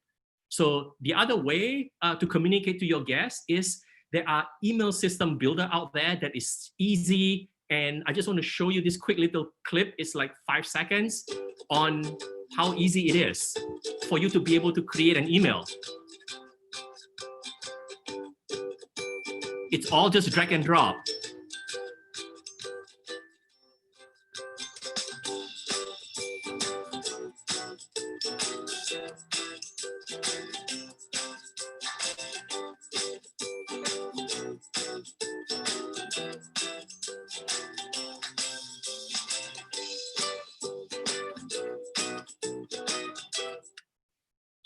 So the other way to communicate to your guests is there are email system builder out there that is easy. And I just want to show you this quick little clip. It's like 5 seconds on how easy it is for you to be able to create an email. It's all just drag and drop.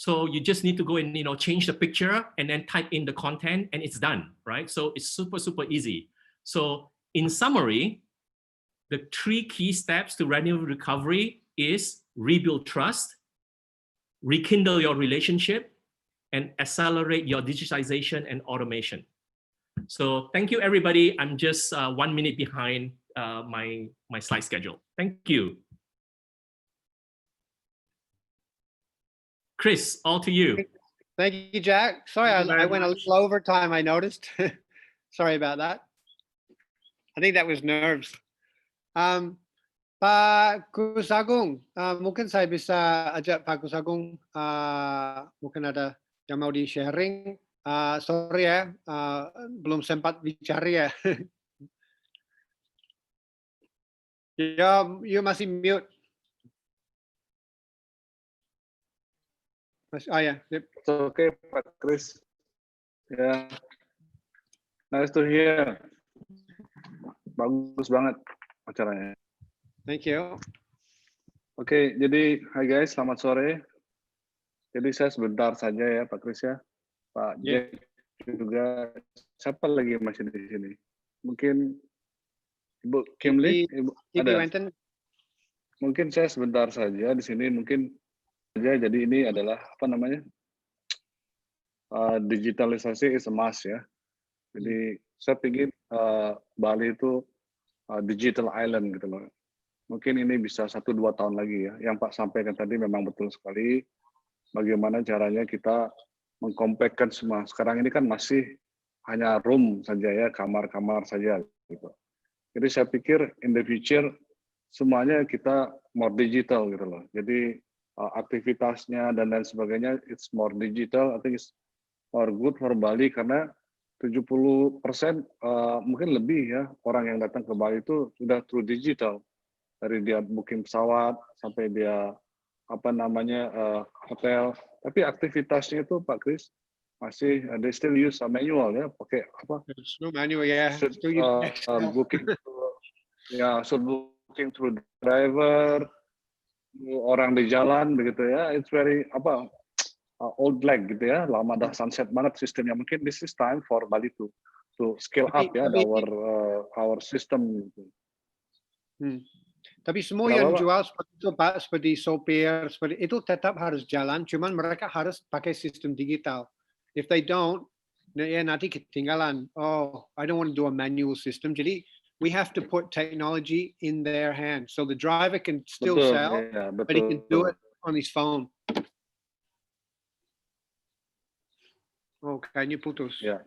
So you just need to go and, you know, change the picture and then type in the content and it's done, right? So it's super, super easy. So in summary, the 3 key steps to revenue recovery is rebuild trust, rekindle your relationship, and accelerate your digitization and automation. So thank you, everybody. I'm just 1 minute behind my slide schedule. Thank you. Chris, all to you. Thank you, Jack. Sorry, I went a little over time, I noticed. Sorry about that. I think that was nerves. Pak Gus Agung, mungkin saya bisa ajak Pak Gus Agung, mungkin ada yang mau di-sharing. Sorry ya, belum sempat bicara ya. Ya, you masih mute. Oh ya, yep. It's okay, Pak Chris. Ya, nice to hear. Bagus banget acaranya. Thank you. Oke, jadi hi guys, selamat sore. Jadi saya sebentar saja ya, Pak Chris ya. Pak Jack juga. Siapa lagi masih di sini? Mungkin Ibu Kimli, Ibu ada. Mungkin saya sebentar saja di sini. Mungkin saja. Jadi ini adalah apa namanya? Digitalisasi is a must ya. Jadi saya pikir Bali itu digital island gitu loh. Mungkin ini bisa 1-2 tahun lagi ya. Yang Pak sampaikan tadi memang betul sekali. Bagaimana caranya kita mengkompakkan semua. Sekarang ini kan masih hanya room saja ya, kamar-kamar saja gitu. Jadi saya pikir in the future semuanya kita more digital gitu loh. Jadi aktivitasnya dan lain sebagainya it's more digital. I think it's more good for Bali karena 70% mungkin lebih ya orang yang datang ke Bali itu sudah through digital. Dari dia booking pesawat sampai dia apa namanya hotel. Tapi aktivitasnya itu Pak Chris masih they still use manual ya, pakai apa? No manual ya. Booking ya, so booking through driver, orang di jalan begitu ya. It's very apa old lag gitu ya, lama dah sunset banget sistemnya. Mungkin this is time for Bali to scale up ya our system gitu. Tapi semua yang jual seperti itu Pak, seperti sopir, seperti itu tetap harus jalan, cuman mereka harus pakai sistem digital. If they don't, ya nanti ketinggalan. Oh, I don't want to do a manual system. Jadi we have to put technology in their hands, so the driver can still sell, but he can do it on his phone. Oh, kayaknya putus. Ya.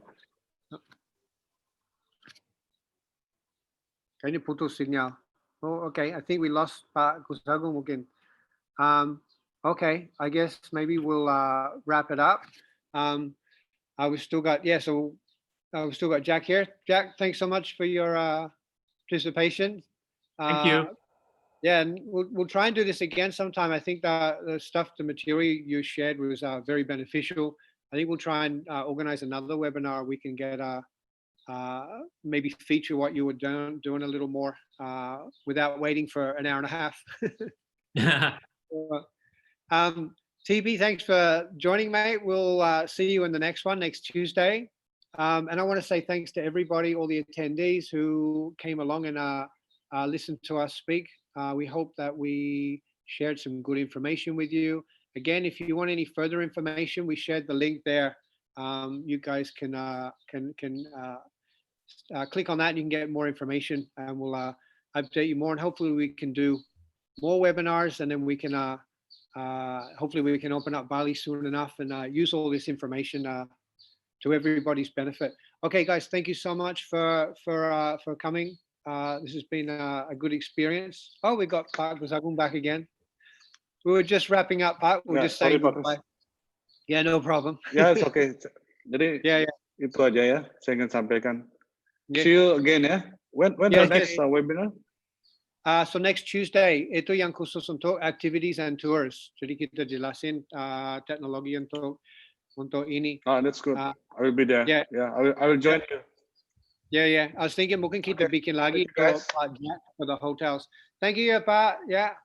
Kayaknya putus sinyal. Oh, okay. I think we lost Pak Gus Agung mungkin. Okay, I guess maybe we'll wrap it up. We still got Jack here. Jack, thanks so much for your participation. Thank you. Yeah, and we'll try and do this again sometime. I think the material you shared was very beneficial. I think we'll try and organize another webinar. We can get maybe feature what you were doing a little more without waiting for an hour and a half. TB, thanks for joining, mate. We'll see you in the next one next Tuesday. And I want to say thanks to everybody, all the attendees who came along and listened to us speak. We hope that we shared some good information with you. Again, if you want any further information, we shared the link there. You guys can click on that and you can get more information, and we'll update you more. And hopefully we can do more webinars, and then we can hopefully we can open up Bali soon enough and use all this information to everybody's benefit. Okay, guys, thank you so much for coming. This has been a good experience. Oh, we got Pak Basagung back again. We were just wrapping up, Pak. We'll just say goodbye. Yeah, no problem. Yeah, it's okay. Jadi itu aja ya, saya ingin sampaikan. See you again ya. When the next webinar? So next Tuesday, itu yang khusus untuk activities and tours. Jadi kita jelasin teknologi untuk ini. Oh, that's good. I will be there. Yeah, I will join you. Yeah. I was thinking mungkin kita bikin lagi for the hotels. Thank you ya, Pak. Ya.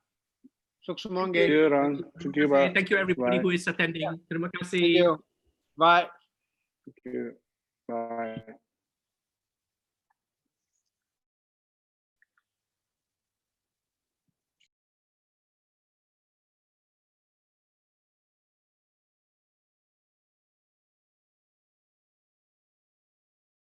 Sukses semua. Thank you, Ron. Thank you, Pak. Thank you everybody who is attending. Terima kasih. Thank you. Bye. Thank you. Bye.